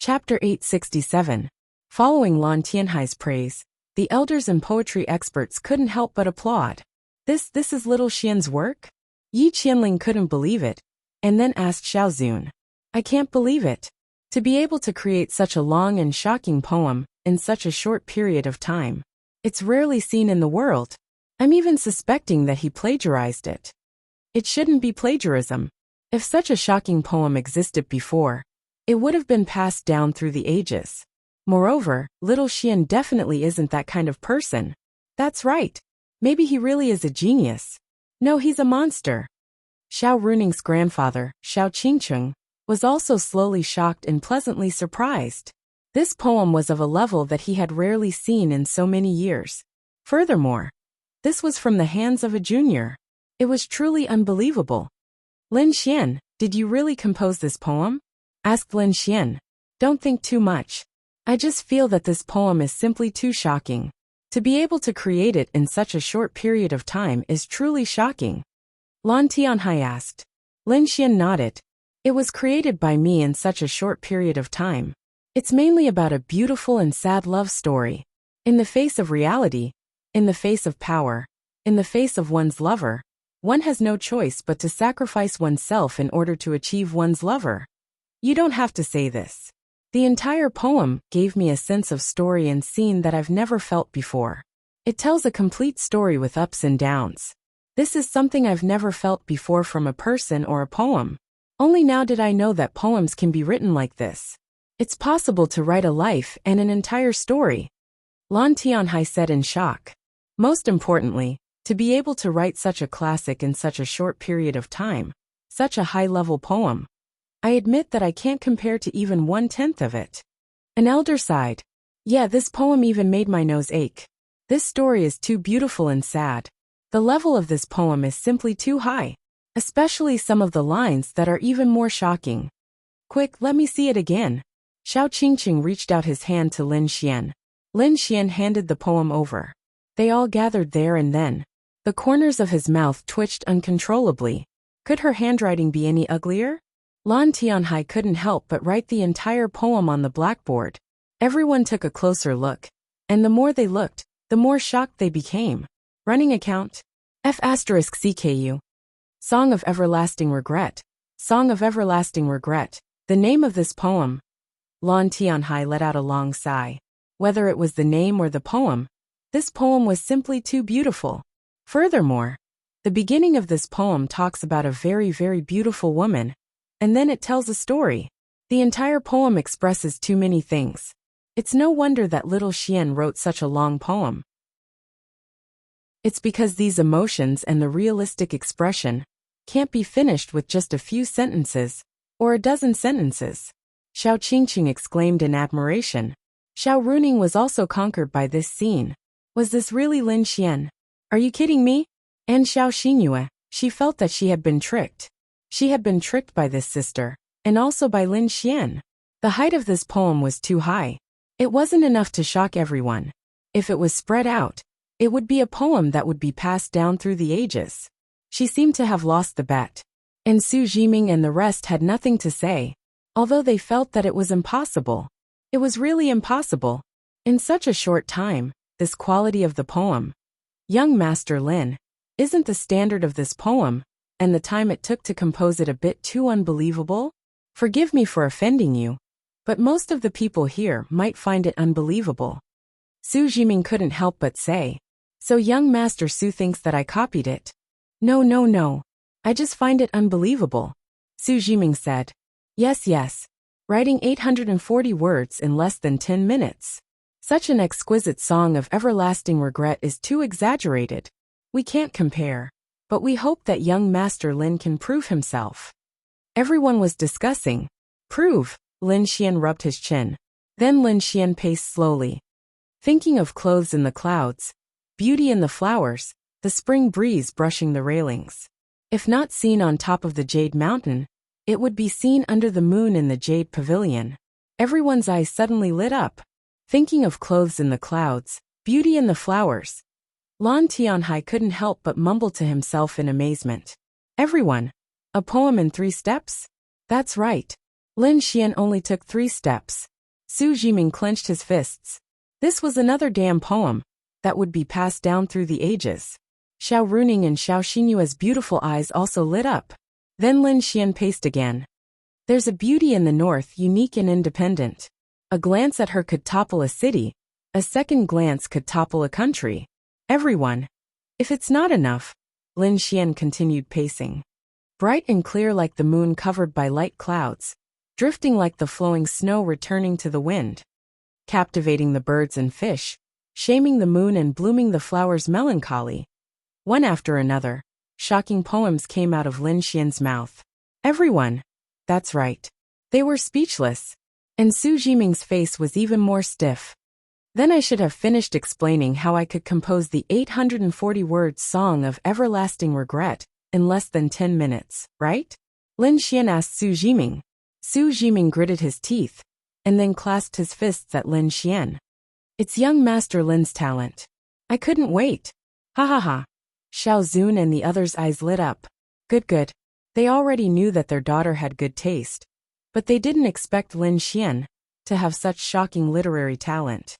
Chapter 867. Following Lan Tianhai's praise, the elders and poetry experts couldn't help but applaud. This is little Xian's work? Yi Qianling couldn't believe it, and then asked Xiao Zun. I can't believe it. To be able to create such a long and shocking poem in such a short period of time. It's rarely seen in the world. I'm even suspecting that he plagiarized it. It shouldn't be plagiarism. If such a shocking poem existed before, it would have been passed down through the ages. Moreover, little Xian definitely isn't that kind of person. That's right. Maybe he really is a genius. No, he's a monster. Xiao Runing's grandfather, Xiao Qingcheng, was also slowly shocked and pleasantly surprised. This poem was of a level that he had rarely seen in so many years. Furthermore, this was from the hands of a junior. It was truly unbelievable. Lin Xian, did you really compose this poem? Asked Lin Xian. Don't think too much. I just feel that this poem is simply too shocking. To be able to create it in such a short period of time is truly shocking. Lan Tianhai asked. Lin Xian nodded. It was created by me in such a short period of time. It's mainly about a beautiful and sad love story. In the face of reality, in the face of power, in the face of one's lover, one has no choice but to sacrifice oneself in order to achieve one's lover. You don't have to say this. The entire poem gave me a sense of story and scene that I've never felt before. It tells a complete story with ups and downs. This is something I've never felt before from a person or a poem. Only now did I know that poems can be written like this. It's possible to write a life and an entire story. Lan Tianhai said in shock. Most importantly, to be able to write such a classic in such a short period of time, such a high-level poem. I admit that I can't compare to even 1/10 of it. An elder sighed. Yeah, this poem even made my nose ache. This story is too beautiful and sad. The level of this poem is simply too high, especially some of the lines that are even more shocking. Quick, let me see it again. Xiao Qingqing reached out his hand to Lin Xian. Lin Xian handed the poem over. They all gathered there and then. The corners of his mouth twitched uncontrollably. Could her handwriting be any uglier? Lan Tianhai couldn't help but write the entire poem on the blackboard. Everyone took a closer look, and the more they looked, the more shocked they became. Running account. F***CKU. Song of Everlasting Regret. Song of Everlasting Regret. The name of this poem. Lan Tianhai let out a long sigh. Whether it was the name or the poem, this poem was simply too beautiful. Furthermore, the beginning of this poem talks about a very, very beautiful woman, and then it tells a story. The entire poem expresses too many things. It's no wonder that little Xian wrote such a long poem. It's because these emotions and the realistic expression can't be finished with just a few sentences, or a dozen sentences. Xiao Qingqing exclaimed in admiration. Xiao Runing was also conquered by this scene. Was this really Lin Xian? Are you kidding me? And Xiao Xinyue, she felt that she had been tricked. She had been tricked by this sister, and also by Lin Xian. The height of this poem was too high. It wasn't enough to shock everyone. If it was spread out, it would be a poem that would be passed down through the ages. She seemed to have lost the bet. And Su Jiming and the rest had nothing to say, although they felt that it was impossible. It was really impossible. In such a short time, this quality of the poem. Young Master Lin, isn't the standard of this poem, and the time it took to compose it a bit too unbelievable? Forgive me for offending you, but most of the people here might find it unbelievable. Su Jiming couldn't help but say. So young Master Su thinks that I copied it. No. I just find it unbelievable. Su Jiming said. Yes. Writing 840 words in less than 10 minutes. Such an exquisite song of everlasting regret is too exaggerated. We can't compare. But we hope that young Master Lin can prove himself. Everyone was discussing. Prove. Lin Xian rubbed his chin. Then Lin Xian paced slowly. Thinking of clothes in the clouds, beauty in the flowers, the spring breeze brushing the railings. If not seen on top of the Jade Mountain, it would be seen under the moon in the Jade Pavilion. Everyone's eyes suddenly lit up. Thinking of clothes in the clouds, beauty in the flowers. Lan Tianhai couldn't help but mumble to himself in amazement. Everyone. A poem in 3 steps? That's right. Lin Xian only took 3 steps. Su Jiming clenched his fists. This was another damn poem that would be passed down through the ages. Xiao Runing and Xiao Xinyue's beautiful eyes also lit up. Then Lin Xian paced again. There's a beauty in the north, unique and independent. A glance at her could topple a city. A second glance could topple a country. Everyone. If it's not enough, Lin Xian continued pacing. Bright and clear like the moon covered by light clouds, drifting like the flowing snow returning to the wind. Captivating the birds and fish, shaming the moon and blooming the flowers melancholy. One after another, shocking poems came out of Lin Xian's mouth. Everyone. That's right. They were speechless. And Su Jiming's face was even more stiff. Then I should have finished explaining how I could compose the 840-word Song of Everlasting Regret in less than 10 minutes, right? Lin Xian asked Su Jiming. Su Jiming gritted his teeth, and then clasped his fists at Lin Xian. It's young Master Lin's talent. I couldn't wait. Ha ha ha. Xiao Zun and the others' eyes lit up. Good. They already knew that their daughter had good taste, but they didn't expect Lin Xian to have such shocking literary talent.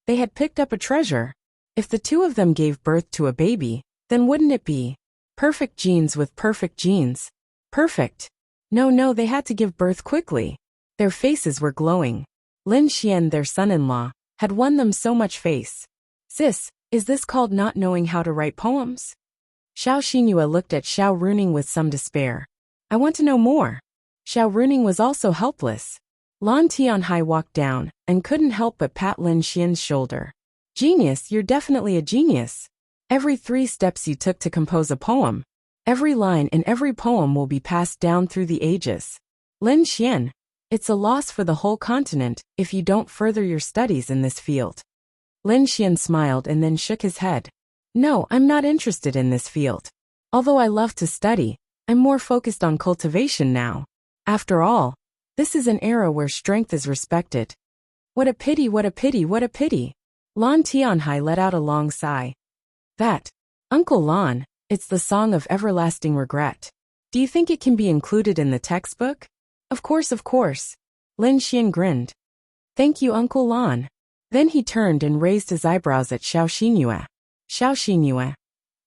They had picked up a treasure. If the two of them gave birth to a baby, then wouldn't it be perfect genes with perfect genes? Perfect. No, they had to give birth quickly. Their faces were glowing. Lin Xian, their son-in-law, had won them so much face. Sis, is this called not knowing how to write poems? Xiao Xinyue looked at Xiao Runing with some despair. I want to know more. Xiao Runing was also helpless. Lan Tianhai walked down and couldn't help but pat Lin Xian's shoulder. Genius, you're definitely a genius. Every 3 steps you took to compose a poem, every line in every poem will be passed down through the ages. Lin Xian, it's a loss for the whole continent if you don't further your studies in this field. Lin Xian smiled and then shook his head. No, I'm not interested in this field. Although I love to study, I'm more focused on cultivation now. After all, this is an era where strength is respected. What a pity, what a pity, what a pity. Lan Tianhai let out a long sigh. That, Uncle Lan, it's the Song of Everlasting Regret. Do you think it can be included in the textbook? Of course. Lin Xian grinned. Thank you, Uncle Lan. Then he turned and raised his eyebrows at Xiao Xinyue. Xiao Xinyue.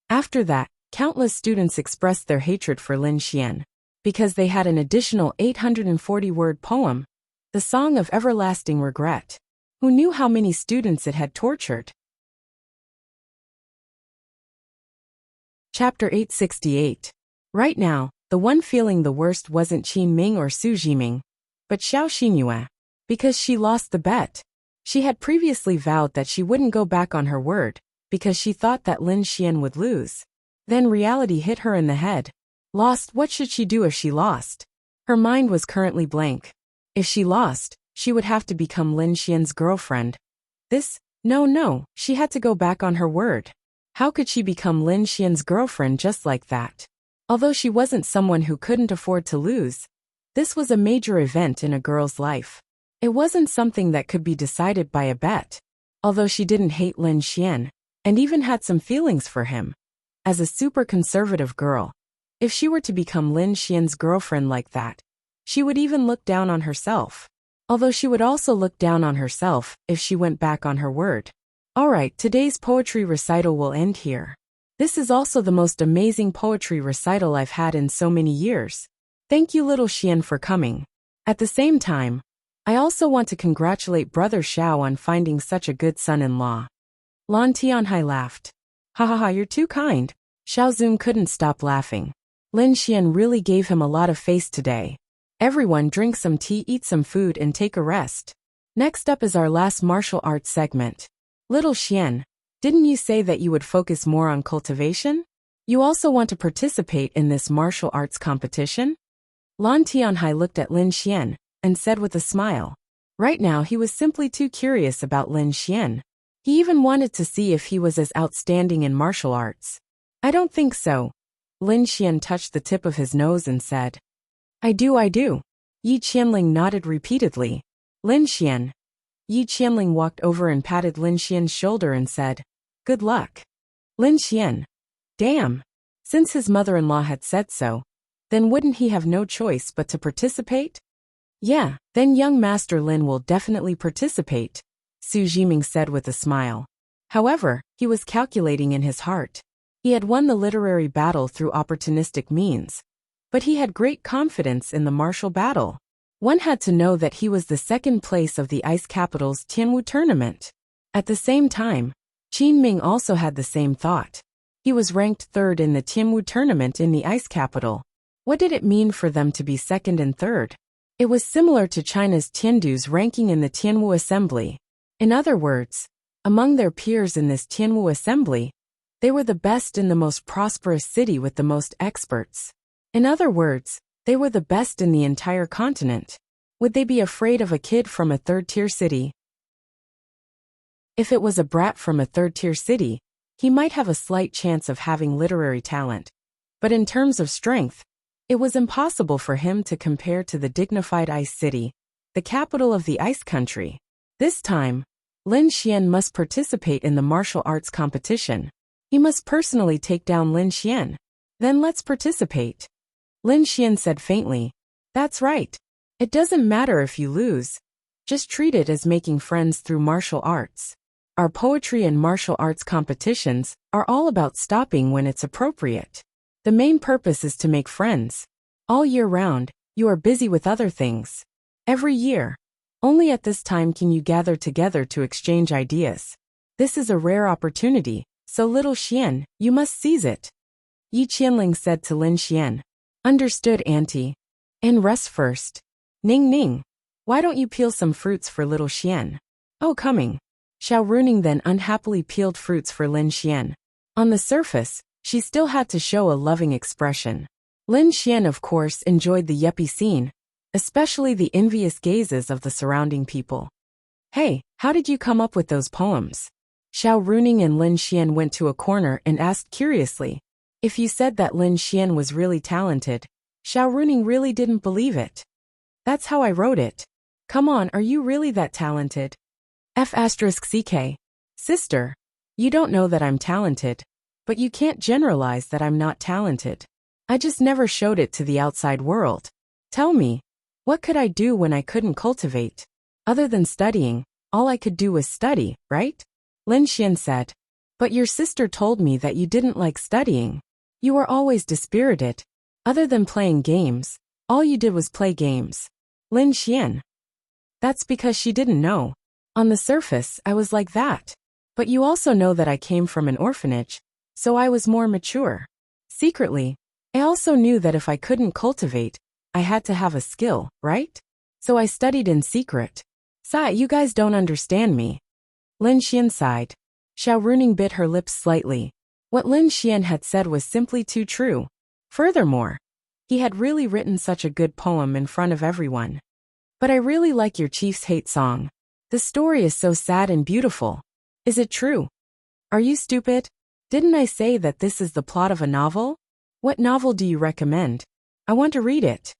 After that, countless students expressed their hatred for Lin Xian, because they had an additional 840-word poem, the Song of Everlasting Regret. Who knew how many students it had tortured? Chapter 868. Right now, the one feeling the worst wasn't Qin Ming or Su Jiming, but Xiao Xinyue, because she lost the bet. She had previously vowed that she wouldn't go back on her word, because she thought that Lin Xian would lose. Then reality hit her in the head. Lost, what should she do if she lost? Her mind was currently blank. If she lost, she would have to become Lin Xian's girlfriend. No, she had to go back on her word. How could she become Lin Xian's girlfriend just like that? Although she wasn't someone who couldn't afford to lose, this was a major event in a girl's life. It wasn't something that could be decided by a bet. Although she didn't hate Lin Xian, and even had some feelings for him. As a super conservative girl, if she were to become Lin Xian's girlfriend like that, she would even look down on herself. Although she would also look down on herself if she went back on her word. Alright, today's poetry recital will end here. This is also the most amazing poetry recital I've had in so many years. Thank you, little Xian, for coming. At the same time, I also want to congratulate Brother Xiao on finding such a good son-in-law. Lan Tianhai laughed. Ha, you're too kind. Xiao Zun couldn't stop laughing. Lin Xian really gave him a lot of face today. Everyone drink some tea, eat some food, and take a rest. Next up is our last martial arts segment. Little Xian, didn't you say that you would focus more on cultivation? You also want to participate in this martial arts competition? Lan Tianhai looked at Lin Xian and said with a smile. Right now he was simply too curious about Lin Xian. He even wanted to see if he was as outstanding in martial arts. I don't think so. Lin Xian touched the tip of his nose and said. I do. Yi Qianling nodded repeatedly. Lin Xian. Yi Qianling walked over and patted Lin Xian's shoulder and said, Good luck. Lin Xian. Damn. Since his mother-in-law had said so, then wouldn't he have no choice but to participate? Yeah, then young Master Lin will definitely participate, Su Jiming said with a smile. However, he was calculating in his heart. He had won the literary battle through opportunistic means. But he had great confidence in the martial battle. One had to know that he was the second place of the Ice Capital's Tianwu tournament. At the same time, Qin Ming also had the same thought. He was ranked third in the Tianwu tournament in the Ice Capital. What did it mean for them to be second and third? It was similar to China's Tiandu's ranking in the Tianwu Assembly. In other words, among their peers in this Tianwu Assembly, they were the best in the most prosperous city with the most experts. In other words, they were the best in the entire continent. Would they be afraid of a kid from a third-tier city? If it was a brat from a third-tier city, he might have a slight chance of having literary talent. But in terms of strength, it was impossible for him to compare to the dignified Ice City, the capital of the Ice Country. This time, Lin Xian must participate in the martial arts competition. He must personally take down Lin Xian. Then let's participate. Lin Xian said faintly. That's right. It doesn't matter if you lose. Just treat it as making friends through martial arts. Our poetry and martial arts competitions are all about stopping when it's appropriate. The main purpose is to make friends. All year round, you are busy with other things. Every year, only at this time can you gather together to exchange ideas. This is a rare opportunity, so little Xian, you must seize it. Yi Qianling said to Lin Xian. Understood, auntie. And rest first. Ning Ning. Why don't you peel some fruits for little Xian? Oh, coming. Xiao Runing then unhappily peeled fruits for Lin Xian. On the surface, she still had to show a loving expression. Lin Xian of course enjoyed the yuppie scene, especially the envious gazes of the surrounding people. Hey, how did you come up with those poems? Xiao Runing and Lin Xian went to a corner and asked curiously. If you said that Lin Xian was really talented, Xiao Runing really didn't believe it. That's how I wrote it. Come on, are you really that talented? F***CK. Sister, you don't know that I'm talented, but you can't generalize that I'm not talented. I just never showed it to the outside world. Tell me, what could I do when I couldn't cultivate? Other than studying, all I could do was study, right? Lin Xian said. But your sister told me that you didn't like studying. You were always dispirited. Other than playing games, all you did was play games. Lin Xian. That's because she didn't know. On the surface, I was like that. But you also know that I came from an orphanage, so I was more mature. Secretly, I also knew that if I couldn't cultivate, I had to have a skill, right? So I studied in secret. Sigh, you guys don't understand me. Lin Xian sighed. Xiao Runing bit her lips slightly. What Lin Xian had said was simply too true. Furthermore, he had really written such a good poem in front of everyone. But I really like your chief's hate song. The story is so sad and beautiful. Is it true? Are you stupid? Didn't I say that this is the plot of a novel? What novel do you recommend? I want to read it.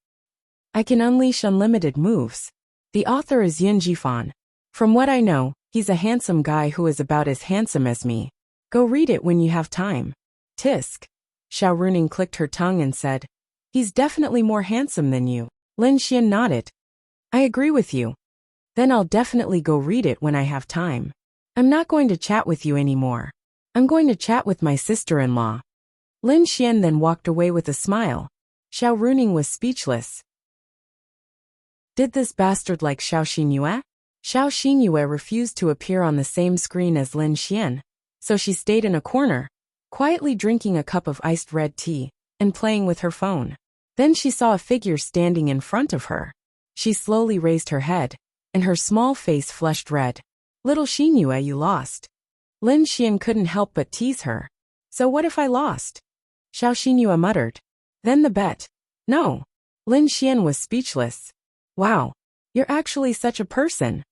I can unleash unlimited moves. The author is Yin Jifan. From what I know, he's a handsome guy who is about as handsome as me. Go read it when you have time. Tisk. Xiao Runing clicked her tongue and said, He's definitely more handsome than you. Lin Xian nodded. I agree with you. Then I'll definitely go read it when I have time. I'm not going to chat with you anymore. I'm going to chat with my sister-in-law. Lin Xian then walked away with a smile. Xiao Runing was speechless. Did this bastard like Xiao Xinyue? Xiao Xinyue refused to appear on the same screen as Lin Xian, so she stayed in a corner, quietly drinking a cup of iced red tea, and playing with her phone. Then she saw a figure standing in front of her. She slowly raised her head, and her small face flushed red. Little Xinyue, you lost. Lin Xian couldn't help but tease her. So what if I lost? Xiao Xinyue muttered. Then the bet. No. Lin Xian was speechless. Wow, you're actually such a person.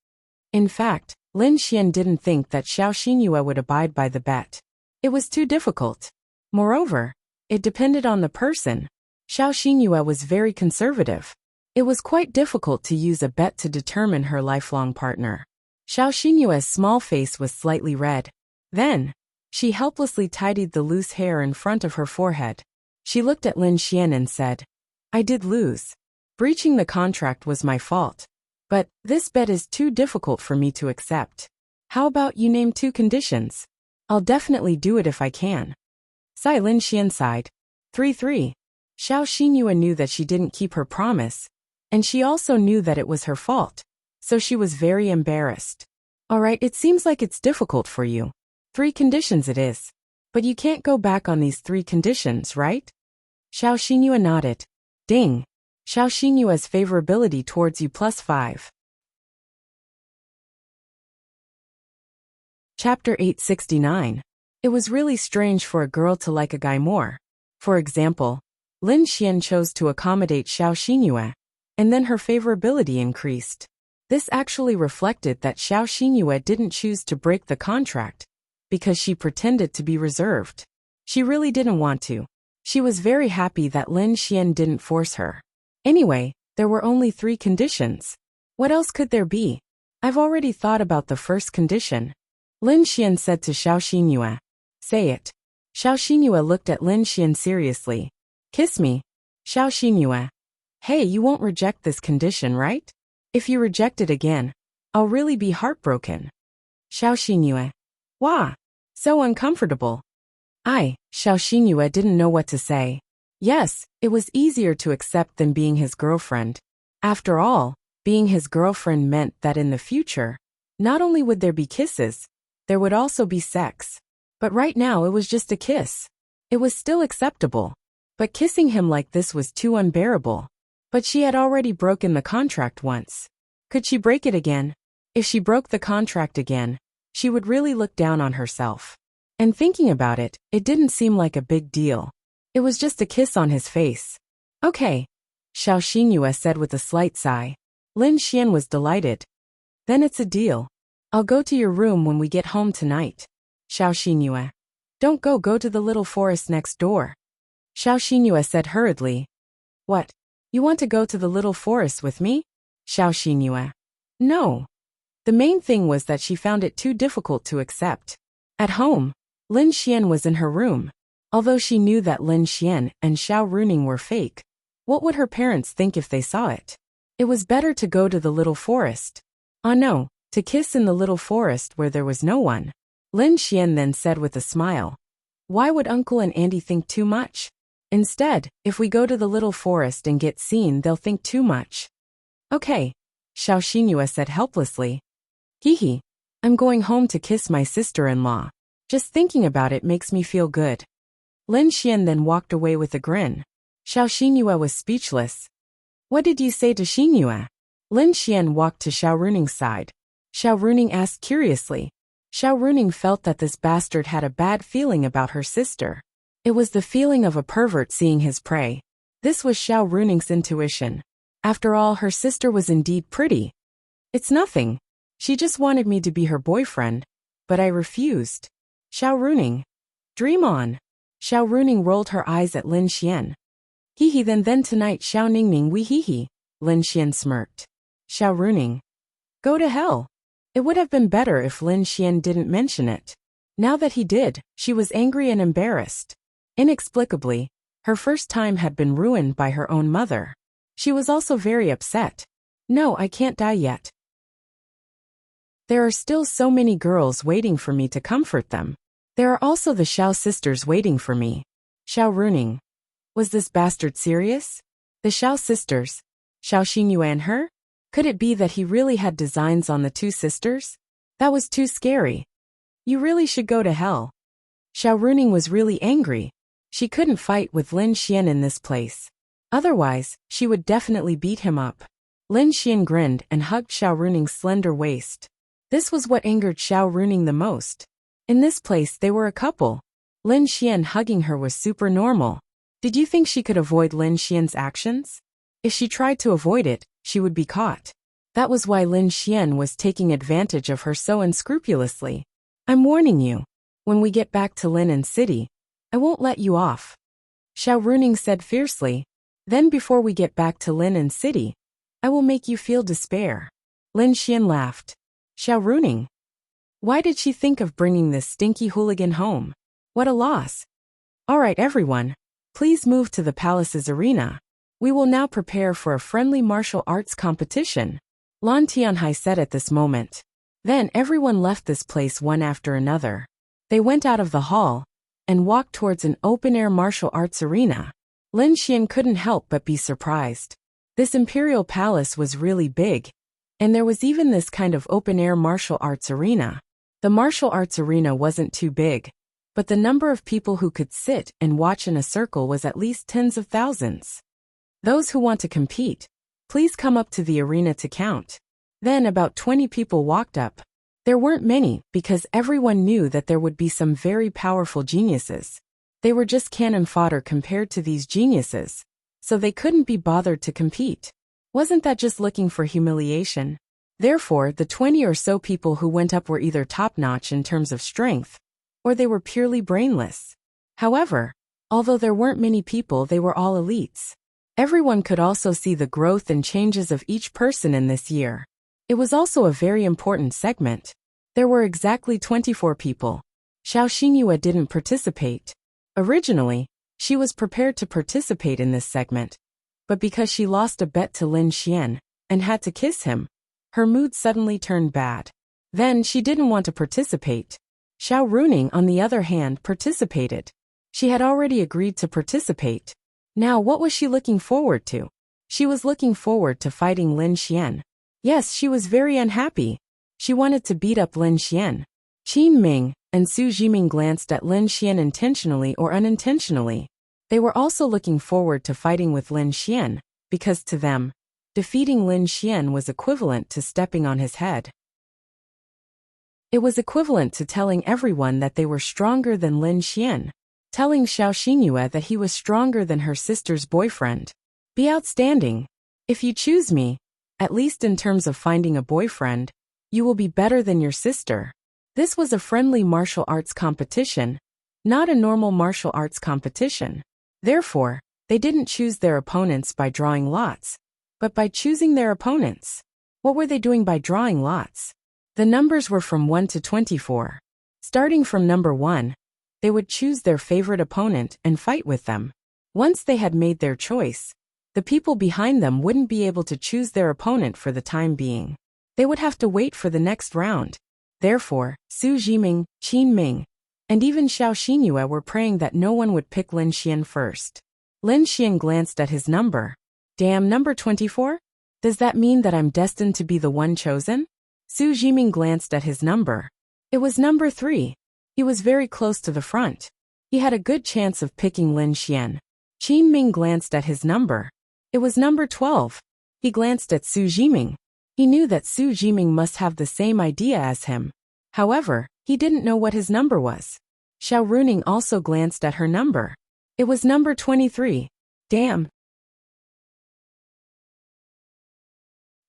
In fact, Lin Xian didn't think that Xiao Xinyue would abide by the bet. It was too difficult. Moreover, it depended on the person. Xiao Xinyue was very conservative. It was quite difficult to use a bet to determine her lifelong partner. Xiao Xinyue's small face was slightly red. Then, she helplessly tidied the loose hair in front of her forehead. She looked at Lin Xian and said, I did lose. Breaching the contract was my fault. But this bet is too difficult for me to accept. How about you name 2 conditions? I'll definitely do it if I can. Lin Xian sighed. 3-3. Xiao Xinyue knew that she didn't keep her promise, and she also knew that it was her fault, so she was very embarrassed. Alright, it seems like it's difficult for you. 3 conditions it is. But you can't go back on these 3 conditions, right? Xiao Xinyue nodded. Ding. Xiao Xinyue's favorability towards you +5. Chapter 869. It was really strange for a girl to like a guy more. For example, Lin Xian chose to accommodate Xiao Xinyue, and then her favorability increased. This actually reflected that Xiao Xinyue didn't choose to break the contract, because she pretended to be reserved. She really didn't want to. She was very happy that Lin Xian didn't force her. Anyway, there were only 3 conditions. What else could there be? I've already thought about the first condition. Lin Xian said to Xiao Xinyue. Say it. Xiao Xinyue looked at Lin Xian seriously. Kiss me. Xiao Xinyue. Hey, you won't reject this condition, right? If you reject it again, I'll really be heartbroken. Xiao Xinyue. Wah. So uncomfortable. Xiao Xinyue didn't know what to say. Yes, it was easier to accept than being his girlfriend. After all, being his girlfriend meant that in the future, not only would there be kisses, there would also be sex. But right now it was just a kiss. It was still acceptable. But kissing him like this was too unbearable. But she had already broken the contract once. Could she break it again? If she broke the contract again, she would really look down on herself. And thinking about it, it didn't seem like a big deal. It was just a kiss on his face. Okay, Xiao Xinyue said with a slight sigh. Lin Xian was delighted. Then it's a deal. I'll go to your room when we get home tonight. Xiao Xinyue. Don't go to the little forest next door. Xiao Xinyue said hurriedly. What? You want to go to the little forest with me? Xiao Xinyue. No. The main thing was that she found it too difficult to accept. At home, Lin Xian was in her room. Although she knew that Lin Xian and Xiao Runing were fake, what would her parents think if they saw it? It was better to go to the little forest. Ah no, to kiss in the little forest where there was no one. Lin Xian then said with a smile. Why would Uncle and Auntie think too much? Instead, if we go to the little forest and get seen, they'll think too much. Okay, Xiao Xinyue said helplessly. Hehe, I'm going home to kiss my sister-in-law. Just thinking about it makes me feel good. Lin Xian then walked away with a grin. Xiao Xinyue was speechless. What did you say to Xinyue? Lin Xian walked to Xiao Runing's side. Xiao Runing asked curiously. Xiao Runing felt that this bastard had a bad feeling about her sister. It was the feeling of a pervert seeing his prey. This was Xiao Runing's intuition. After all, her sister was indeed pretty. It's nothing. She just wanted me to be her boyfriend, but I refused. Xiao Runing. Dream on. Xiao Runing rolled her eyes at Lin Xian. Hehe, then tonight Xiao Ningning wee hehe. Lin Xian smirked. Xiao Runing. Go to hell. It would have been better if Lin Xian didn't mention it. Now that he did, she was angry and embarrassed. Inexplicably, her first time had been ruined by her own mother. She was also very upset. No, I can't die yet. There are still so many girls waiting for me to comfort them. There are also the Xiao sisters waiting for me. Xiao Runing. Was this bastard serious? The Xiao sisters? Xiao Xinyue and her? Could it be that he really had designs on the 2 sisters? That was too scary. You really should go to hell. Xiao Runing was really angry. She couldn't fight with Lin Xian in this place. Otherwise, she would definitely beat him up. Lin Xian grinned and hugged Xiao Runing's slender waist. This was what angered Xiao Runing the most. In this place they were a couple. Lin Xian hugging her was super normal. Did you think she could avoid Lin Xian's actions? If she tried to avoid it, she would be caught. That was why Lin Xian was taking advantage of her so unscrupulously. I'm warning you. When we get back to Linen City, I won't let you off. Xiao Runing said fiercely. Then before we get back to Linen City, I will make you feel despair. Lin Xian laughed. Xiao Runing. Why did she think of bringing this stinky hooligan home? What a loss. Alright everyone, please move to the palace's arena. We will now prepare for a friendly martial arts competition, Lan Tianhai said at this moment. Then everyone left this place one after another. They went out of the hall and walked towards an open-air martial arts arena. Lin Xian couldn't help but be surprised. This imperial palace was really big, and there was even this kind of open-air martial arts arena. The martial arts arena wasn't too big, but the number of people who could sit and watch in a circle was at least tens of thousands. Those who want to compete, please come up to the arena to count. Then about 20 people walked up. There weren't many because everyone knew that there would be some very powerful geniuses. They were just cannon fodder compared to these geniuses, so they couldn't be bothered to compete. Wasn't that just looking for humiliation? Therefore, the 20 or so people who went up were either top-notch in terms of strength, or they were purely brainless. However, although there weren't many people, they were all elites. Everyone could also see the growth and changes of each person in this year. It was also a very important segment. There were exactly 24 people. Xiao Xingyue didn't participate. Originally, she was prepared to participate in this segment, but because she lost a bet to Lin Xian and had to kiss him, her mood suddenly turned bad. Then she didn't want to participate. Xiao Runing, on the other hand, participated. She had already agreed to participate. Now what was she looking forward to? She was looking forward to fighting Lin Xian. Yes, she was very unhappy. She wanted to beat up Lin Xian. Qin Ming and Su Jiming glanced at Lin Xian intentionally or unintentionally. They were also looking forward to fighting with Lin Xian, because to them, defeating Lin Xian was equivalent to stepping on his head. It was equivalent to telling everyone that they were stronger than Lin Xian, telling Xiao Xingyue that he was stronger than her sister's boyfriend. Be outstanding. If you choose me, at least in terms of finding a boyfriend, you will be better than your sister. This was a friendly martial arts competition, not a normal martial arts competition. Therefore, they didn't choose their opponents by drawing lots, but by choosing their opponents. What were they doing by drawing lots? The numbers were from 1 to 24. Starting from number 1, they would choose their favorite opponent and fight with them. Once they had made their choice, the people behind them wouldn't be able to choose their opponent for the time being. They would have to wait for the next round. Therefore, Su Jiming, Qin Ming, and even Xiao Xingyue were praying that no one would pick Lin Xian first. Lin Xian glanced at his number. Damn, number 24? Does that mean that I'm destined to be the one chosen? Su Jiming glanced at his number. It was number 3. He was very close to the front. He had a good chance of picking Lin Xian. Qin Ming glanced at his number. It was number 12. He glanced at Su Jiming. He knew that Su Jiming must have the same idea as him. However, he didn't know what his number was. Xiao Runing also glanced at her number. It was number 23. Damn.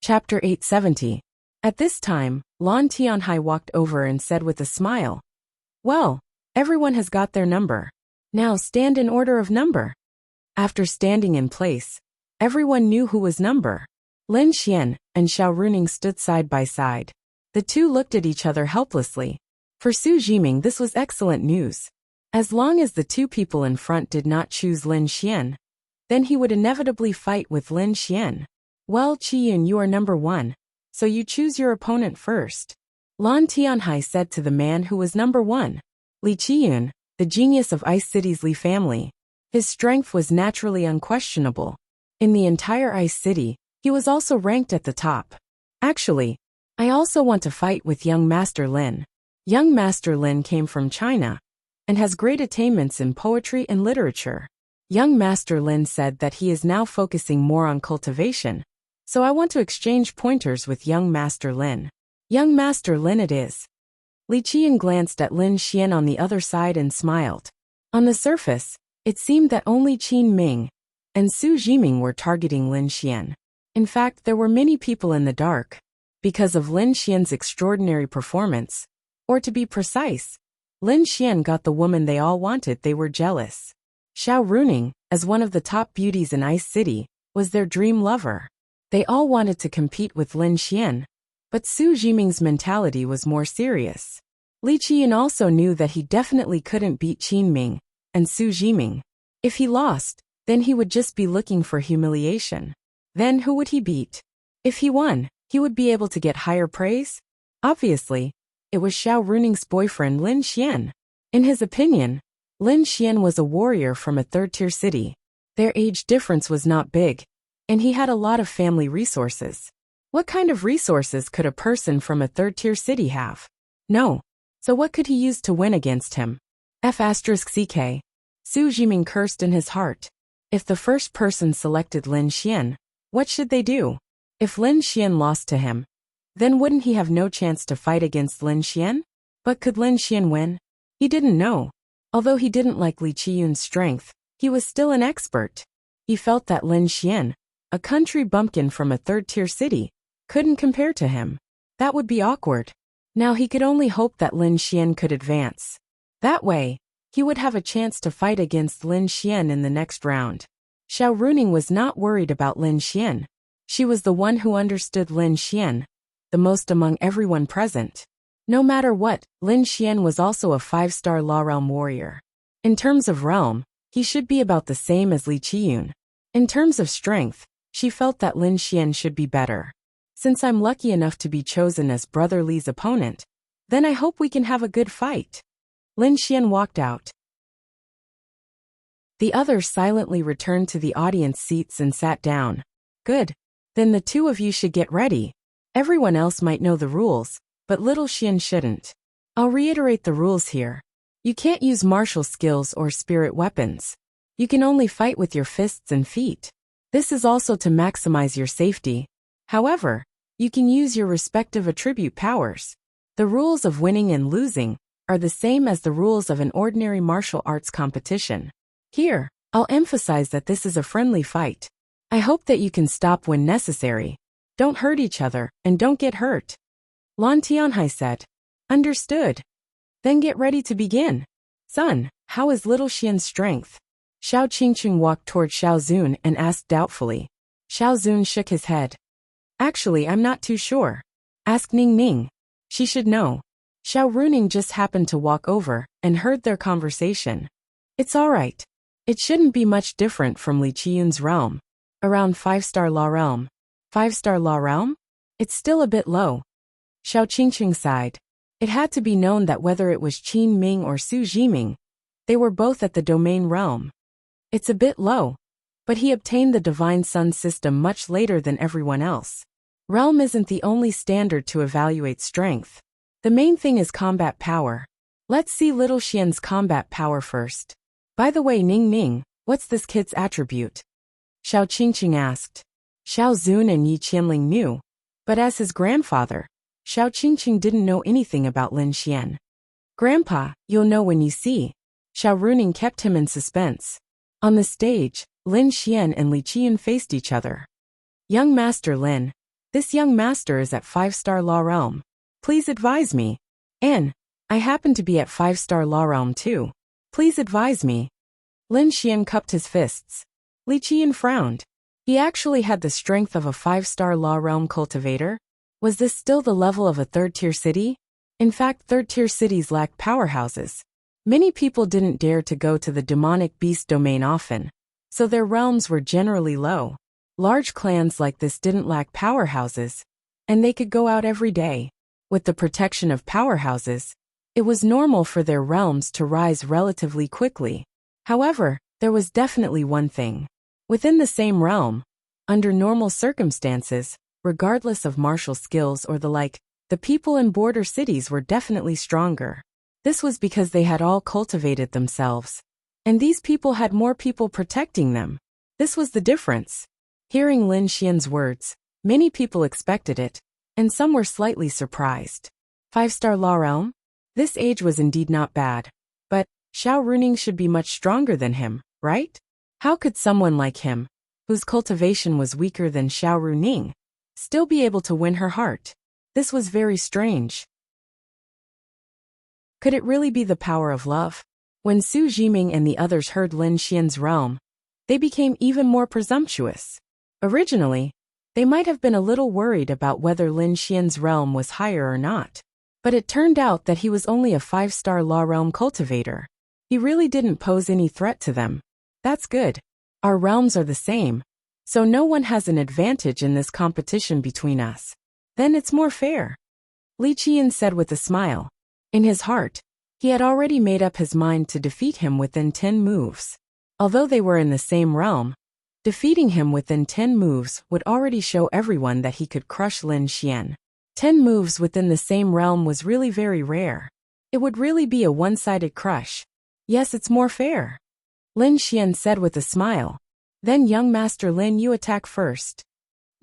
Chapter 870. At this time, Lan Tianhai walked over and said with a smile, "Well, everyone has got their number. Now stand in order of number." After standing in place, everyone knew who was number. Lin Xian and Xiao Runing stood side by side. The two looked at each other helplessly. For Su Jiming, this was excellent news. As long as the two people in front did not choose Lin Xian, then he would inevitably fight with Lin Xian. Well, Qiyun, you are number 1, so you choose your opponent first. Lan Tianhai said to the man who was number 1. Li Qiyun, the genius of Ice City's Li family. His strength was naturally unquestionable. In the entire Ice City, he was also ranked at the top. Actually, I also want to fight with young Master Lin. Young Master Lin came from China and has great attainments in poetry and literature. Young Master Lin said that he is now focusing more on cultivation, so I want to exchange pointers with young Master Lin. Young Master Lin it is. Li Qian glanced at Lin Xian on the other side and smiled. On the surface, it seemed that only Qin Ming and Su Jiming were targeting Lin Xian. In fact, there were many people in the dark. Because of Lin Xian's extraordinary performance, or to be precise, Lin Xian got the woman they all wanted. They were jealous. Xiao Runing, as one of the top beauties in Ice City, was their dream lover. They all wanted to compete with Lin Xian, but Su Jiming's mentality was more serious. Li Qian also knew that he definitely couldn't beat Qin Ming and Su Jiming. If he lost, Then he would just be looking for humiliation. Then who would he beat? If he won, he would be able to get higher praise? Obviously, it was Xiao Runing's boyfriend Lin Xian. In his opinion, Lin Xian was a warrior from a third-tier city. Their age difference was not big, and he had a lot of family resources. What kind of resources could a person from a third-tier city have? No. So what could he use to win against him? F***ck. Su Jiming cursed in his heart. If the first person selected Lin Xian, what should they do? If Lin Xian lost to him, then wouldn't he have no chance to fight against Lin Xian? But could Lin Xian win? He didn't know. Although he didn't like Li Qiyun's strength, he was still an expert. He felt that Lin Xian, a country bumpkin from a third-tier city, couldn't compare to him. That would be awkward. Now he could only hope that Lin Xian could advance. That way, he would have a chance to fight against Lin Xian in the next round. Xiao Runing was not worried about Lin Xian. She was the one who understood Lin Xian, the most among everyone present. No matter what, Lin Xian was also a 5-star Law Realm warrior. In terms of realm, he should be about the same as Li Qiyun. In terms of strength, she felt that Lin Xian should be better. Since I'm lucky enough to be chosen as Brother Li's opponent, then I hope we can have a good fight. Lin Xian walked out. The others silently returned to the audience seats and sat down. Good. Then the two of you should get ready. Everyone else might know the rules, but little Xian shouldn't. I'll reiterate the rules here. You can't use martial skills or spirit weapons. You can only fight with your fists and feet. This is also to maximize your safety. However, you can use your respective attribute powers. The rules of winning and losing are the same as the rules of an ordinary martial arts competition. Here, I'll emphasize that this is a friendly fight. I hope that you can stop when necessary. Don't hurt each other, and don't get hurt. Lan Tianhai said. Understood. Then get ready to begin. Son, how is little Xian's strength? Xiao Qingqing walked toward Xiao Zun and asked doubtfully. Xiao Zun shook his head. Actually, I'm not too sure. Ask Ning Ning. She should know. Xiao Runing just happened to walk over and heard their conversation. It's all right. It shouldn't be much different from Li Qiyun's realm. Around 5-star Law Realm. 5-star Law Realm? It's still a bit low. Xiao Qingqing sighed. It had to be known that whether it was Qin Ming or Su Jiming, they were both at the domain realm. It's a bit low, but he obtained the Divine Sun system much later than everyone else. Realm isn't the only standard to evaluate strength. The main thing is combat power. Let's see little Xian's combat power first. By the way, Ning Ning, what's this kid's attribute? Xiao Qingqing asked. Xiao Zun and Yi Qianling knew, but as his grandfather, Xiao Qingqing didn't know anything about Lin Xian. Grandpa, you'll know when you see. Xiao Runing kept him in suspense. On the stage, Lin Xian and Li Qiyun faced each other. Young Master Lin, this young master is at 5-star Law Realm. Please advise me. And I happen to be at 5-star Law Realm too. Please advise me. Lin Xian cupped his fists. Li Qiyun frowned. He actually had the strength of a 5-star Law Realm cultivator. Was this still the level of a third-tier city? In fact, third-tier cities lack powerhouses. Many people didn't dare to go to the demonic beast domain often, so their realms were generally low. Large clans like this didn't lack powerhouses, and they could go out every day. With the protection of powerhouses, it was normal for their realms to rise relatively quickly. However, there was definitely one thing. Within the same realm, under normal circumstances, regardless of martial skills or the like, the people in border cities were definitely stronger. This was because they had all cultivated themselves. And these people had more people protecting them. This was the difference. Hearing Lin Xian's words, many people expected it, and some were slightly surprised. 5-star Law Realm? This age was indeed not bad. But Xiao Runing should be much stronger than him, right? How could someone like him, whose cultivation was weaker than Xiao Runing, still be able to win her heart? This was very strange. Could it really be the power of love? When Su Jiming and the others heard Lin Xian's realm, they became even more presumptuous. Originally, they might have been a little worried about whether Lin Xian's realm was higher or not. But it turned out that he was only a 5-star Law Realm cultivator. He really didn't pose any threat to them. That's good. Our realms are the same, so no one has an advantage in this competition between us. Then it's more fair, Li Qian said with a smile. In his heart, he had already made up his mind to defeat him within 10 moves. Although they were in the same realm, defeating him within 10 moves would already show everyone that he could crush Lin Xian. 10 moves within the same realm was really very rare. It would really be a one-sided crush. Yes, it's more fair, Lin Xian said with a smile. Then young Master Lin, you attack first.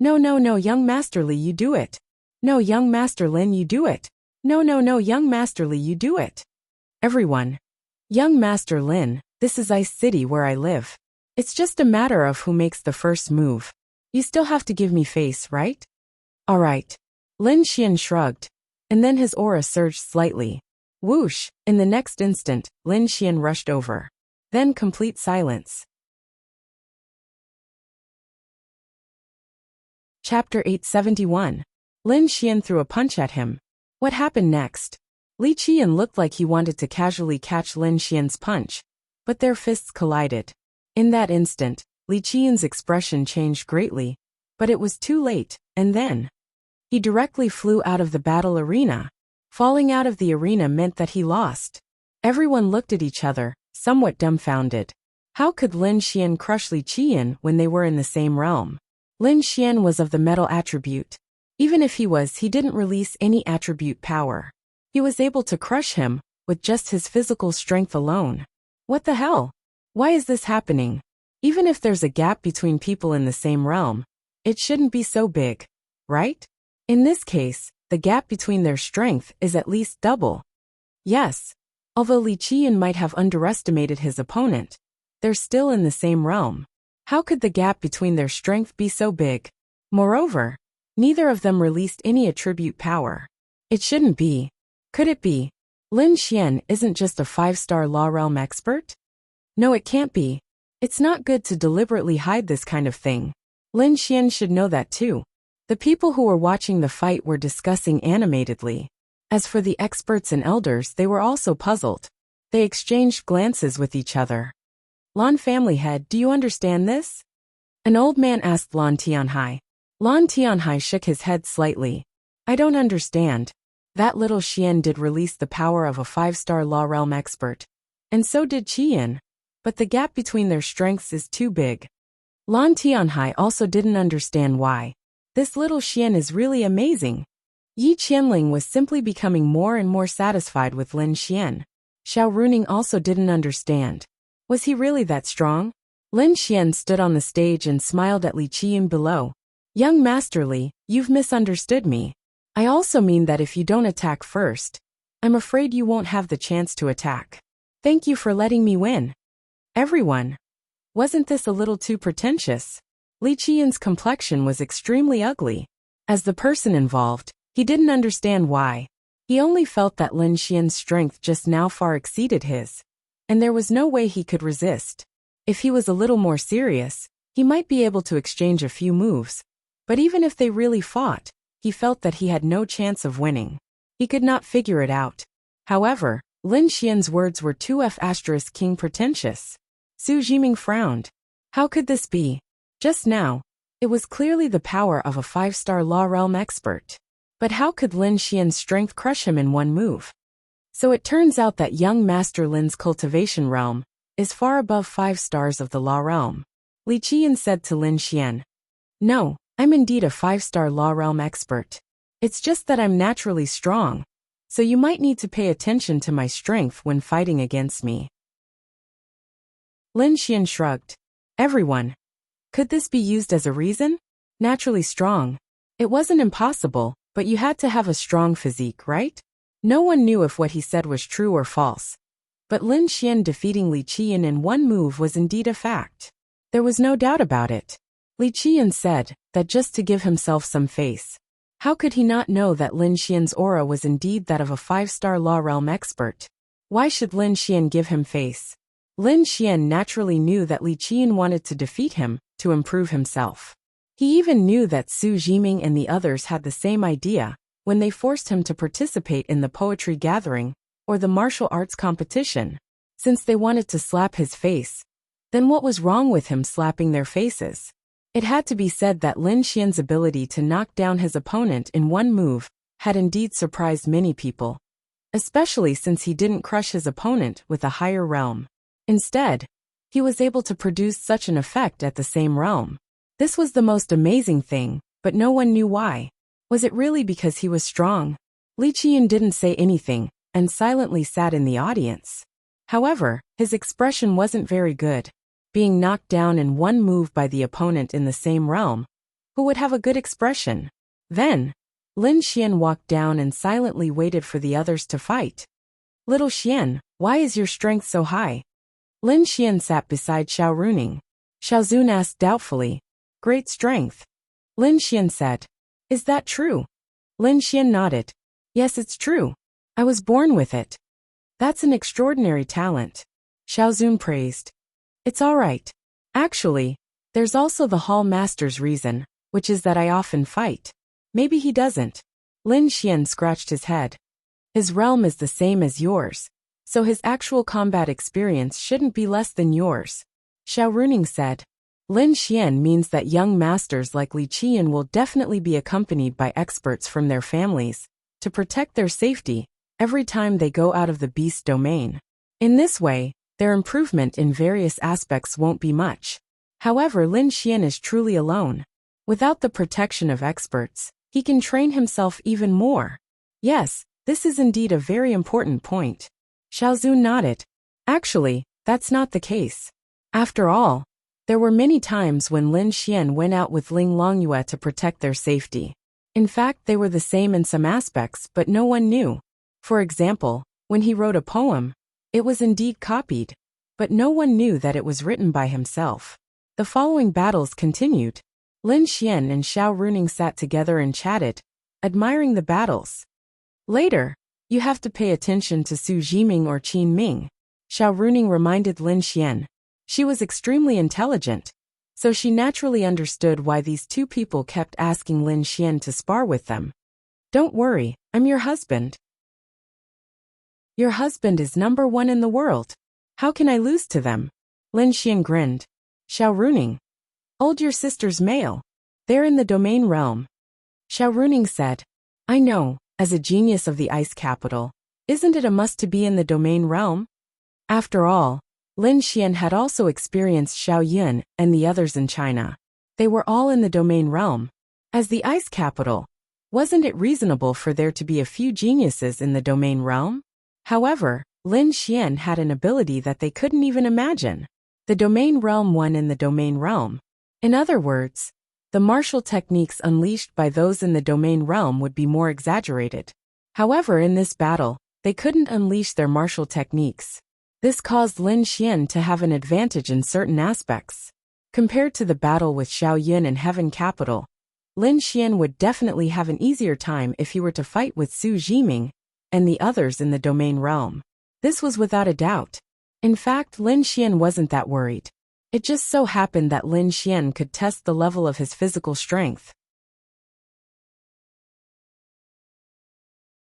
No, young Master Li, you do it. No, young Master Lin, you do it. No, young Master Li, you do it. Everyone. Young Master Lin, this is Ice City where I live. It's just a matter of who makes the first move. You still have to give me face, right? Alright. Lin Xian shrugged, and then his aura surged slightly. Whoosh! In the next instant, Lin Xian rushed over. Then complete silence. Chapter 871. Lin Xian threw a punch at him. What happened next? Li Qian looked like he wanted to casually catch Lin Xian's punch, but their fists collided. In that instant, Li Qian's expression changed greatly, but it was too late, and then he directly flew out of the battle arena. Falling out of the arena meant that he lost. Everyone looked at each other, somewhat dumbfounded. How could Lin Xian crush Li Qian when they were in the same realm? Lin Xian was of the metal attribute. Even if he was, he didn't release any attribute power. He was able to crush him with just his physical strength alone. What the hell? Why is this happening? Even if there's a gap between people in the same realm, it shouldn't be so big, right? In this case, the gap between their strength is at least double. Yes, although Li Qian might have underestimated his opponent, they're still in the same realm. How could the gap between their strength be so big? Moreover, neither of them released any attribute power. It shouldn't be. Could it be? Lin Xian isn't just a 5-star law realm expert? No, it can't be. It's not good to deliberately hide this kind of thing. Lin Xian should know that too. The people who were watching the fight were discussing animatedly. As for the experts and elders, they were also puzzled. They exchanged glances with each other. Lan family head, do you understand this? An old man asked Lan Tianhai. Lan Tianhai shook his head slightly. I don't understand. That little Xian did release the power of a 5-star law realm expert. And so did Qian. But the gap between their strengths is too big. Lan Tianhai also didn't understand why. This little Xian is really amazing. Yi Qianling was simply becoming more and more satisfied with Lin Xian. Xiao Runing also didn't understand. Was he really that strong? Lin Xian stood on the stage and smiled at Li Qian below. Young Master Li, you've misunderstood me. I also mean that if you don't attack first, I'm afraid you won't have the chance to attack. Thank you for letting me win. Everyone. Wasn't this a little too pretentious? Li Qian's complexion was extremely ugly. As the person involved, he didn't understand why. He only felt that Lin Xian's strength just now far exceeded his, and there was no way he could resist. If he was a little more serious, he might be able to exchange a few moves, but even if they really fought, he felt that he had no chance of winning. He could not figure it out. However, Lin Xian's words were too King pretentious. Su Jiming frowned. How could this be? Just now, it was clearly the power of a 5-star law realm expert. But how could Lin Xian's strength crush him in one move? So it turns out that young Master Lin's cultivation realm is far above 5 stars of the law realm. Li Qian said to Lin Xian. No, I'm indeed a 5-star law realm expert. It's just that I'm naturally strong, so you might need to pay attention to my strength when fighting against me. Lin Xian shrugged. Everyone. Could this be used as a reason? Naturally strong. It wasn't impossible, but you had to have a strong physique, right? No one knew if what he said was true or false. But Lin Xian defeating Li Qian in one move was indeed a fact. There was no doubt about it. Li Qian said that just to give himself some face. How could he not know that Lin Xian's aura was indeed that of a 5-star law realm expert? Why should Lin Xian give him face? Lin Xian naturally knew that Li Qian wanted to defeat him, to improve himself. He even knew that Su Jiming and the others had the same idea when they forced him to participate in the poetry gathering or the martial arts competition. Since they wanted to slap his face, Then what was wrong with him slapping their faces? It had to be said that Lin Xian's ability to knock down his opponent in one move had indeed surprised many people, especially since he didn't crush his opponent with a higher realm. Instead, he was able to produce such an effect at the same realm. This was the most amazing thing, but no one knew why. Was it really because he was strong? Li Qian didn't say anything and silently sat in the audience. However, his expression wasn't very good. Being knocked down in one move by the opponent in the same realm, who would have a good expression? Then, Lin Xian walked down and silently waited for the others to fight. Little Xian, why is your strength so high? Lin Xian sat beside Xiao Runing. Xiao Zun asked doubtfully. Great strength. Lin Xian said. Is that true? Lin Xian nodded. Yes, it's true. I was born with it. That's an extraordinary talent. Xiao Zun praised. It's all right. Actually, there's also the Hall Master's reason, which is that I often fight. Maybe he doesn't. Lin Xian scratched his head. His realm is the same as yours, so his actual combat experience shouldn't be less than yours. Xiao Runing said. Lin Xian means that young masters like Li Qian will definitely be accompanied by experts from their families to protect their safety every time they go out of the beast domain. In this way, their improvement in various aspects won't be much. However, Lin Xian is truly alone. Without the protection of experts, he can train himself even more. Yes, this is indeed a very important point. Xiao Zun nodded. Actually, that's not the case. After all, there were many times when Lin Xian went out with Ling Longyue to protect their safety. In fact, they were the same in some aspects, but no one knew. For example, when he wrote a poem, it was indeed copied, but no one knew that it was written by himself. The following battles continued. Lin Xian and Xiao Runing sat together and chatted, admiring the battles. Later, you have to pay attention to Su Jiming or Qin Ming. Xiao Runing reminded Lin Xian. She was extremely intelligent, so she naturally understood why these two people kept asking Lin Xian to spar with them. Don't worry, I'm your husband. Your husband is number one in the world. How can I lose to them? Lin Xian grinned. Xiao Runing. Hold your sister's mail. They're in the domain realm. Xiao Runing said. I know, as a genius of the ice capital, isn't it a must to be in the domain realm? After all, Lin Xian had also experienced Xiao Yun and the others in China. They were all in the domain realm. As the ice capital, wasn't it reasonable for there to be a few geniuses in the domain realm? However, Lin Xian had an ability that they couldn't even imagine. The domain realm won in the domain realm. In other words, the martial techniques unleashed by those in the domain realm would be more exaggerated. However, in this battle, they couldn't unleash their martial techniques. This caused Lin Xian to have an advantage in certain aspects. Compared to the battle with Xiao Yun in Heaven Capital, Lin Xian would definitely have an easier time if he were to fight with Su Jiming and the others in the domain realm. This was without a doubt. In fact, Lin Xian wasn't that worried. It just so happened that Lin Xian could test the level of his physical strength.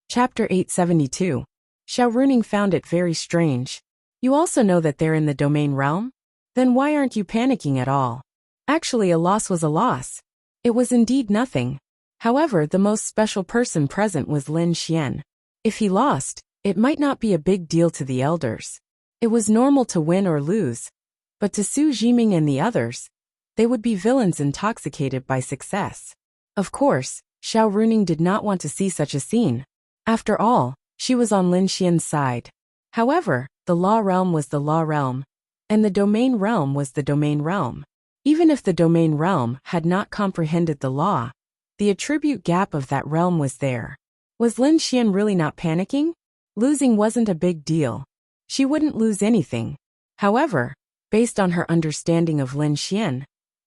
Chapter 872. Xiao Runing found it very strange. You also know that they're in the domain realm? Then why aren't you panicking at all? Actually, a loss was a loss. It was indeed nothing. However, the most special person present was Lin Xian. If he lost, it might not be a big deal to the elders. It was normal to win or lose. But to Su Jiming and the others, they would be villains intoxicated by success. Of course, Xiao Runing did not want to see such a scene. After all, she was on Lin Xian's side. However, the law realm was the law realm, and the domain realm was the domain realm. Even if the domain realm had not comprehended the law, the attribute gap of that realm was there. Was Lin Xian really not panicking? Losing wasn't a big deal. She wouldn't lose anything. However, based on her understanding of Lin Xian,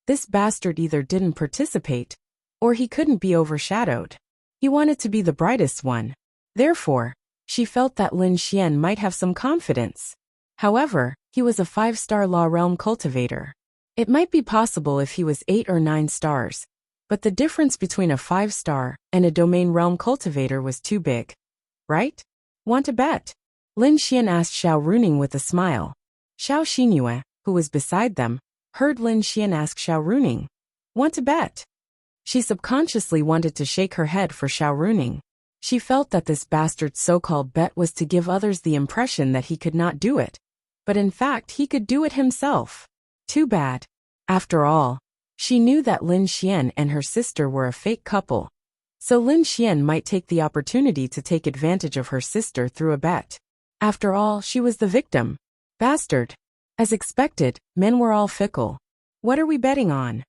this bastard either didn't participate, or he couldn't be overshadowed. He wanted to be the brightest one. Therefore, she felt that Lin Xian might have some confidence. However, he was a 5-star law realm cultivator. It might be possible if he was 8 or 9 stars, but the difference between a 5-star and a domain realm cultivator was too big. Right? Want to bet? Lin Xian asked Xiao Runing with a smile. Xiao Xingyue, who was beside them, heard Lin Xian ask Xiao Runing, "Want to bet?" She subconsciously wanted to shake her head for Xiao Runing. She felt that this bastard's so-called bet was to give others the impression that he could not do it. But in fact he could do it himself. Too bad. After all, she knew that Lin Xian and her sister were a fake couple. So Lin Xian might take the opportunity to take advantage of her sister through a bet. After all, she was the victim. Bastard. As expected, men were all fickle. What are we betting on?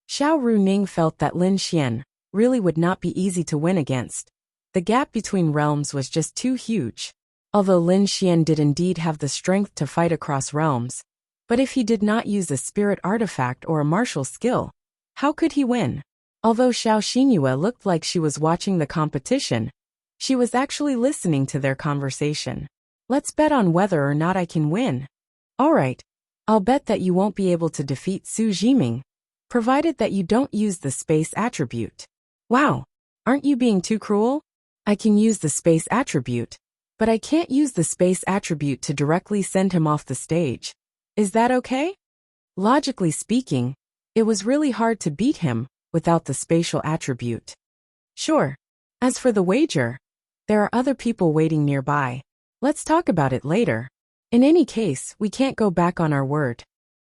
Xiao Runing felt that Lin Xian really would not be easy to win against. The gap between realms was just too huge. Although Lin Xian did indeed have the strength to fight across realms, but if he did not use a spirit artifact or a martial skill, how could he win? Although Xiao Xingyue looked like she was watching the competition, she was actually listening to their conversation. Let's bet on whether or not I can win. Alright, I'll bet that you won't be able to defeat Su Jiming, provided that you don't use the space attribute. Wow, aren't you being too cruel? I can use the space attribute, but I can't use the space attribute to directly send him off the stage. Is that okay? Logically speaking, it was really hard to beat him without the spatial attribute. Sure. As for the wager, there are other people waiting nearby. Let's talk about it later. In any case, we can't go back on our word.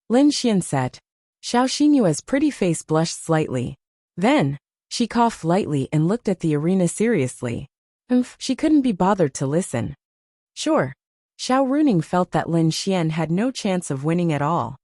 Lin Xian said. Xiao Xinyue's pretty face blushed slightly. Then, she coughed lightly and looked at the arena seriously. She couldn't be bothered to listen. Sure. Xiao Runing felt that Lin Xian had no chance of winning at all.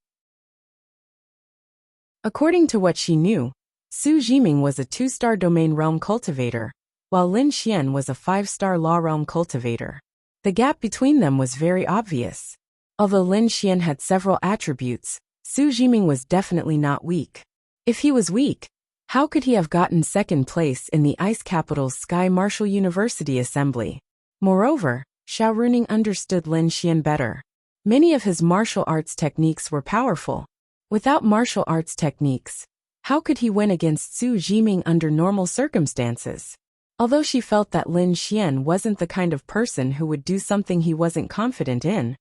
According to what she knew, Su Jiming was a 2-star domain realm cultivator, while Lin Xian was a 5-star law realm cultivator. The gap between them was very obvious. Although Lin Xian had several attributes, Su Jiming was definitely not weak. If he was weak, how could he have gotten second place in the Ice Capital's Sky Martial University Assembly? Moreover, Xiao Runing understood Lin Xian better. Many of his martial arts techniques were powerful. Without martial arts techniques, how could he win against Su Jiming under normal circumstances? Although she felt that Lin Xian wasn't the kind of person who would do something he wasn't confident in,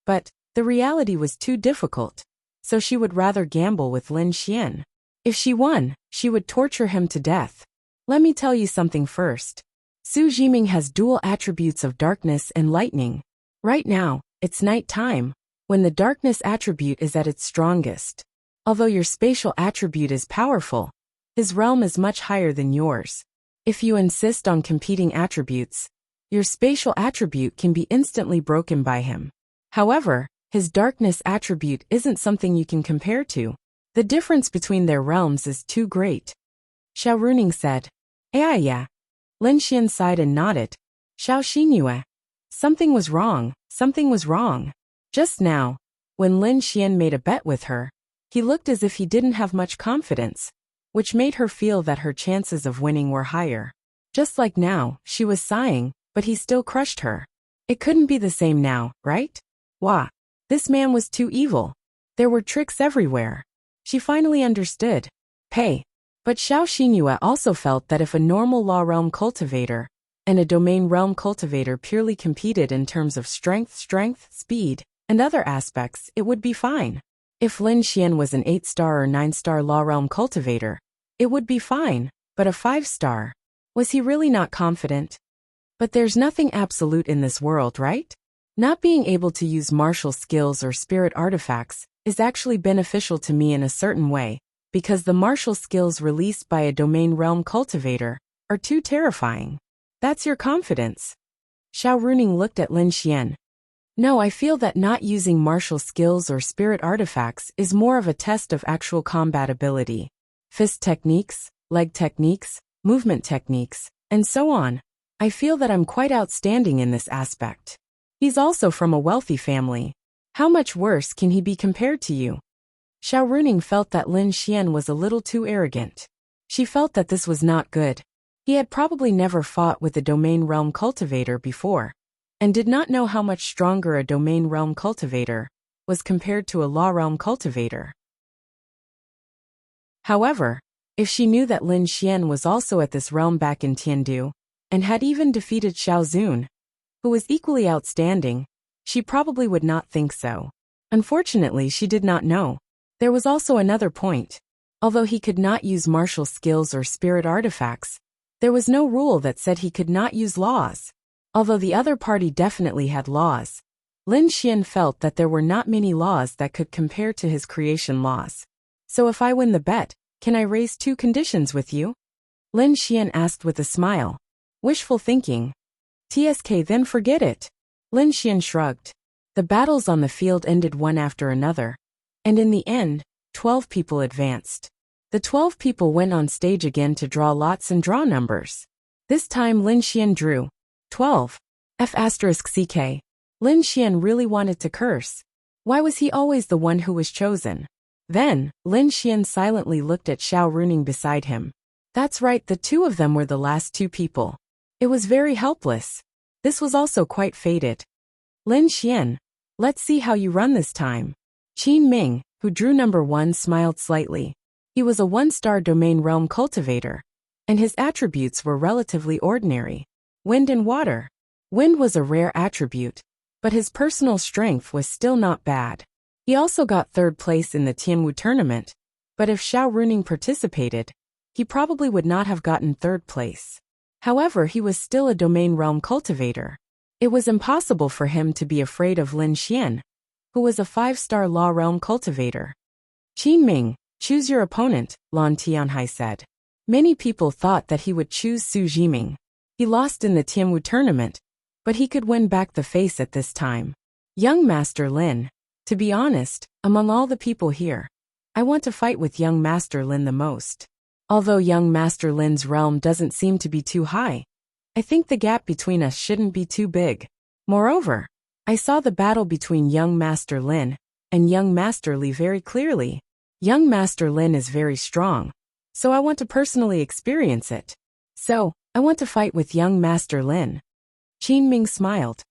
but the reality was too difficult, so she would rather gamble with Lin Xian. If she won, she would torture him to death. Let me tell you something first. Su Jiming has dual attributes of darkness and lightning. Right now, it's night time, when the darkness attribute is at its strongest. Although your spatial attribute is powerful, his realm is much higher than yours. If you insist on competing attributes, your spatial attribute can be instantly broken by him. However, his darkness attribute isn't something you can compare to. The difference between their realms is too great. Xiao Runing said. Yeah. Lin Xian sighed and nodded. Xiao Xinyue. Something was wrong. Just now, when Lin Xian made a bet with her, he looked as if he didn't have much confidence, which made her feel that her chances of winning were higher. Just like now, she was sighing, but he still crushed her. It couldn't be the same now, right? Wah. This man was too evil. There were tricks everywhere. She finally understood. But Xiao Xinyue also felt that if a normal law realm cultivator and a domain realm cultivator purely competed in terms of strength, speed, and other aspects, it would be fine. If Lin Xian was an 8-star or 9-star law realm cultivator, it would be fine, but a 5-star. Was he really not confident? But there's nothing absolute in this world, right? Not being able to use martial skills or spirit artifacts is actually beneficial to me in a certain way, because the martial skills released by a domain realm cultivator are too terrifying. That's your confidence. Xiao Runing looked at Lin Xian. No, I feel that not using martial skills or spirit artifacts is more of a test of actual combat ability. Fist techniques, leg techniques, movement techniques, and so on. I feel that I'm quite outstanding in this aspect. He's also from a wealthy family. How much worse can he be compared to you? Xiao Runing felt that Lin Xian was a little too arrogant. She felt that this was not good. He had probably never fought with a domain realm cultivator before, and did not know how much stronger a domain realm cultivator was compared to a law realm cultivator. However, if she knew that Lin Xian was also at this realm back in Tiandu, and had even defeated Xiao Zun, who was equally outstanding, she probably would not think so. Unfortunately, she did not know. There was also another point. Although he could not use martial skills or spirit artifacts, there was no rule that said he could not use laws. Although the other party definitely had laws, Lin Xian felt that there were not many laws that could compare to his creation laws. So if I win the bet, can I raise 2 conditions with you? Lin Xian asked with a smile. Wishful thinking. TSK, then forget it. Lin Xian shrugged. The battles on the field ended one after another. And in the end, 12 people advanced. The 12 people went on stage again to draw lots and draw numbers. This time Lin Xian drew 12. F***CK. Lin Xian really wanted to curse. Why was he always the one who was chosen? Then, Lin Xian silently looked at Xiao Runing beside him. That's right, the 2 of them were the last 2 people. It was very helpless. This was also quite fated. Lin Xian, let's see how you run this time. Qin Ming, who drew number 1, smiled slightly. He was a 1-star domain realm cultivator, and his attributes were relatively ordinary. Wind and water. Wind was a rare attribute, but his personal strength was still not bad. He also got 3rd place in the Tianwu tournament, but if Xiao Runing participated, he probably would not have gotten 3rd place. However, he was still a domain realm cultivator. It was impossible for him to be afraid of Lin Xian, who was a 5-star law realm cultivator. Qin Ming, choose your opponent, Lan Tianhai said. Many people thought that he would choose Su Jiming. He lost in the Tianwu tournament, but he could win back the face at this time. Young Master Lin. To be honest, among all the people here, I want to fight with young Master Lin the most. Although young Master Lin's realm doesn't seem to be too high, I think the gap between us shouldn't be too big. Moreover, I saw the battle between young Master Lin and young Master Li very clearly. Young Master Lin is very strong, so I want to personally experience it. So, I want to fight with young Master Lin. Qin Ming smiled.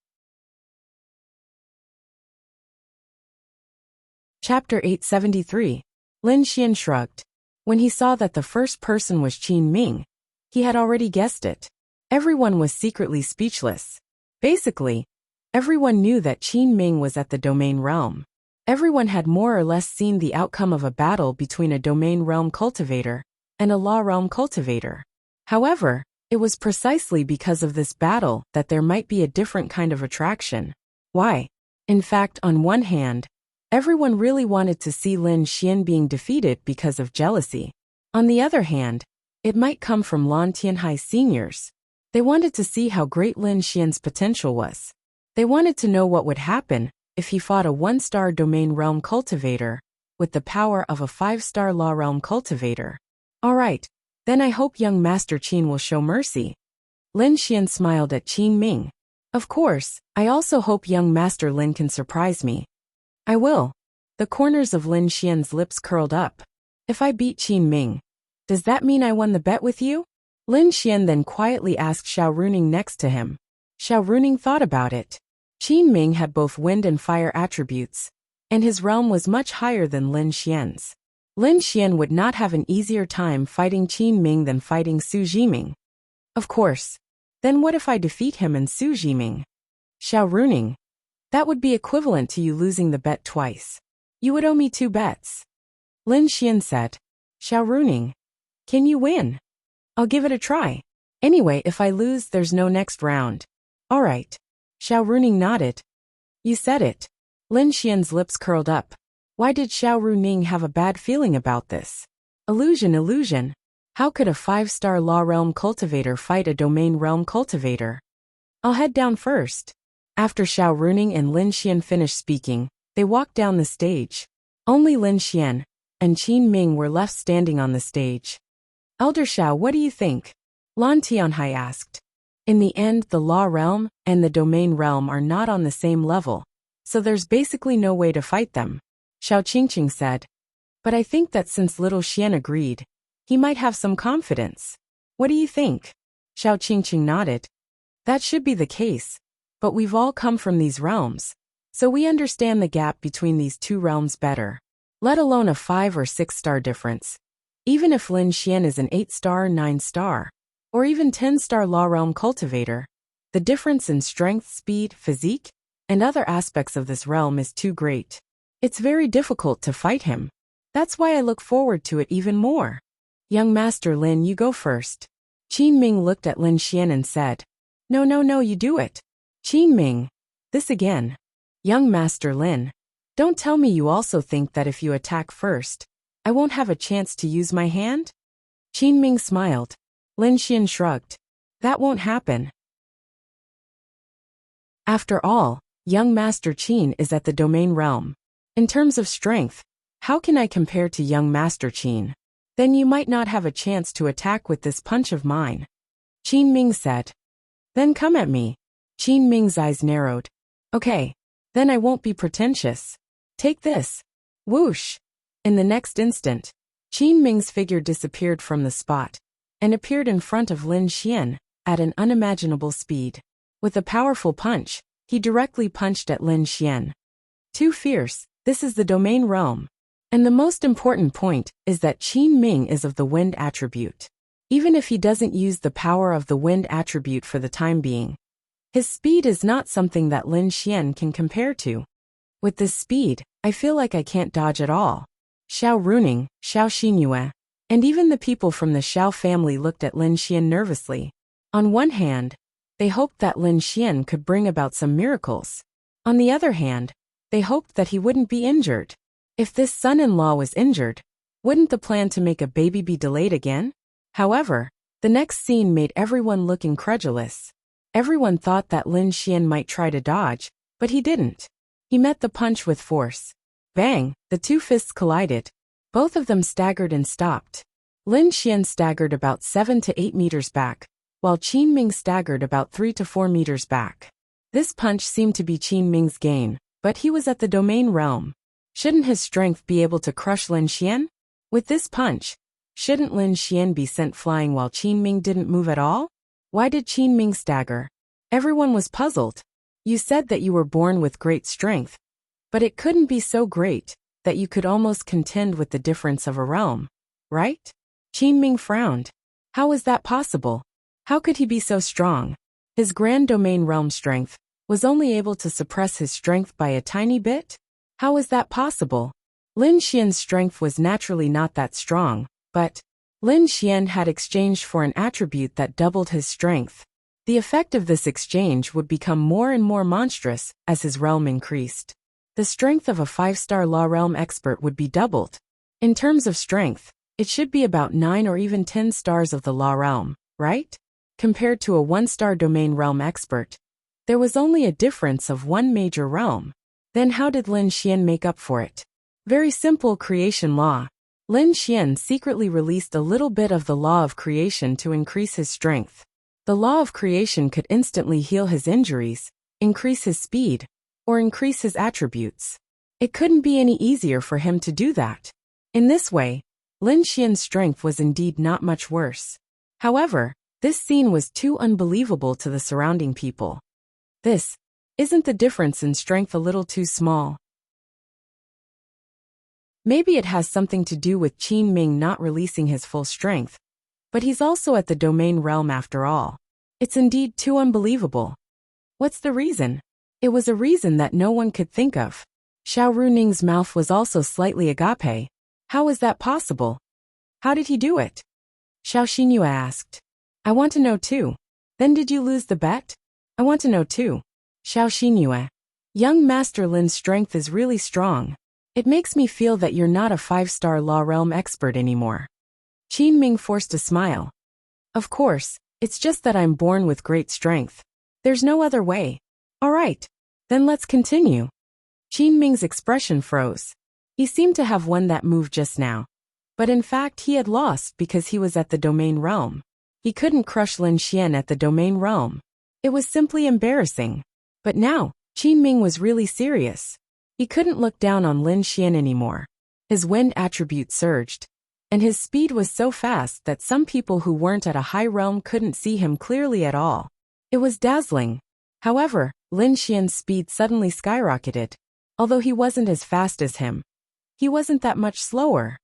Chapter 873. Lin Xian shrugged. When he saw that the first person was Qin Ming, he had already guessed it. Everyone was secretly speechless. Basically, everyone knew that Qin Ming was at the domain realm. Everyone had more or less seen the outcome of a battle between a domain realm cultivator and a law realm cultivator. However, it was precisely because of this battle that there might be a different kind of attraction. Why? In fact, on one hand, everyone really wanted to see Lin Xian being defeated because of jealousy. On the other hand, it might come from Lan Tianhai's seniors. They wanted to see how great Lin Xian's potential was. They wanted to know what would happen if he fought a 1-star domain realm cultivator with the power of a 5-star law realm cultivator. Alright, then I hope young Master Qin will show mercy. Lin Xian smiled at Qin Ming. Of course, I also hope young Master Lin can surprise me. I will. The corners of Lin Xian's lips curled up. If I beat Qin Ming, does that mean I won the bet with you? Lin Xian then quietly asked Xiao Runing next to him. Xiao Runing thought about it. Qin Ming had both wind and fire attributes, and his realm was much higher than Lin Xian's. Lin Xian would not have an easier time fighting Qin Ming than fighting Su Jiming. Of course. Then what if I defeat him and Su Jiming? Xiao Runing. That would be equivalent to you losing the bet twice. You would owe me 2 bets. Lin Xian said. Xiao Runing. Can you win? I'll give it a try. Anyway, if I lose, there's no next round. Alright. Xiao Runing nodded. You said it. Lin Xian's lips curled up. Why did Xiao Runing have a bad feeling about this? Illusion. How could a 5-star law realm cultivator fight a domain realm cultivator? I'll head down first. After Xiao Runing and Lin Xian finished speaking, they walked down the stage. Only Lin Xian and Qin Ming were left standing on the stage. Elder Xiao, what do you think? Lan Tianhai asked. In the end, the law realm and the domain realm are not on the same level, so there's basically no way to fight them. Xiao Qingqing said. But I think that since little Xian agreed, he might have some confidence. What do you think? Xiao Qingqing nodded. That should be the case, but we've all come from these realms, so we understand the gap between these 2 realms better, let alone a 5 or 6-star difference. Even if Lin Xian is an 8-star, 9-star, or even 10-star law realm cultivator, the difference in strength, speed, physique, and other aspects of this realm is too great. It's very difficult to fight him. That's why I look forward to it even more. Young Master Lin, you go first. Qin Ming looked at Lin Xian and said, No, no, no, you do it. Qin Ming. This again. Young Master Lin. Don't tell me you also think that if you attack first, I won't have a chance to use my hand? Qin Ming smiled. Lin Xian shrugged. That won't happen. After all, young Master Qin is at the domain realm. In terms of strength, how can I compare to young Master Qin? Then you might not have a chance to attack with this punch of mine. Qin Ming said. Then come at me. Qin Ming's eyes narrowed. Okay. Then I won't be pretentious. Take this. Whoosh. In the next instant, Qin Ming's figure disappeared from the spot and appeared in front of Lin Xian at an unimaginable speed. With a powerful punch, he directly punched at Lin Xian. Too fierce. This is the domain realm. And the most important point is that Qin Ming is of the wind attribute. Even if he doesn't use the power of the wind attribute for the time being, his speed is not something that Lin Xian can compare to. With this speed, I feel like I can't dodge at all. Xiao Runing, Xiao Xinyue, and even the people from the Xiao family looked at Lin Xian nervously. On one hand, they hoped that Lin Xian could bring about some miracles. On the other hand, they hoped that he wouldn't be injured. If this son-in-law was injured, wouldn't the plan to make a baby be delayed again? However, the next scene made everyone look incredulous. Everyone thought that Lin Xian might try to dodge, but he didn't. He met the punch with force. Bang! The two fists collided. Both of them staggered and stopped. Lin Xian staggered about 7 to 8 meters back, while Qin Ming staggered about 3 to 4 meters back. This punch seemed to be Qin Ming's gain, but he was at the domain realm. Shouldn't his strength be able to crush Lin Xian? With this punch, shouldn't Lin Xian be sent flying while Qin Ming didn't move at all? Why did Qin Ming stagger? Everyone was puzzled. You said that you were born with great strength, but it couldn't be so great that you could almost contend with the difference of a realm, right? Qin Ming frowned. How is that possible? How could he be so strong? His grand domain realm strength was only able to suppress his strength by a tiny bit? How is that possible? Lin Xian's strength was naturally not that strong, but Lin Xian had exchanged for an attribute that doubled his strength. The effect of this exchange would become more and more monstrous as his realm increased. The strength of a 5-star law realm expert would be doubled. In terms of strength, it should be about 9 or even 10 stars of the law realm, right? Compared to a 1-star domain realm expert, there was only a difference of 1 major realm. Then how did Lin Xian make up for it? Very simple creation law. Lin Xian secretly released a little bit of the law of creation to increase his strength. The law of creation could instantly heal his injuries, increase his speed, or increase his attributes. It couldn't be any easier for him to do that. In this way, Lin Xian's strength was indeed not much worse. However, this scene was too unbelievable to the surrounding people. Isn't the difference in strength a little too small? Maybe it has something to do with Qin Ming not releasing his full strength, but he's also at the domain realm after all. It's indeed too unbelievable. What's the reason? It was a reason that no one could think of. Xiao Runing's mouth was also slightly agape. How is that possible? How did he do it? Xiao Xinyue asked. I want to know too. Then did you lose the bet? I want to know too. Xiao Xinyue. Young Master Lin's strength is really strong. It makes me feel that you're not a 5-star law realm expert anymore. Qin Ming forced a smile. Of course, it's just that I'm born with great strength. There's no other way. All right. Then let's continue. Qin Ming's expression froze. He seemed to have won that move just now. But in fact he had lost because he was at the domain realm. He couldn't crush Lin Xian at the domain realm. It was simply embarrassing. But now, Qin Ming was really serious. He couldn't look down on Lin Xian anymore. His wind attribute surged, and his speed was so fast that some people who weren't at a high realm couldn't see him clearly at all. It was dazzling. However, Lin Xian's speed suddenly skyrocketed. Although he wasn't as fast as him, he wasn't that much slower.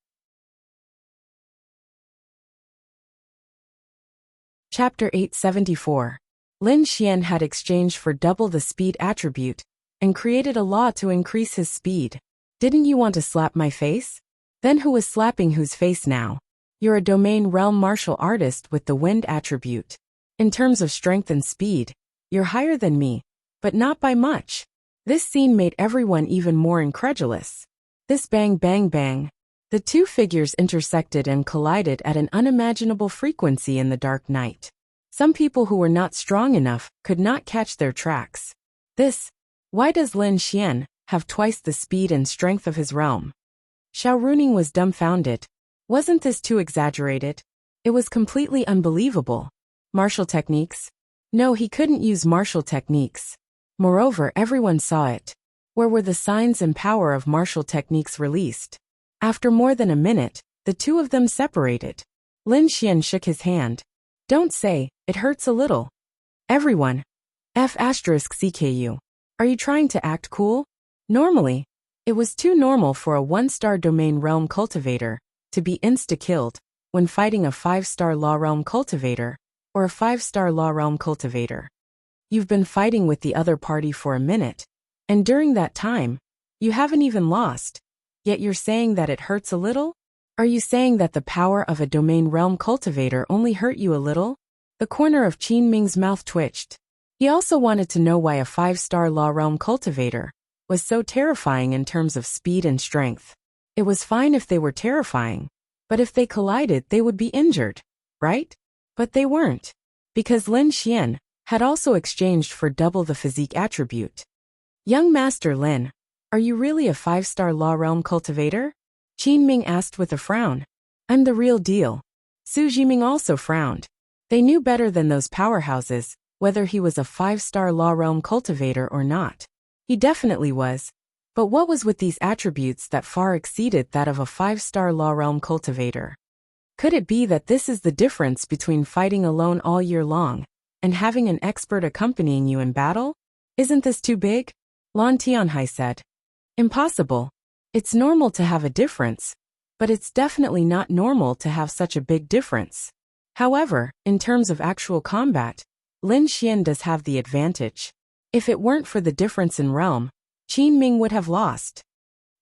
Chapter 874. Lin Xian had exchanged for double the speed attribute and created a law to increase his speed. Didn't you want to slap my face? Then who was slapping whose face now? You're a domain realm martial artist with the wind attribute. In terms of strength and speed, you're higher than me, but not by much. This scene made everyone even more incredulous. This bang bang bang. The two figures intersected and collided at an unimaginable frequency in the dark night. Some people who were not strong enough could not catch their tracks. Why does Lin Xian have twice the speed and strength of his realm? Xiao Runing was dumbfounded. Wasn't this too exaggerated? It was completely unbelievable. Martial techniques? No, he couldn't use martial techniques. Moreover, everyone saw it. Where were the signs and power of martial techniques released? After more than a minute, the two of them separated. Lin Xian shook his hand. Don't say, it hurts a little. Everyone. F*CKU. Are you trying to act cool? Normally, it was too normal for a 1-star domain realm cultivator to be insta-killed when fighting a 5-star law realm cultivator or a 5-star law realm cultivator. You've been fighting with the other party for a minute, and during that time, you haven't even lost, yet you're saying that it hurts a little? Are you saying that the power of a domain realm cultivator only hurt you a little? The corner of Qin Ming's mouth twitched. He also wanted to know why a 5-star law realm cultivator was so terrifying in terms of speed and strength. It was fine if they were terrifying, but if they collided they would be injured, right? But they weren't. Because Lin Xian had also exchanged for double the physique attribute. Young Master Lin, are you really a 5-star law realm cultivator? Qin Ming asked with a frown. I'm the real deal. Su Jiming also frowned. They knew better than those powerhouses whether he was a 5-star law realm cultivator or not. He definitely was. But what was with these attributes that far exceeded that of a 5-star law realm cultivator? Could it be that this is the difference between fighting alone all year long and having an expert accompanying you in battle? Isn't this too big? Lan Tianhai said. Impossible. It's normal to have a difference, but it's definitely not normal to have such a big difference. However, in terms of actual combat, Lin Xian does have the advantage. If it weren't for the difference in realm, Qin Ming would have lost.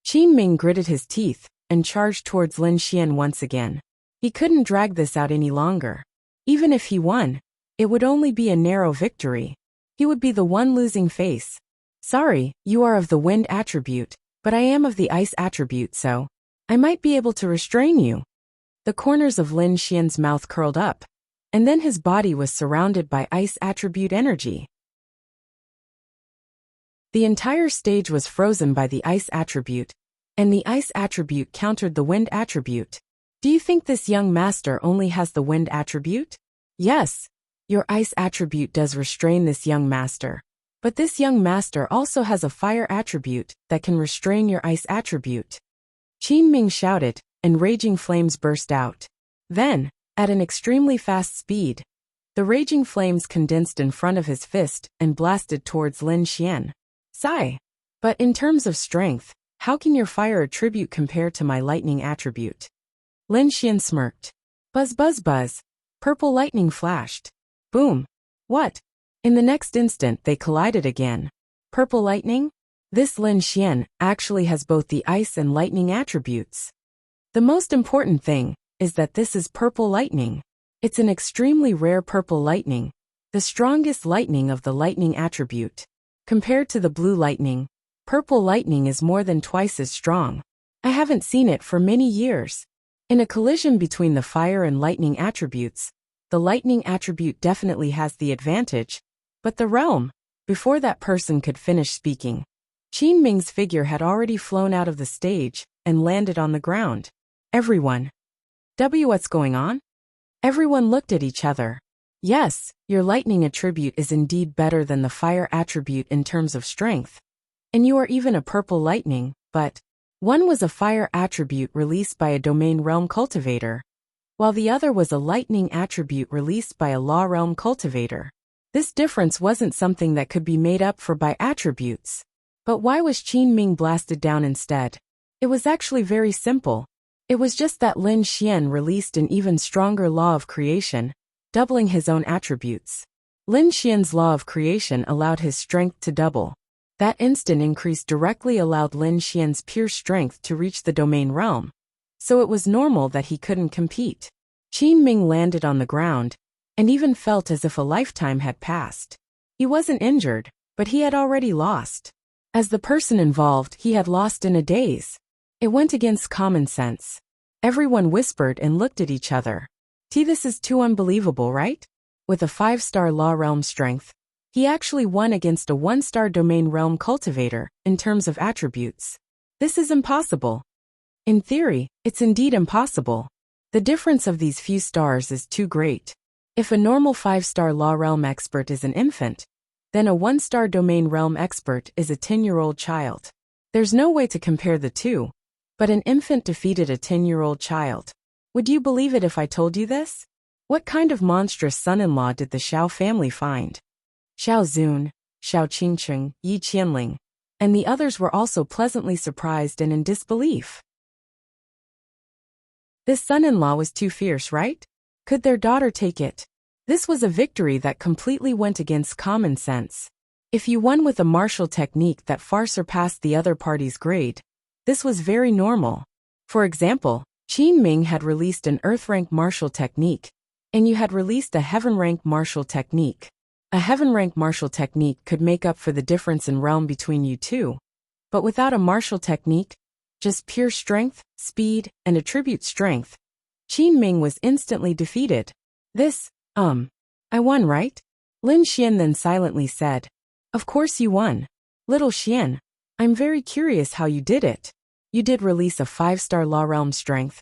Qin Ming gritted his teeth and charged towards Lin Xian once again. He couldn't drag this out any longer. Even if he won, it would only be a narrow victory. He would be the one losing face. Sorry, you are of the wind attribute, but I am of the ice attribute, so I might be able to restrain you. The corners of Lin Xian's mouth curled up, and then his body was surrounded by ice attribute energy. The entire stage was frozen by the ice attribute, and the ice attribute countered the wind attribute. Do you think this young master only has the wind attribute? Yes, your ice attribute does restrain this young master. But this young master also has a fire attribute that can restrain your ice attribute. Qin Ming shouted, and raging flames burst out. Then, at an extremely fast speed, the raging flames condensed in front of his fist and blasted towards Lin Xian. Sigh. But in terms of strength, how can your fire attribute compare to my lightning attribute? Lin Xian smirked. Buzz buzz buzz. Purple lightning flashed. Boom. What? In the next instant they collided again. Purple lightning? This Lin Xian actually has both the ice and lightning attributes. The most important thing is that this is purple lightning. It's an extremely rare purple lightning, the strongest lightning of the lightning attribute. Compared to the blue lightning, purple lightning is more than twice as strong. I haven't seen it for many years. In a collision between the fire and lightning attributes, the lightning attribute definitely has the advantage, but the realm, before that person could finish speaking, Qin Ming's figure had already flown out of the stage and landed on the ground. Everyone. What's going on? Everyone looked at each other. Yes, your lightning attribute is indeed better than the fire attribute in terms of strength. And you are even a purple lightning, but one was a fire attribute released by a domain realm cultivator, while the other was a lightning attribute released by a law realm cultivator. This difference wasn't something that could be made up for by attributes. But why was Qin Ming blasted down instead? It was actually very simple. It was just that Lin Xian released an even stronger law of creation, doubling his own attributes. Lin Xian's law of creation allowed his strength to double. That instant increase directly allowed Lin Xian's pure strength to reach the domain realm, so it was normal that he couldn't compete. Qin Ming landed on the ground, and even felt as if a lifetime had passed. He wasn't injured, but he had already lost. As the person involved, he had lost in a daze. It went against common sense. Everyone whispered and looked at each other. This is too unbelievable, right? With a 5-star law realm strength, he actually won against a 1-star domain realm cultivator in terms of attributes. This is impossible. In theory, it's indeed impossible. The difference of these few stars is too great. If a normal 5-star law realm expert is an infant, then a 1-star domain realm expert is a 10-year-old child. There's no way to compare the two, but an infant defeated a 10-year-old child. Would you believe it if I told you this? What kind of monstrous son-in-law did the Xiao family find? Xiao Zun, Xiao Qingcheng, Yi Qianling, and the others were also pleasantly surprised and in disbelief. This son-in-law was too fierce, right? Could their daughter take it? This was a victory that completely went against common sense. If you won with a martial technique that far surpassed the other party's grade, this was very normal. For example, Qin Ming had released an Earth-rank martial technique, and you had released a Heaven-rank martial technique. A Heaven-rank martial technique could make up for the difference in realm between you two. But without a martial technique, just pure strength, speed, and attribute strength, Qin Ming was instantly defeated. I won, right? Lin Xian then silently said. Of course you won. Little Xian, I'm very curious how you did it. You did release a 5-star law realm strength.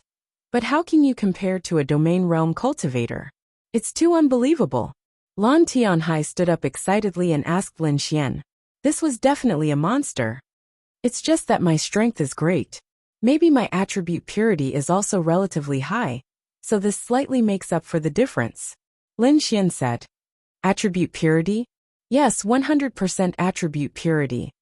But how can you compare to a domain realm cultivator? It's too unbelievable. Lan Tianhai stood up excitedly and asked Lin Xian. This was definitely a monster. It's just that my strength is great. Maybe my attribute purity is also relatively high, so this slightly makes up for the difference. Lin Xian said. Attribute purity? Yes, 100% attribute purity.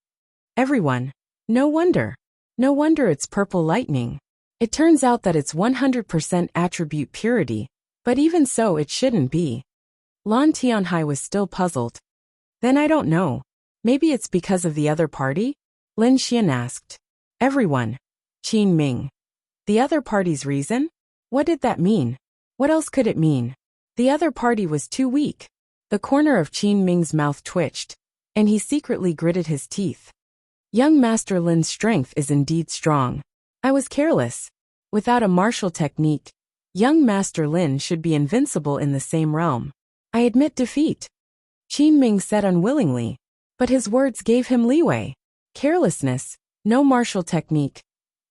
Everyone. No wonder. No wonder it's purple lightning. It turns out that it's 100% attribute purity, but even so it shouldn't be. Lan Tianhai was still puzzled. Then I don't know. Maybe it's because of the other party? Lin Xian asked. Everyone. Qin Ming. The other party's reason? What did that mean? What else could it mean? The other party was too weak. The corner of Qin Ming's mouth twitched, and he secretly gritted his teeth. Young Master Lin's strength is indeed strong. I was careless. Without a martial technique, young Master Lin should be invincible in the same realm. I admit defeat. Qin Ming said unwillingly, but his words gave him leeway. Carelessness, no martial technique.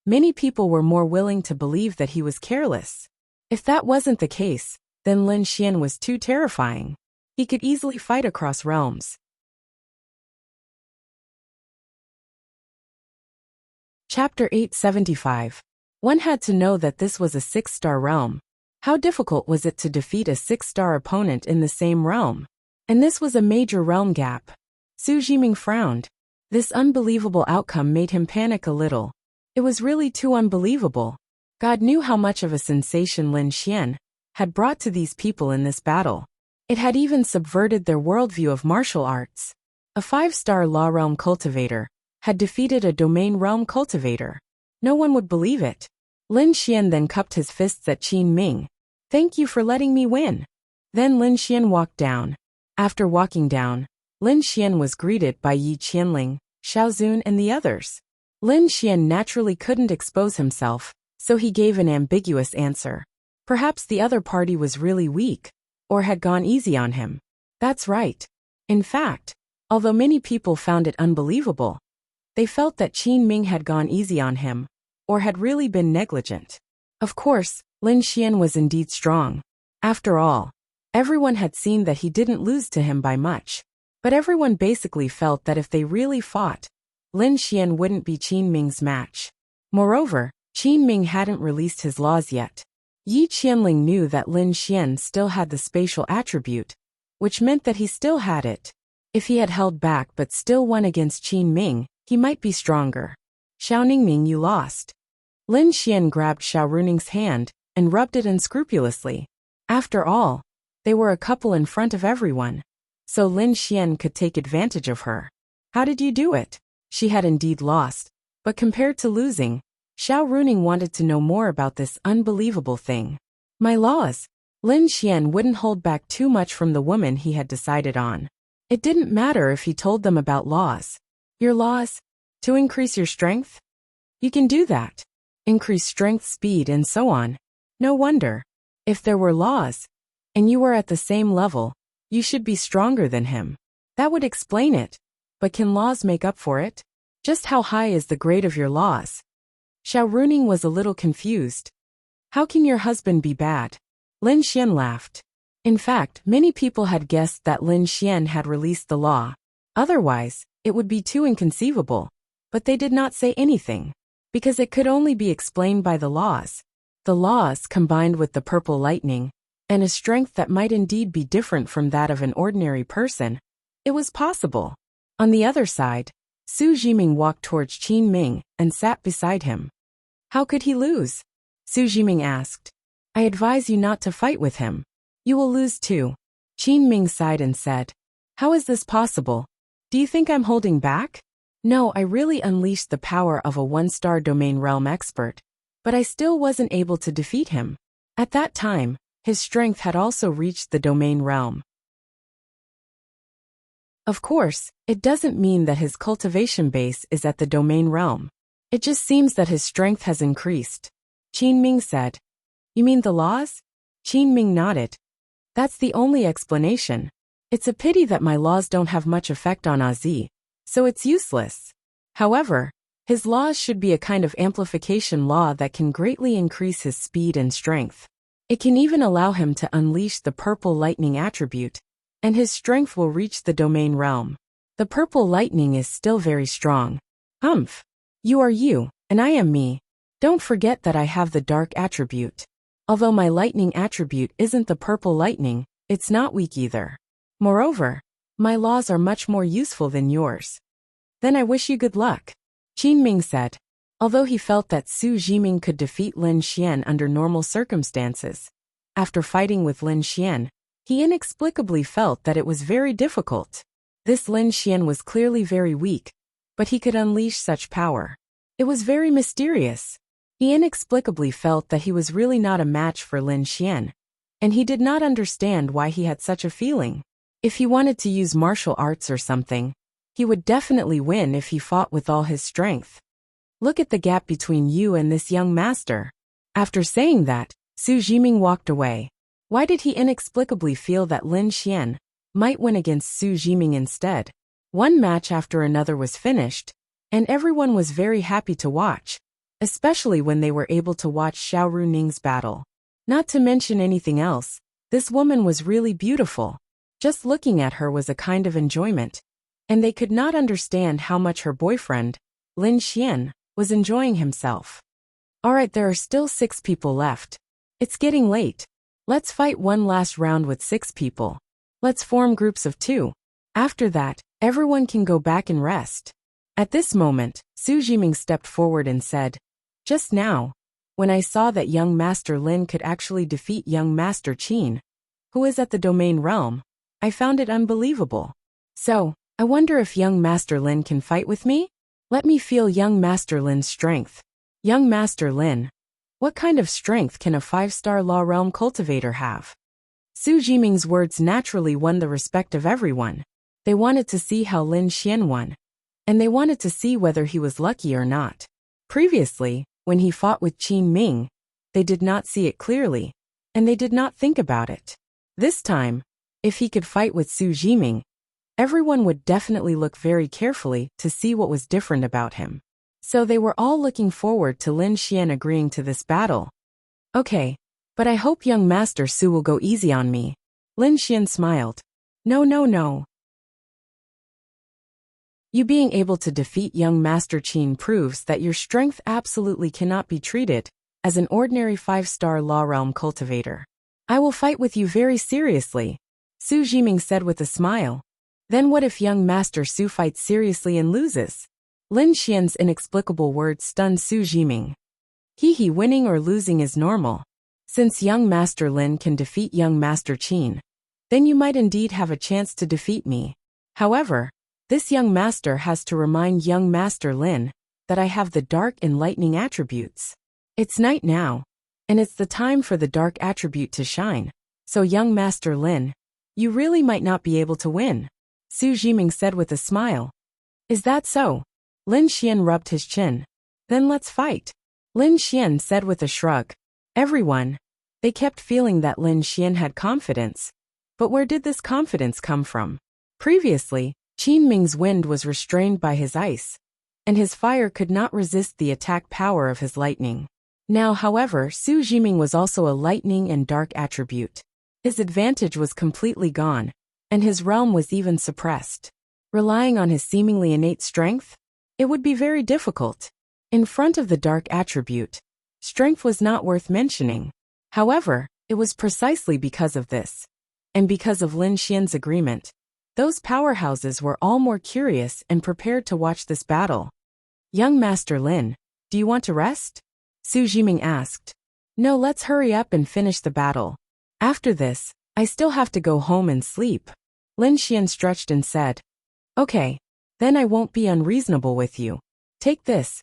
Many people were more willing to believe that he was careless. If that wasn't the case, then Lin Xian was too terrifying. He could easily fight across realms. Chapter 875. One had to know that this was a 6-star realm. How difficult was it to defeat a 6-star opponent in the same realm? And this was a major realm gap. Su Jiming frowned. This unbelievable outcome made him panic a little. It was really too unbelievable. God knew how much of a sensation Lin Xian had brought to these people in this battle. It had even subverted their worldview of martial arts. A 5-star law realm cultivator had defeated a domain realm cultivator. No one would believe it. Lin Xian then cupped his fists at Qin Ming. Thank you for letting me win. Then Lin Xian walked down. After walking down, Lin Xian was greeted by Yi Qianling, Xiao Zun and the others. Lin Xian naturally couldn't expose himself, so he gave an ambiguous answer. Perhaps the other party was really weak, or had gone easy on him. That's right. In fact, although many people found it unbelievable, they felt that Qin Ming had gone easy on him, or had really been negligent. Of course, Lin Xian was indeed strong. After all, everyone had seen that he didn't lose to him by much. But everyone basically felt that if they really fought, Lin Xian wouldn't be Qin Ming's match. Moreover, Qin Ming hadn't released his laws yet. Yi Qianling knew that Lin Xian still had the spatial attribute, which meant that he still had it. If he had held back but still won against Qin Ming, he might be stronger. Xiao Ningming, you lost. Lin Xian grabbed Xiao Runing's hand and rubbed it unscrupulously. After all, they were a couple in front of everyone, so Lin Xian could take advantage of her. How did you do it? She had indeed lost, but compared to losing, Xiao Runing wanted to know more about this unbelievable thing. My laws. Lin Xian wouldn't hold back too much from the woman he had decided on. It didn't matter if he told them about laws. Your laws? To increase your strength? You can do that. Increase strength, speed, and so on. No wonder. If there were laws, and you were at the same level, you should be stronger than him. That would explain it. But can laws make up for it? Just how high is the grade of your laws? Xiao Runing was a little confused. How can your husband be bad? Lin Xian laughed. In fact, many people had guessed that Lin Xian had released the law. Otherwise, it would be too inconceivable. But they did not say anything, because it could only be explained by the laws. The laws combined with the purple lightning, and a strength that might indeed be different from that of an ordinary person. It was possible. On the other side, Su Jiming walked towards Qin Ming and sat beside him. How could he lose? Su Jiming asked. I advise you not to fight with him. You will lose too. Qin Ming sighed and said. How is this possible? Do you think I'm holding back? No, I really unleashed the power of a one-star domain realm expert, but I still wasn't able to defeat him. At that time, his strength had also reached the domain realm. Of course, it doesn't mean that his cultivation base is at the domain realm. It just seems that his strength has increased. Qin Ming said. You mean the laws? Qin Ming nodded. That's the only explanation. It's a pity that my laws don't have much effect on Azi, so it's useless. However, his laws should be a kind of amplification law that can greatly increase his speed and strength. It can even allow him to unleash the purple lightning attribute, and his strength will reach the domain realm. The purple lightning is still very strong. You are you, and I am me. Don't forget that I have the dark attribute. Although my lightning attribute isn't the purple lightning, it's not weak either. Moreover, my laws are much more useful than yours. Then I wish you good luck. Qin Ming said. Although he felt that Su Jiming could defeat Lin Xian under normal circumstances, after fighting with Lin Xian, he inexplicably felt that it was very difficult. This Lin Xian was clearly very weak, but he could unleash such power. It was very mysterious. He inexplicably felt that he was really not a match for Lin Xian, and he did not understand why he had such a feeling. If he wanted to use martial arts or something, he would definitely win if he fought with all his strength. Look at the gap between you and this young master. After saying that, Su Jiming walked away. Why did he inexplicably feel that Lin Xian might win against Su Jiming instead? One match after another was finished, and everyone was very happy to watch, especially when they were able to watch Xiao Runing's battle. Not to mention anything else, this woman was really beautiful. Just looking at her was a kind of enjoyment, and they could not understand how much her boyfriend, Lin Xian, was enjoying himself. Alright, there are still 6 people left. It's getting late. Let's fight one last round with 6 people. Let's form groups of 2. After that, everyone can go back and rest. At this moment, Su Jiming stepped forward and said, Just now, when I saw that young Master Lin could actually defeat young Master Qin, who is at the domain realm, I found it unbelievable. So, I wonder if young Master Lin can fight with me? Let me feel young Master Lin's strength. Young Master Lin. What kind of strength can a 5-star law realm cultivator have? Su Jiming's words naturally won the respect of everyone. They wanted to see how Lin Xian won, and they wanted to see whether he was lucky or not. Previously, when he fought with Qin Ming, they did not see it clearly, and they did not think about it. This time, if he could fight with Su Jiming, everyone would definitely look very carefully to see what was different about him. So they were all looking forward to Lin Xian agreeing to this battle. Okay, but I hope young Master Su will go easy on me. Lin Xian smiled. No. You being able to defeat young Master Qin proves that your strength absolutely cannot be treated as an ordinary 5-star law realm cultivator. I will fight with you very seriously, Su Jiming said with a smile. Then what if young Master Su fights seriously and loses? Lin Xian's inexplicable words stunned Su Jiming. Winning or losing is normal. Since young Master Lin can defeat young Master Qin, then you might indeed have a chance to defeat me. However, This young master has to remind young Master Lin that I have the dark and lightning attributes. It's night now, and it's the time for the dark attribute to shine. So young Master Lin, you really might not be able to win, Su Jiming said with a smile. Is that so? Lin Xian rubbed his chin. Then let's fight, Lin Xian said with a shrug. Everyone, they kept feeling that Lin Xian had confidence. But where did this confidence come from? Previously, Qin Ming's wind was restrained by his ice, and his fire could not resist the attack power of his lightning. Now, however, Su Jiming was also a lightning and dark attribute. His advantage was completely gone, and his realm was even suppressed. Relying on his seemingly innate strength? It would be very difficult. In front of the dark attribute, strength was not worth mentioning. However, it was precisely because of this, and because of Lin Xian's agreement, those powerhouses were all more curious and prepared to watch this battle. Young Master Lin, do you want to rest? Su Jiming asked. No, let's hurry up and finish the battle. After this, I still have to go home and sleep. Lin Xian stretched and said. Okay, then I won't be unreasonable with you. Take this.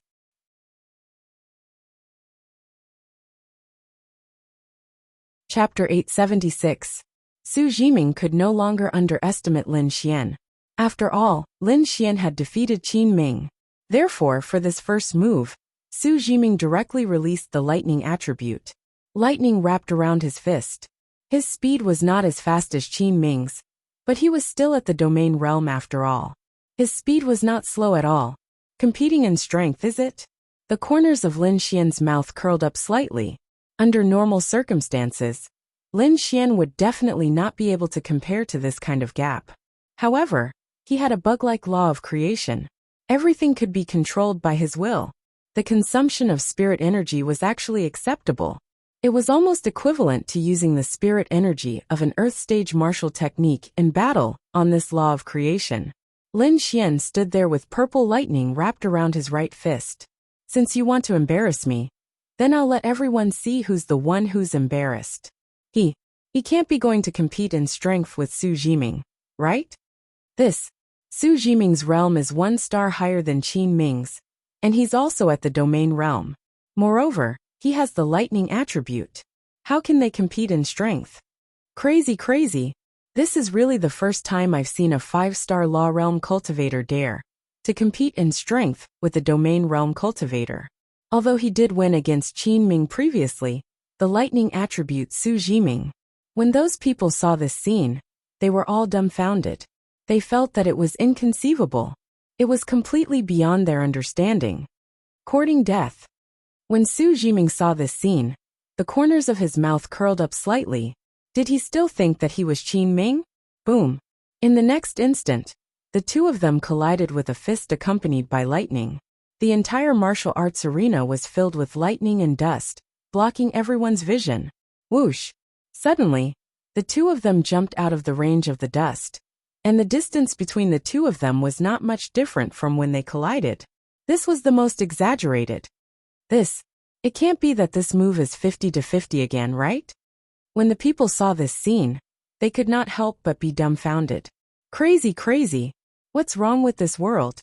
Chapter 876. Su Jiming could no longer underestimate Lin Xian. After all, Lin Xian had defeated Qin Ming. Therefore, for this first move, Su Jiming directly released the lightning attribute. Lightning wrapped around his fist. His speed was not as fast as Qin Ming's, but he was still at the domain realm after all. His speed was not slow at all. Competing in strength, is it? The corners of Lin Xian's mouth curled up slightly. Under normal circumstances, Lin Xian would definitely not be able to compare to this kind of gap. However, he had a bug-like law of creation. Everything could be controlled by his will. The consumption of spirit energy was actually acceptable. It was almost equivalent to using the spirit energy of an Earth-stage martial technique in battle on this law of creation. Lin Xian stood there with purple lightning wrapped around his right fist. Since you want to embarrass me, then I'll let everyone see who's the one who's embarrassed. He can't be going to compete in strength with Su Jiming, right? Su Jiming's realm is 1 star higher than Qin Ming's, and he's also at the domain realm. Moreover, he has the lightning attribute. How can they compete in strength? Crazy. This is really the first time I've seen a 5-star law realm cultivator dare to compete in strength with a domain realm cultivator. Although he did win against Qin Ming previously, the lightning attribute Su Jiming. When those people saw this scene, they were all dumbfounded. They felt that it was inconceivable. It was completely beyond their understanding. Courting death. When Su Jiming saw this scene, the corners of his mouth curled up slightly. Did he still think that he was Qin Ming? Boom. In the next instant, the two of them collided with a fist accompanied by lightning. The entire martial arts arena was filled with lightning and dust, blocking everyone's vision. Whoosh! Suddenly, the two of them jumped out of the range of the dust, and the distance between the two of them was not much different from when they collided. This was the most exaggerated. It can't be that this move is 50-50 again, right? When the people saw this scene, they could not help but be dumbfounded. Crazy. What's wrong with this world?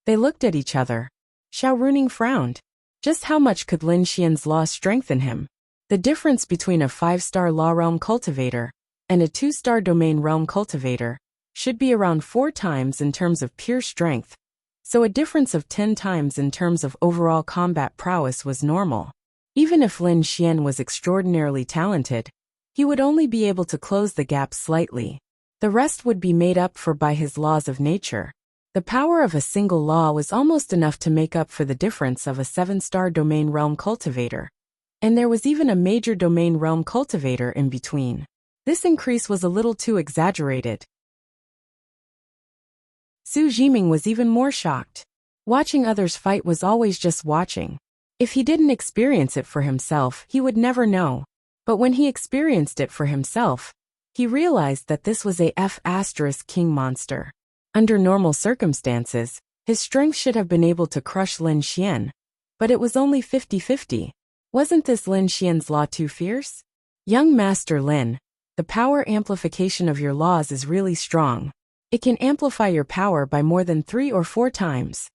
They looked at each other. Xiao Runing frowned. Just how much could Lin Xian's law strengthen him? The difference between a 5-star law realm cultivator and a 2-star domain realm cultivator should be around 4 times in terms of pure strength, so a difference of 10 times in terms of overall combat prowess was normal. Even if Lin Xian was extraordinarily talented, he would only be able to close the gap slightly. The rest would be made up for by his laws of nature. The power of a single law was almost enough to make up for the difference of a 7-star domain realm cultivator. And there was even a major domain realm cultivator in between. This increase was a little too exaggerated. Su Jiming was even more shocked. Watching others fight was always just watching. If he didn't experience it for himself, he would never know. But when he experienced it for himself, he realized that this was a F***king monster. Under normal circumstances, his strength should have been able to crush Lin Xian. But it was only 50-50. Wasn't this Lin Xian's law too fierce? Young Master Lin, the power amplification of your laws is really strong. It can amplify your power by more than 3 or 4 times.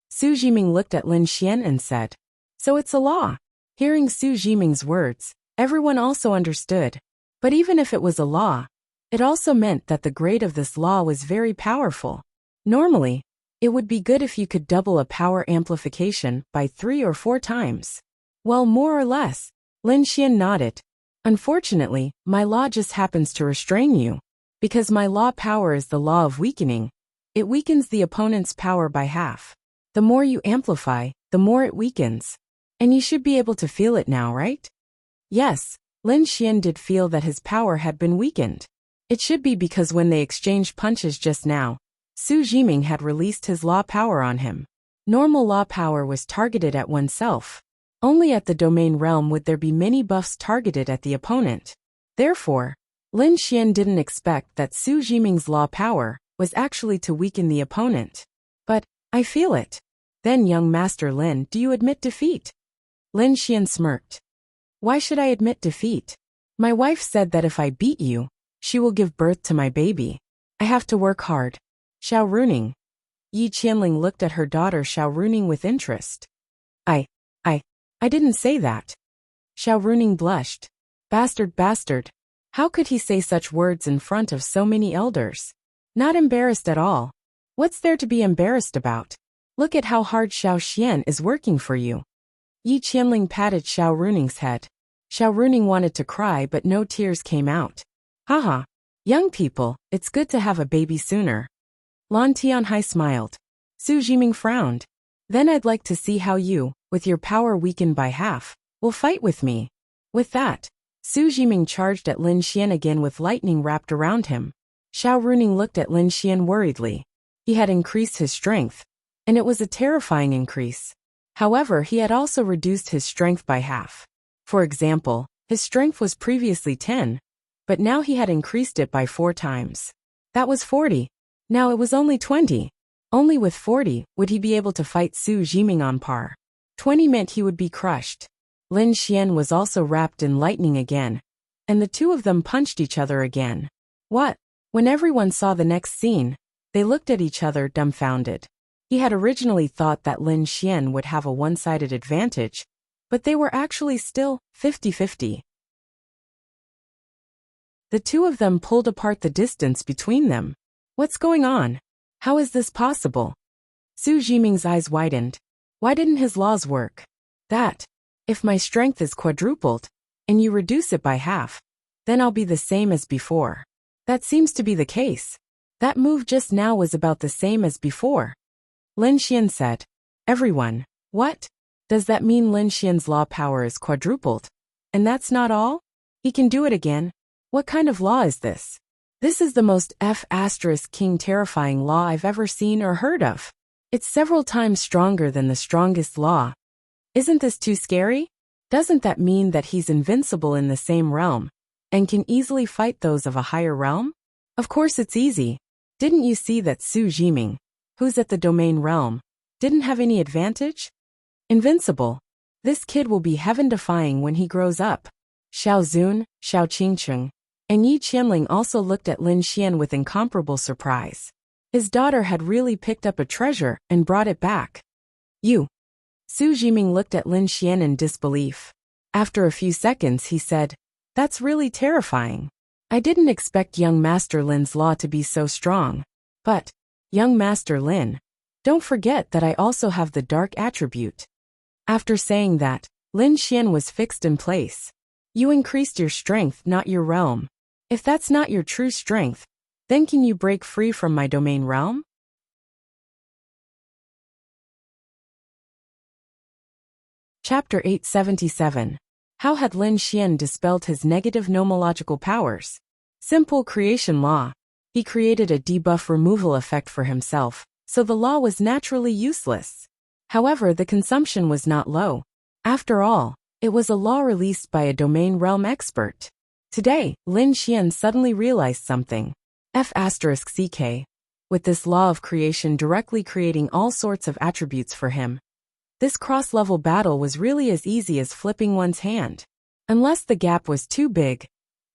Su Jiming looked at Lin Xian and said, "So it's a law." Hearing Su Jiming's words, everyone also understood. But even if it was a law, it also meant that the grade of this law was very powerful. Normally, it would be good if you could double a power amplification by 3 or 4 times. Well, more or less. Lin Xian nodded. Unfortunately, my law just happens to restrain you. Because my law power is the law of weakening. It weakens the opponent's power by half. The more you amplify, the more it weakens. And you should be able to feel it now, right? Yes, Lin Xian did feel that his power had been weakened. It should be because when they exchanged punches just now, Su Jiming had released his law power on him. Normal law power was targeted at oneself. Only at the domain realm would there be many buffs targeted at the opponent. Therefore, Lin Xian didn't expect that Su Jiming's law power was actually to weaken the opponent. But, I feel it. Then young Master Lin, do you admit defeat? Lin Xian smirked. Why should I admit defeat? My wife said that if I beat you, she will give birth to my baby. I have to work hard. Xiao Runing. Yi Qianling looked at her daughter Xiao Runing with interest. I didn't say that. Xiao Runing blushed. Bastard. How could he say such words in front of so many elders? Not embarrassed at all. What's there to be embarrassed about? Look at how hard Xiao Xian is working for you. Yi Qianling patted Xiao Runing's head. Xiao Runing wanted to cry but no tears came out. Haha. Young people, it's good to have a baby sooner. Lan Tianhai smiled. Su Jiming frowned. Then I'd like to see how you, with your power weakened by half, will fight with me. With that, Su Jiming charged at Lin Xian again with lightning wrapped around him. Xiao Runing looked at Lin Xian worriedly. He had increased his strength, and it was a terrifying increase. However, he had also reduced his strength by half. For example, his strength was previously 10, but now he had increased it by 4 times. That was 40. Now it was only 20. Only with 40 would he be able to fight Su Jiming on par. 20 meant he would be crushed. Lin Xian was also wrapped in lightning again, and the two of them punched each other again. What? When everyone saw the next scene, they looked at each other dumbfounded. He had originally thought that Lin Xian would have a one-sided advantage, but they were actually still 50-50. The two of them pulled apart the distance between them. What's going on? How is this possible? Su Jiming's eyes widened. Why didn't his laws work? That, if my strength is quadrupled, and you reduce it by half, then I'll be the same as before. That seems to be the case. That move just now was about the same as before. Lin Xian said. Everyone, what? Does that mean Lin Xian's law power is quadrupled? And that's not all? He can do it again? What kind of law is this? This is the most King terrifying law I've ever seen or heard of. It's several times stronger than the strongest law. Isn't this too scary? Doesn't that mean that he's invincible in the same realm, and can easily fight those of a higher realm? Of course it's easy. Didn't you see that Su Jiming, who's at the domain realm, didn't have any advantage? Invincible. This kid will be heaven-defying when he grows up. Xiao Zun, Xiao Qingcheng, and Yi Qianling also looked at Lin Xian with incomparable surprise. His daughter had really picked up a treasure and brought it back. You. Su Jiming looked at Lin Xian in disbelief. After a few seconds he said, That's really terrifying. I didn't expect young Master Lin's law to be so strong. But, young Master Lin, don't forget that I also have the dark attribute. After saying that, Lin Xian was fixed in place. You increased your strength, not your realm. If that's not your true strength, then can you break free from my domain realm? Chapter 877. How had Lin Xian dispelled his negative nomological powers? Simple creation law. He created a debuff removal effect for himself, so the law was naturally useless. However, the consumption was not low. After all, it was a law released by a domain realm expert. Today, Lin Xian suddenly realized something. F***CK. With this law of creation directly creating all sorts of attributes for him. This cross-level battle was really as easy as flipping one's hand. Unless the gap was too big,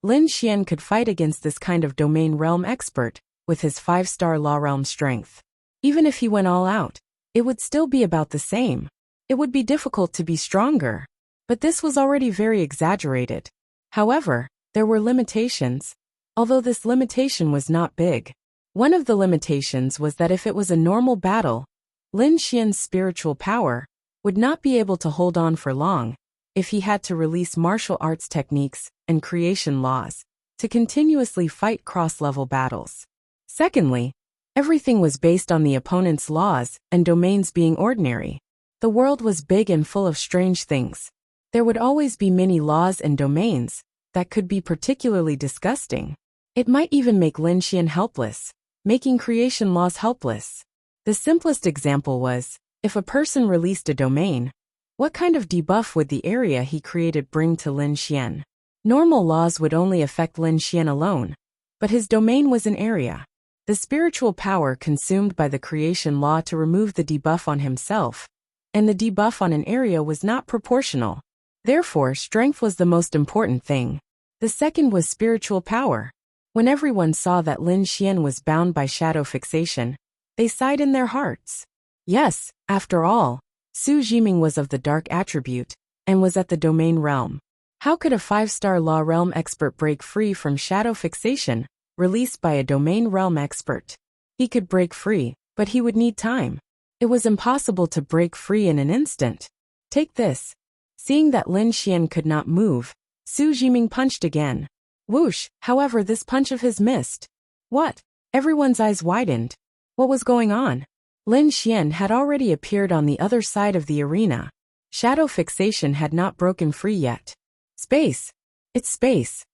Lin Xian could fight against this kind of domain realm expert with his 5-star law realm strength. Even if he went all out, it would still be about the same. It would be difficult to be stronger. But this was already very exaggerated. However, there were limitations, although this limitation was not big. One of the limitations was that if it was a normal battle, Lin Xian's spiritual power would not be able to hold on for long if he had to release martial arts techniques and creation laws to continuously fight cross-level battles. Secondly, everything was based on the opponent's laws and domains being ordinary. The world was big and full of strange things. There would always be many laws and domains that could be particularly disgusting. It might even make Lin Xian helpless, making creation laws helpless. The simplest example was, if a person released a domain, what kind of debuff would the area he created bring to Lin Xian? Normal laws would only affect Lin Xian alone, but his domain was an area. The spiritual power consumed by the creation law to remove the debuff on himself, and the debuff on an area was not proportional. Therefore, strength was the most important thing. The second was spiritual power. When everyone saw that Lin Xian was bound by shadow fixation, they sighed in their hearts. Yes, after all, Su Jiming was of the dark attribute, and was at the domain realm. How could a 5-star law realm expert break free from shadow fixation, released by a domain realm expert? He could break free, but he would need time. It was impossible to break free in an instant. Take this. Seeing that Lin Xian could not move, Su Jiming punched again. Whoosh, however this punch of his missed. What? Everyone's eyes widened. What was going on? Lin Xian had already appeared on the other side of the arena. Shadow fixation had not broken free yet. Space. It's space.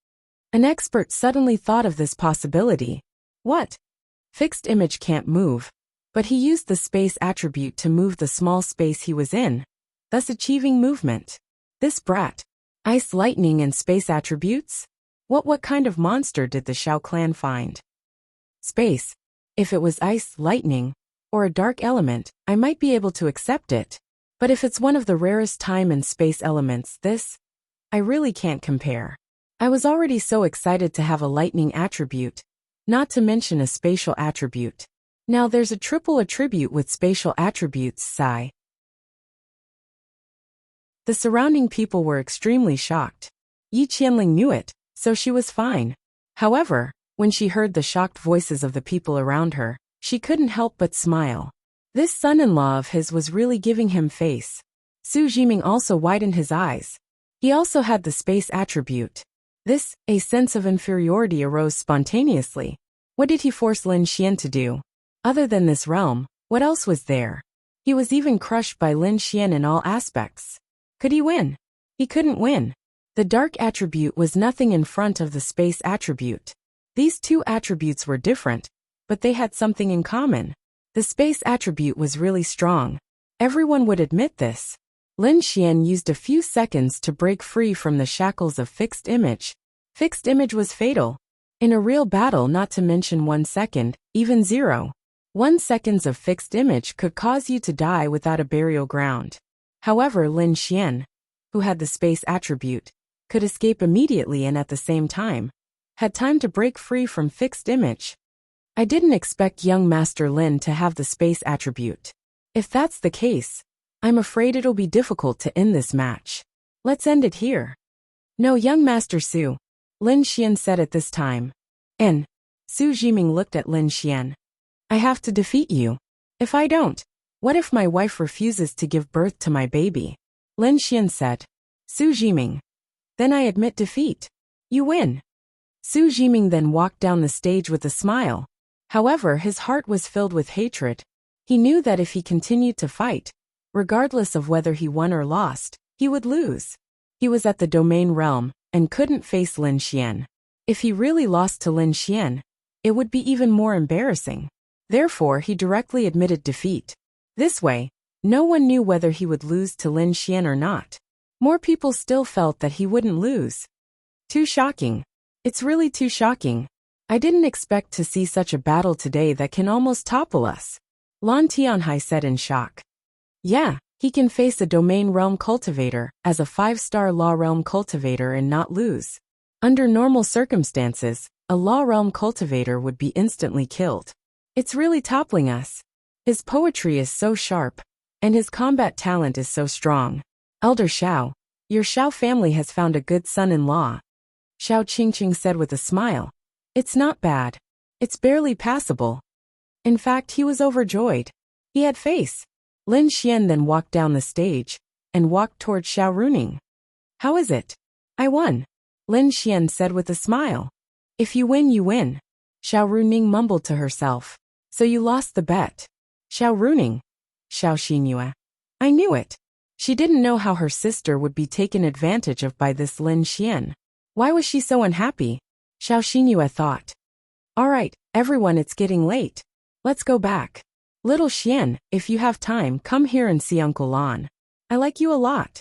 An expert suddenly thought of this possibility. What? Fixed image can't move, but he used the space attribute to move the small space he was in, thus achieving movement. This brat. Ice, lightning, and space attributes? What kind of monster did the Shao clan find? Space. If it was ice, lightning, or a dark element, I might be able to accept it. But if it's one of the rarest time and space elements, I really can't compare. I was already so excited to have a lightning attribute, not to mention a spatial attribute. Now there's a triple attribute with spatial attributes, sigh. The surrounding people were extremely shocked. Yi Qianling knew it, so she was fine. However, when she heard the shocked voices of the people around her, she couldn't help but smile. This son-in-law of his was really giving him face. Su Jiming also widened his eyes. He also had the space attribute. A sense of inferiority arose spontaneously. What did he force Lin Xian to do? Other than this realm, what else was there? He was even crushed by Lin Xian in all aspects. Could he win? He couldn't win. The dark attribute was nothing in front of the space attribute. These two attributes were different, but they had something in common. The space attribute was really strong. Everyone would admit this. Lin Xian used a few seconds to break free from the shackles of fixed image. Fixed image was fatal. In a real battle, not to mention 1 second, even 0. 1 second of fixed image could cause you to die without a burial ground. However, Lin Xian, who had the space attribute, could escape immediately and at the same time, had time to break free from fixed image. I didn't expect young Master Lin to have the space attribute. If that's the case, I'm afraid it'll be difficult to end this match. Let's end it here. No, young Master Su, Lin Xian said at this time. And Su Jiming looked at Lin Xian. I have to defeat you. If I don't, what if my wife refuses to give birth to my baby? Lin Xian said. Su Jiming. Then I admit defeat. You win. Su Jiming then walked down the stage with a smile. However, his heart was filled with hatred. He knew that if he continued to fight, regardless of whether he won or lost, he would lose. He was at the domain realm, and couldn't face Lin Xian. If he really lost to Lin Xian, it would be even more embarrassing. Therefore, he directly admitted defeat. This way, no one knew whether he would lose to Lin Xian or not. More people still felt that he wouldn't lose. Too shocking. It's really too shocking. I didn't expect to see such a battle today that can almost topple us. Lan Tianhai said in shock. Yeah, he can face a domain realm cultivator as a 5-star law realm cultivator and not lose. Under normal circumstances, a law realm cultivator would be instantly killed. It's really toppling us. His poetry is so sharp, and his combat talent is so strong. Elder Xiao, your Xiao family has found a good son-in-law. Xiao Qingqing said with a smile. It's not bad. It's barely passable. In fact, he was overjoyed. He had face. Lin Xian then walked down the stage and walked toward Xiao Runing. How is it? I won. Lin Xian said with a smile. If you win, you win. Xiao Runing mumbled to herself. So you lost the bet. Xiao Runing. Xiao Xinyue. I knew it. She didn't know how her sister would be taken advantage of by this Lin Xian. Why was she so unhappy? Xiao Xinyue thought. All right, everyone, it's getting late. Let's go back. Little Xian, if you have time, come here and see Uncle Lan. I like you a lot.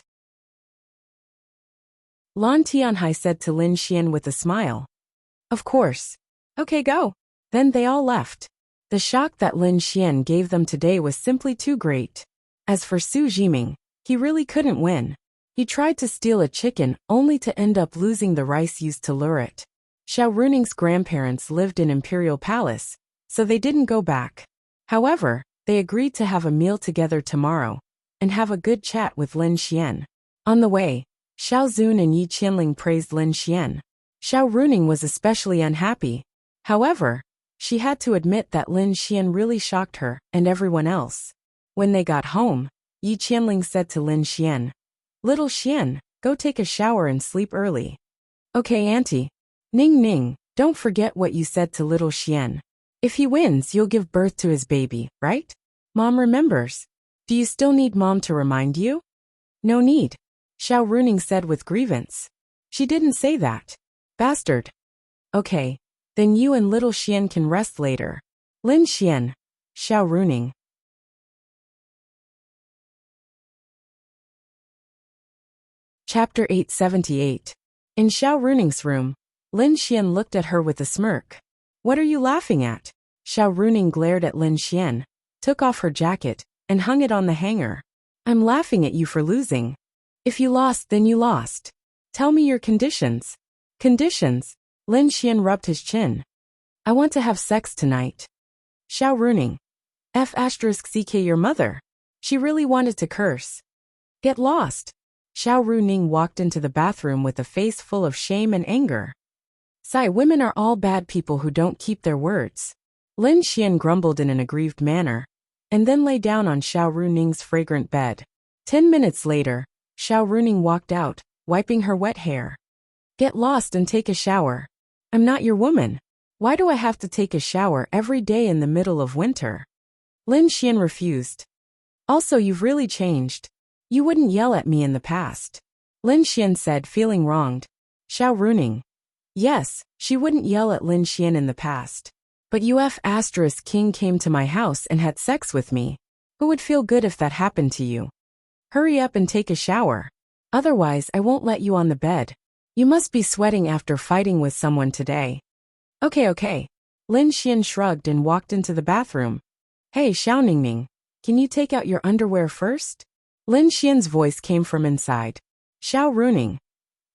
Lan Tianhai said to Lin Xian with a smile. Of course. Okay, go. Then they all left. The shock that Lin Xian gave them today was simply too great. As for Su Jiming, he really couldn't win. He tried to steal a chicken only to end up losing the rice used to lure it. Xiao Runing's grandparents lived in Imperial Palace, so they didn't go back. However, they agreed to have a meal together tomorrow and have a good chat with Lin Xian. On the way, Xiao Zun and Yi Qianling praised Lin Xian. Xiao Runing was especially unhappy. However, she had to admit that Lin Xian really shocked her and everyone else. When they got home, Yi Qianling said to Lin Xian, Little Xian, go take a shower and sleep early. Okay, Auntie. Ning Ning, don't forget what you said to little Xian. If he wins, you'll give birth to his baby, right? Mom remembers. Do you still need Mom to remind you? No need. Xiao Runing said with grievance. She didn't say that. Bastard. Okay. Then you and little Xian can rest later. Lin Xian. Xiao Runing. Chapter 878. In Xiao Runing's room, Lin Xian looked at her with a smirk. What are you laughing at? Xiao Runing glared at Lin Xian, took off her jacket, and hung it on the hanger. I'm laughing at you for losing. If you lost, then you lost. Tell me your conditions. Conditions? Lin Xian rubbed his chin. I want to have sex tonight. Xiao Runing. F***ck your mother. She really wanted to curse. Get lost. Xiao Runing walked into the bathroom with a face full of shame and anger. Sigh, women are all bad people who don't keep their words. Lin Xian grumbled in an aggrieved manner, and then lay down on Xiao Runing's fragrant bed. 10 minutes later, Xiao Runing walked out, wiping her wet hair. Get lost and take a shower. I'm not your woman. Why do I have to take a shower every day in the middle of winter? Lin Xian refused. Also, you've really changed. You wouldn't yell at me in the past. Lin Xian said, feeling wronged. Xiao Runing. Yes, she wouldn't yell at Lin Xian in the past. But King came to my house and had sex with me. Who would feel good if that happened to you? Hurry up and take a shower. Otherwise, I won't let you on the bed. You must be sweating after fighting with someone today. Okay. Lin Xian shrugged and walked into the bathroom. Hey, Xiao Ningning, can you take out your underwear first? Lin Xian's voice came from inside. Xiao Runing.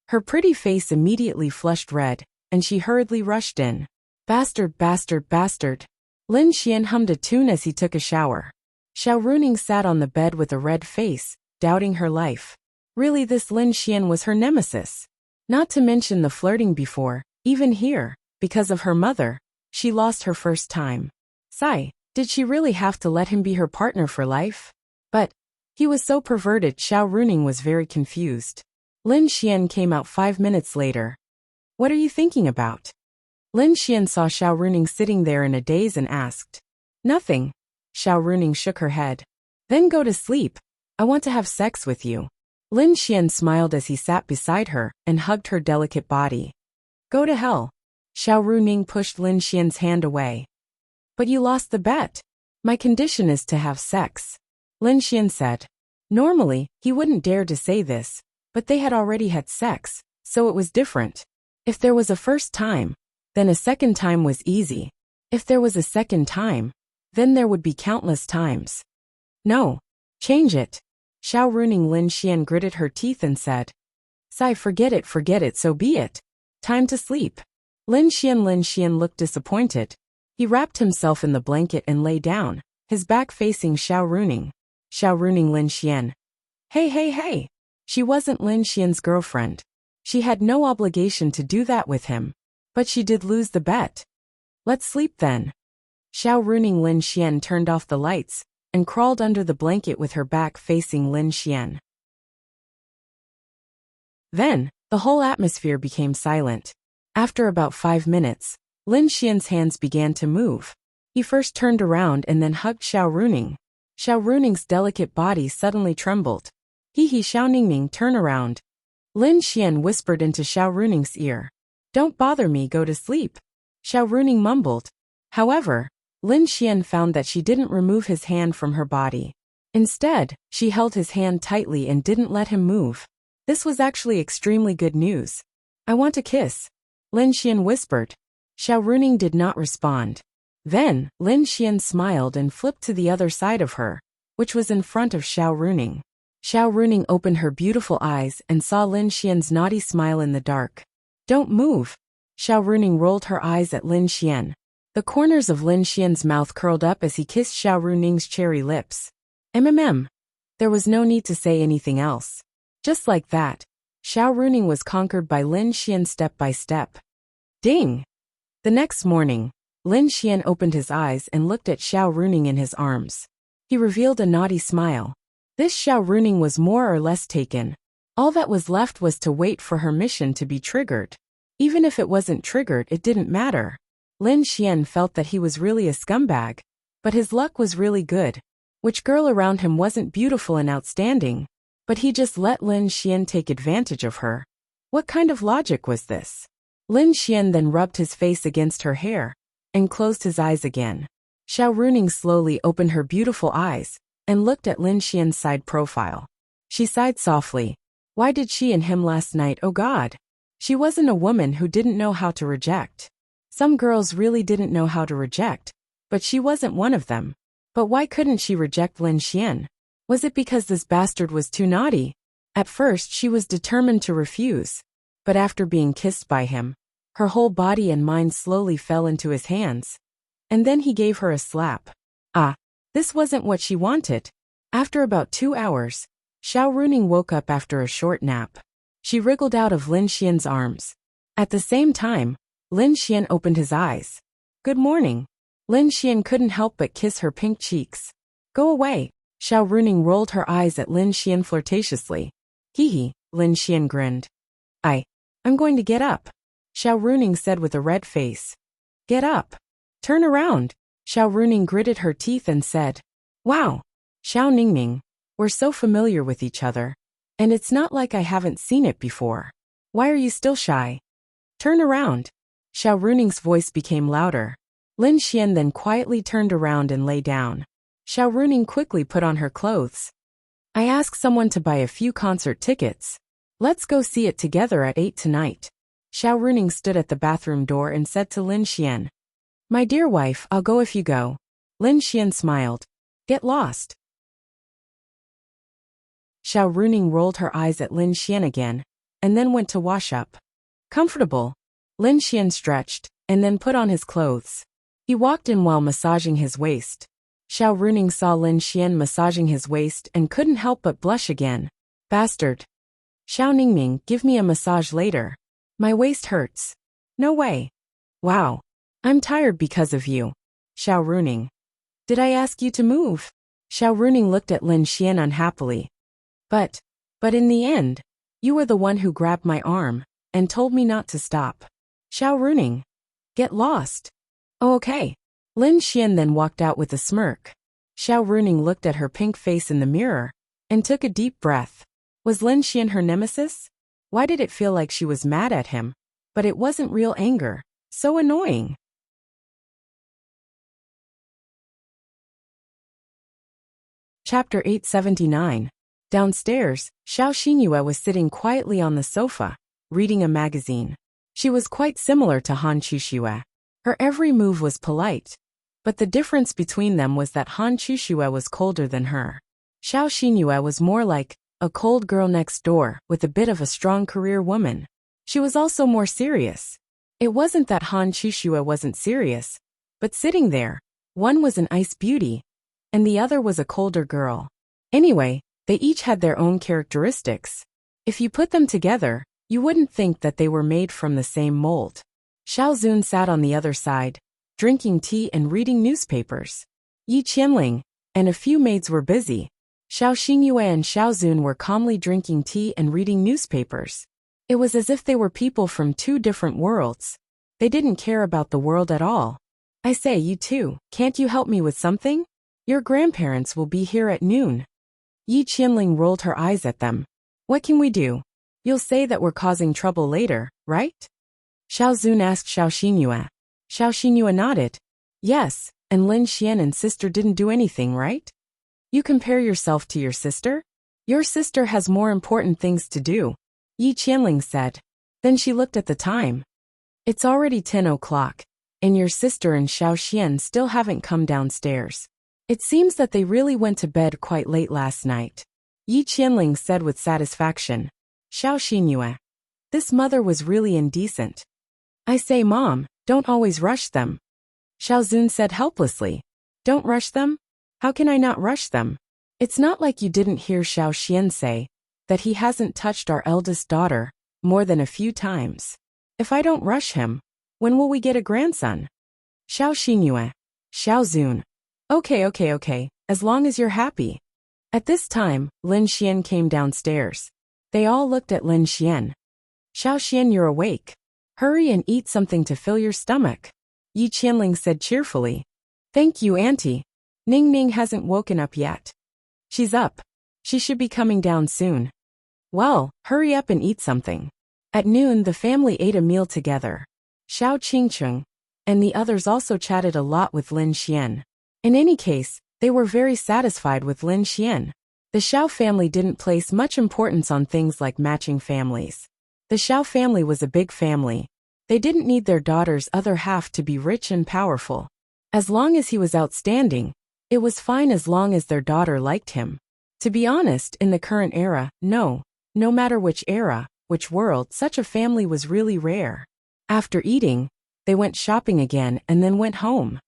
Her pretty face immediately flushed red, and she hurriedly rushed in. Bastard. Lin Xian hummed a tune as he took a shower. Xiao Runing sat on the bed with a red face, doubting her life. Really, this Lin Xian was her nemesis. Not to mention the flirting before, even here, because of her mother, she lost her first time. Sigh, did she really have to let him be her partner for life? But he was so perverted. Xiao Runing was very confused. Lin Xian came out 5 minutes later. What are you thinking about? Lin Xian saw Xiao Runing sitting there in a daze and asked. Nothing. Xiao Runing shook her head. Then go to sleep. I want to have sex with you. Lin Xian smiled as he sat beside her and hugged her delicate body. Go to hell. Xiao Runing pushed Lin Xian's hand away. But you lost the bet. My condition is to have sex. Lin Xian said. Normally, he wouldn't dare to say this, but they had already had sex, so it was different. If there was a first time, then a second time was easy. If there was a second time, then there would be countless times. No. Change it. Xiao Runing. Lin Xian gritted her teeth and said. Sigh, forget it, so be it. Time to sleep. Lin Xian looked disappointed. He wrapped himself in the blanket and lay down, his back facing Xiao Runing. Xiao Runing Lin Xian. Hey. She wasn't Lin Xian's girlfriend. She had no obligation to do that with him. But she did lose the bet. Let's sleep then. Xiao Runing Lin Xian turned off the lights and crawled under the blanket with her back facing Lin Xian. Then, the whole atmosphere became silent. After about 5 minutes, Lin Xian's hands began to move. He first turned around and then hugged Xiao Runing. Xiao Runing's delicate body suddenly trembled. He Xiao Ningning, turn around. Lin Xian whispered into Xiao Runing's ear. Don't bother me, go to sleep. Xiao Runing mumbled. However, Lin Xian found that she didn't remove his hand from her body. Instead, she held his hand tightly and didn't let him move. This was actually extremely good news. I want a kiss. Lin Xian whispered. Xiao Runing did not respond. Then, Lin Xian smiled and flipped to the other side of her, which was in front of Xiao Runing. Xiao Runing opened her beautiful eyes and saw Lin Xian's naughty smile in the dark. Don't move. Xiao Runing rolled her eyes at Lin Xian. The corners of Lin Xian's mouth curled up as he kissed Xiao Runing's cherry lips. There was no need to say anything else. Just like that, Xiao Runing was conquered by Lin Xian step by step. Ding! The next morning, Lin Xian opened his eyes and looked at Xiao Runing in his arms. He revealed a naughty smile. This Xiao Runing was more or less taken. All that was left was to wait for her mission to be triggered. Even if it wasn't triggered, it didn't matter. Lin Xian felt that he was really a scumbag. But his luck was really good. Which girl around him wasn't beautiful and outstanding? But he just let Lin Xian take advantage of her. What kind of logic was this? Lin Xian then rubbed his face against her hair and closed his eyes again. Xiao Runing slowly opened her beautiful eyes and looked at Lin Xian's side profile. She sighed softly. Why did she and him last night? Oh God. She wasn't a woman who didn't know how to reject. Some girls really didn't know how to reject, but she wasn't one of them. But why couldn't she reject Lin Xian? Was it because this bastard was too naughty? At first she was determined to refuse. But after being kissed by him, her whole body and mind slowly fell into his hands. And then he gave her a slap. This wasn't what she wanted. After about 2 hours, Xiao Runing woke up after a short nap. She wriggled out of Lin Xian's arms. At the same time, Lin Xian opened his eyes. Good morning. Lin Xian couldn't help but kiss her pink cheeks. Go away. Xiao Runing rolled her eyes at Lin Xian flirtatiously. Lin Xian grinned. I'm going to get up. Xiao Runing said with a red face. Get up. Turn around. Xiao Runing gritted her teeth and said. Wow. Xiao Ningning, we're so familiar with each other. And it's not like I haven't seen it before. Why are you still shy? Turn around. Xiao Runing's voice became louder. Lin Xian then quietly turned around and lay down. Xiao Runing quickly put on her clothes. I asked someone to buy a few concert tickets. Let's go see it together at 8 tonight. Xiao Runing stood at the bathroom door and said to Lin Xian. My dear wife, I'll go if you go. Lin Xian smiled. Get lost. Xiao Runing rolled her eyes at Lin Xian again, and then went to wash up. Comfortable. Lin Xian stretched, and then put on his clothes. He walked in while massaging his waist. Xiao Runing saw Lin Xian massaging his waist and couldn't help but blush again. Bastard. Xiao Ningning, give me a massage later. My waist hurts. No way. Wow. I'm tired because of you. Xiao Runing. Did I ask you to move? Xiao Runing looked at Lin Xian unhappily. But in the end, you were the one who grabbed my arm and told me not to stop. Xiao Runing. Get lost. Oh, okay. Lin Xian then walked out with a smirk. Xiao Runing looked at her pink face in the mirror and took a deep breath. Was Lin Xian her nemesis? Why did it feel like she was mad at him? But it wasn't real anger. So annoying. Chapter 879. Downstairs, Xiao Xinyue was sitting quietly on the sofa, reading a magazine. She was quite similar to Han Chuxue. Her every move was polite. But the difference between them was that Han Chuxue was colder than her. Xiao Xinyue was more like a cold girl next door with a bit of a strong career woman. She was also more serious. It wasn't that Han Chushua wasn't serious, but sitting there, one was an ice beauty, and the other was a colder girl. Anyway, they each had their own characteristics. If you put them together, you wouldn't think that they were made from the same mold. Xiao Zun sat on the other side, drinking tea and reading newspapers. Yi Qianling and a few maids were busy. Xiao Xingyue and Xiao Zun were calmly drinking tea and reading newspapers. It was as if they were people from two different worlds. They didn't care about the world at all. I say, you two, can't you help me with something? Your grandparents will be here at noon. Yi Qianling rolled her eyes at them. What can we do? You'll say that we're causing trouble later, right? Xiao Zun asked Xiao Xingyue. Xiao Xingyue nodded. Yes, and Lin Xian and sister didn't do anything, right? You compare yourself to your sister? Your sister has more important things to do, Yi Qianling said. Then she looked at the time. It's already 10 o'clock, and your sister and Xiao Xian still haven't come downstairs. It seems that they really went to bed quite late last night, Yi Qianling said with satisfaction. Xiao Xingyue. This mother was really indecent. I say, Mom, don't always rush them. Xiao Zun said helplessly. Don't rush them? How can I not rush them? It's not like you didn't hear Xiao Xian say that he hasn't touched our eldest daughter more than a few times. If I don't rush him, when will we get a grandson? Xiao Xingyue. Xiao Zun. Okay, as long as you're happy. At this time, Lin Xian came downstairs. They all looked at Lin Xian. Xiao Xian, you're awake. Hurry and eat something to fill your stomach, Yi Qianling said cheerfully. Thank you, Auntie. Ning Ning hasn't woken up yet. She's up. She should be coming down soon. Well, hurry up and eat something. At noon, the family ate a meal together. Xiao Qingcheng and the others also chatted a lot with Lin Xian. In any case, they were very satisfied with Lin Xian. The Xiao family didn't place much importance on things like matching families. The Xiao family was a big family. They didn't need their daughter's other half to be rich and powerful. As long as he was outstanding, it was fine as long as their daughter liked him. To be honest, in the current era, no matter which era, which world, such a family was really rare. After eating, they went shopping again and then went home.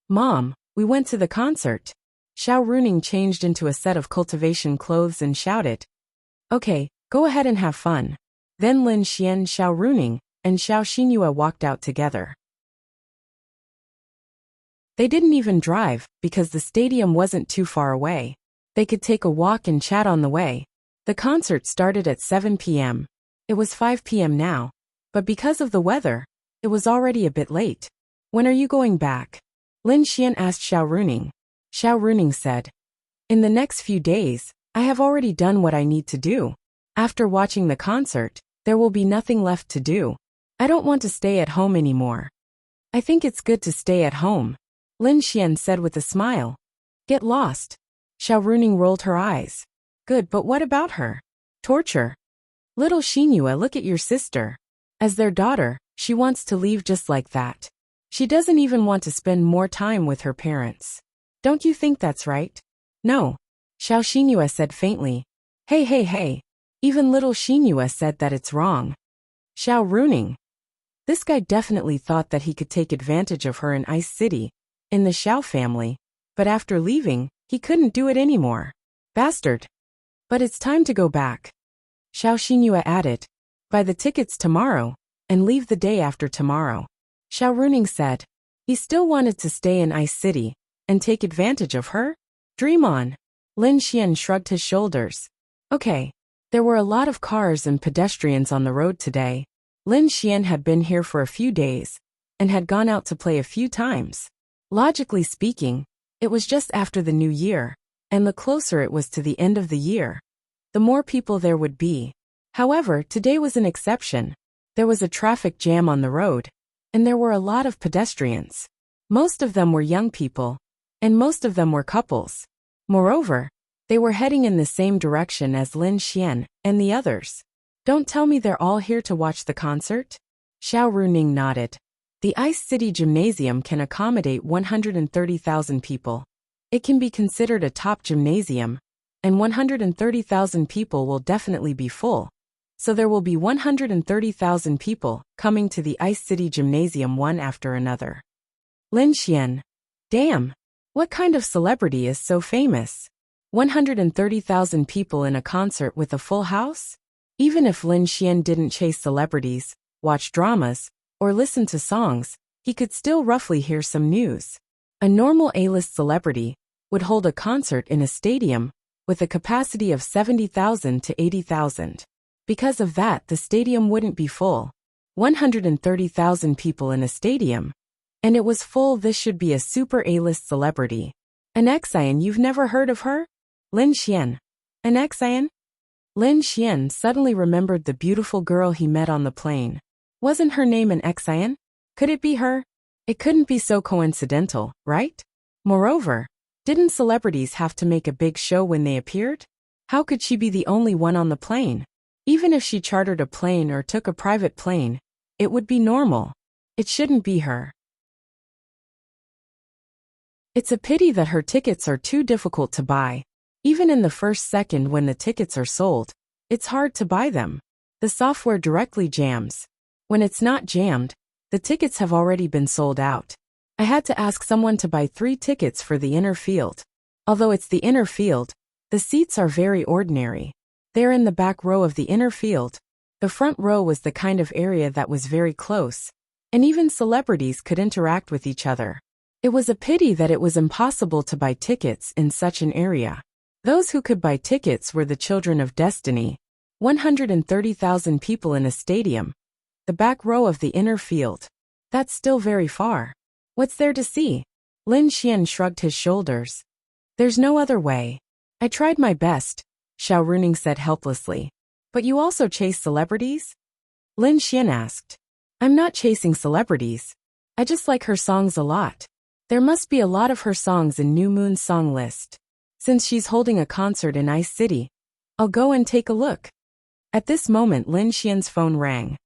Mom, we went to the concert. Xiao Runing changed into a set of cultivation clothes and shouted. Okay, go ahead and have fun. Then Lin Xian, Xiao Runing, and Xiao Xingyue walked out together. They didn't even drive, because the stadium wasn't too far away. They could take a walk and chat on the way. The concert started at 7 p.m. It was 5 p.m. now, but because of the weather, it was already a bit late. When are you going back? Lin Xian asked Xiao Runing. Xiao Runing said, in the next few days, I have already done what I need to do. After watching the concert, there will be nothing left to do. I don't want to stay at home anymore. I think it's good to stay at home, Lin Xian said with a smile. Get lost. Xiao Runing rolled her eyes. Good, but what about her? Torture. Little Xingyue, look at your sister. As their daughter, she wants to leave just like that. She doesn't even want to spend more time with her parents. Don't you think that's right? No. Xiao Xingyue said faintly. Hey. Even little Xingyue said that it's wrong. Xiao Runing. This guy definitely thought that he could take advantage of her in Ice City, in the Xiao family, but after leaving, he couldn't do it anymore. Bastard. But it's time to go back. Xiao Xingyue added. Buy the tickets tomorrow, and leave the day after tomorrow. Xiao Runing said. He still wanted to stay in Ice City, and take advantage of her? Dream on. Lin Xian shrugged his shoulders. Okay. There were a lot of cars and pedestrians on the road today. Lin Xian had been here for a few days, and had gone out to play a few times. Logically speaking, it was just after the new year, and the closer it was to the end of the year, the more people there would be. However, today was an exception. There was a traffic jam on the road, and there were a lot of pedestrians. Most of them were young people, and most of them were couples. Moreover, they were heading in the same direction as Lin Xian and the others. Don't tell me they're all here to watch the concert? Xiao Runing nodded. The Ice City Gymnasium can accommodate 130,000 people. It can be considered a top gymnasium, and 130,000 people will definitely be full. So there will be 130,000 people coming to the Ice City Gymnasium one after another. Lin Xian. Damn. What kind of celebrity is so famous? 130,000 people in a concert with a full house? Even if Lin Xian didn't chase celebrities, watch dramas, or listen to songs, he could still roughly hear some news. A normal A-list celebrity would hold a concert in a stadium with a capacity of 70,000 to 80,000. Because of that, the stadium wouldn't be full. 130,000 people in a stadium. And it was full. This should be a super A-list celebrity. An Xian, you've never heard of her? Lin Xian. An Xian? Lin Xian suddenly remembered the beautiful girl he met on the plane. Wasn't her name an Xian? Could it be her? It couldn't be so coincidental, right? Moreover, didn't celebrities have to make a big show when they appeared? How could she be the only one on the plane? Even if she chartered a plane or took a private plane, it would be normal. It shouldn't be her. It's a pity that her tickets are too difficult to buy. Even in the first second when the tickets are sold, it's hard to buy them. The software directly jams. When it's not jammed, the tickets have already been sold out. I had to ask someone to buy 3 tickets for the inner field. Although it's the inner field, the seats are very ordinary. They're in the back row of the inner field. The front row was the kind of area that was very close, and even celebrities could interact with each other. It was a pity that it was impossible to buy tickets in such an area. Those who could buy tickets were the children of destiny. 130,000 people in a stadium. The back row of the inner field. That's still very far. What's there to see? Lin Xian shrugged his shoulders. There's no other way. I tried my best, Xiao Runing said helplessly. But you also chase celebrities? Lin Xian asked. I'm not chasing celebrities. I just like her songs a lot. There must be a lot of her songs in New Moon's song list. Since she's holding a concert in Ice City, I'll go and take a look. At this moment, Lin Xian's phone rang.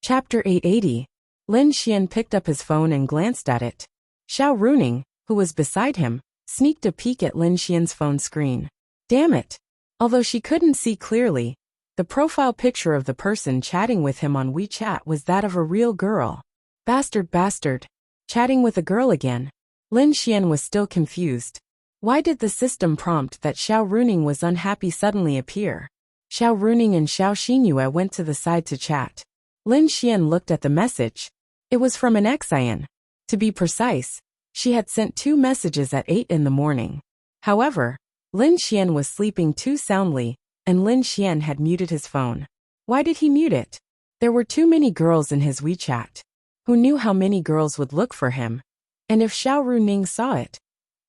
Chapter 880. Lin Xian picked up his phone and glanced at it. Xiao Runing, who was beside him, sneaked a peek at Lin Xian's phone screen. Damn it! Although she couldn't see clearly, the profile picture of the person chatting with him on WeChat was that of a real girl. Bastard. Chatting with a girl again. Lin Xian was still confused. Why did the system prompt that Xiao Runing was unhappy suddenly appear? Xiao Runing and Xiao Xinyue went to the side to chat. Lin Xian looked at the message. It was from an Xian. To be precise, she had sent 2 messages at 8 in the morning. However, Lin Xian was sleeping too soundly, and Lin Xian had muted his phone. Why did he mute it? There were too many girls in his WeChat. Who knew how many girls would look for him? And if Xiao Runing saw it,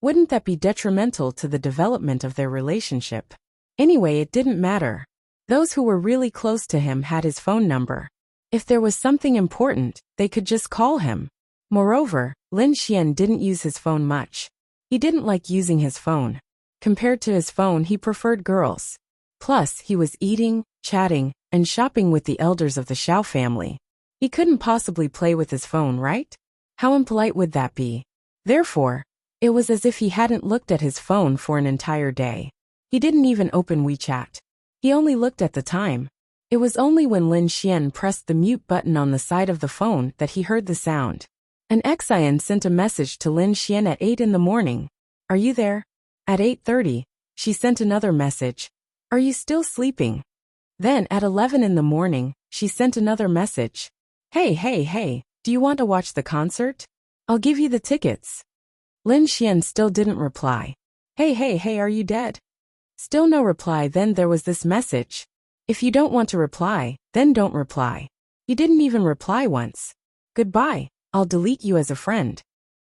wouldn't that be detrimental to the development of their relationship? Anyway, it didn't matter. Those who were really close to him had his phone number. If there was something important, they could just call him. Moreover, Lin Xian didn't use his phone much. He didn't like using his phone. Compared to his phone, he preferred girls. Plus, he was eating, chatting, and shopping with the elders of the Xiao family. He couldn't possibly play with his phone, right? How impolite would that be? Therefore, it was as if he hadn't looked at his phone for an entire day. He didn't even open WeChat. He only looked at the time. It was only when Lin Xian pressed the mute button on the side of the phone that he heard the sound. An Xian sent a message to Lin Xian at 8 in the morning. Are you there? At 8:30, she sent another message. Are you still sleeping? Then at 11 in the morning, she sent another message. Hey, do you want to watch the concert? I'll give you the tickets. Lin Xian still didn't reply. Hey, are you dead? Still no reply. Then there was this message. If you don't want to reply, then don't reply. He didn't even reply once. Goodbye, I'll delete you as a friend.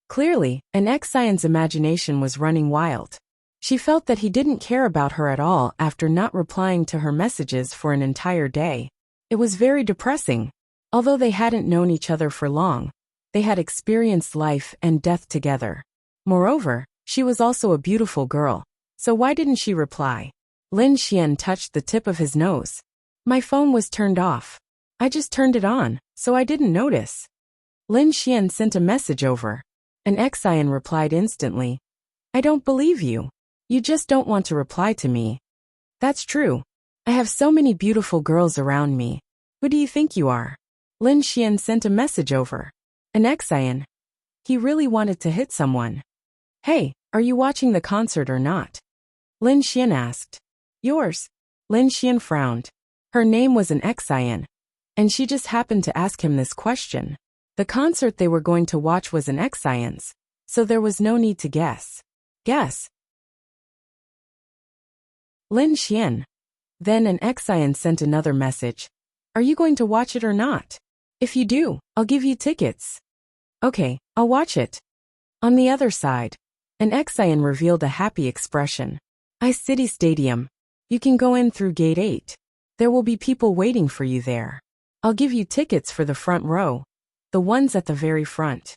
Clearly, an Xian's imagination was running wild. She felt that he didn't care about her at all after not replying to her messages for an entire day. It was very depressing. Although they hadn't known each other for long, they had experienced life and death together. Moreover, she was also a beautiful girl. So why didn't she reply? Lin Xian touched the tip of his nose. My phone was turned off. I just turned it on, so I didn't notice. Lin Xian sent a message over. An Xian replied instantly. I don't believe you. You just don't want to reply to me. That's true. I have so many beautiful girls around me. Who do you think you are? Lin Xian sent a message over. An Xian. He really wanted to hit someone. Hey, are you watching the concert or not? Lin Xian asked. Yours? Lin Xian frowned. Her name was an Xian, and she just happened to ask him this question. The concert they were going to watch was an Xian's, so there was no need to guess. Guess. Lin Xian. Then an Xian sent another message. Are you going to watch it or not? If you do, I'll give you tickets. Okay, I'll watch it. On the other side, an Xian revealed a happy expression. Ice City Stadium. You can go in through gate 8. There will be people waiting for you there. I'll give you tickets for the front row. The ones at the very front.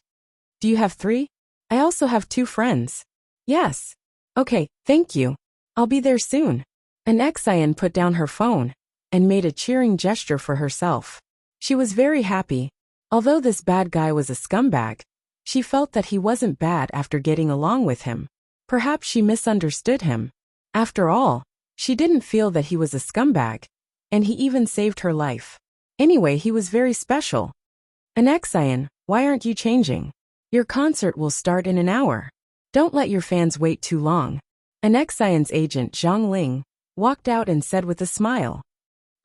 Do you have 3? I also have 2 friends. Yes. Okay, thank you. I'll be there soon. An Xian put down her phone and made a cheering gesture for herself. She was very happy. Although this bad guy was a scumbag, she felt that he wasn't bad after getting along with him. Perhaps she misunderstood him. After all, she didn't feel that he was a scumbag, and he even saved her life. Anyway, he was very special. An Xian, why aren't you changing? Your concert will start in an hour. Don't let your fans wait too long. An Xian's agent, Zhang Ling, walked out and said with a smile.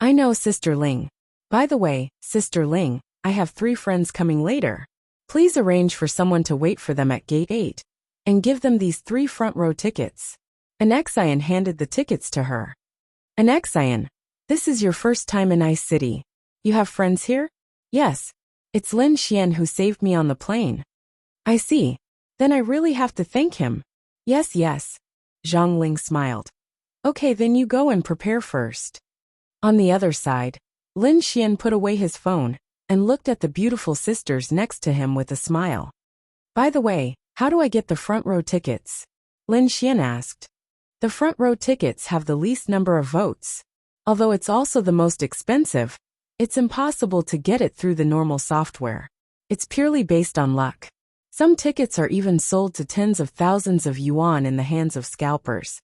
I know, Sister Ling. By the way, Sister Ling, I have 3 friends coming later. Please arrange for someone to wait for them at gate 8 and give them these 3 front row tickets. An Xian handed the tickets to her. An Xian, this is your first time in Ice City. You have friends here? Yes. It's Lin Xian who saved me on the plane. I see. Then I really have to thank him. Yes, yes. Zhang Ling smiled. Okay, then you go and prepare first. On the other side, Lin Xian put away his phone and looked at the beautiful sisters next to him with a smile. By the way, how do I get the front row tickets? Lin Xian asked. The front row tickets have the least number of votes. Although it's also the most expensive, it's impossible to get it through the normal software. It's purely based on luck. Some tickets are even sold to tens of thousands of yuan in the hands of scalpers.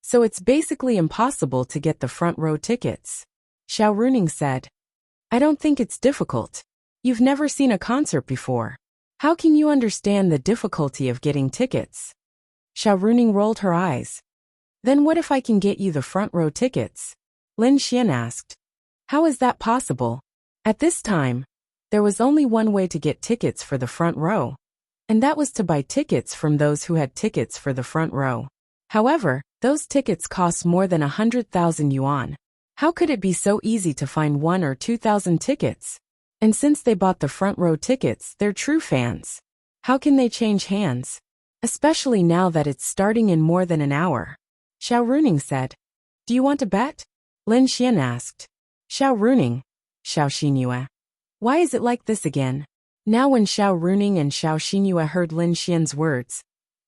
So it's basically impossible to get the front row tickets. Xiao Runing said. I don't think it's difficult. You've never seen a concert before. How can you understand the difficulty of getting tickets? Xiao Runing rolled her eyes. Then what if I can get you the front row tickets? Lin Xian asked. How is that possible? At this time, there was only one way to get tickets for the front row, and that was to buy tickets from those who had tickets for the front row. However, those tickets cost more than 100,000 yuan. How could it be so easy to find 1 or 2,000 tickets? And since they bought the front row tickets, they're true fans. How can they change hands? Especially now that it's starting in more than an hour. Xiao Runing said. Do you want to bet? Lin Xian asked. Xiao Runing. Xiao Xinyue. Why is it like this again? Now when Xiao Runing and Xiao Xinyue heard Lin Xian's words,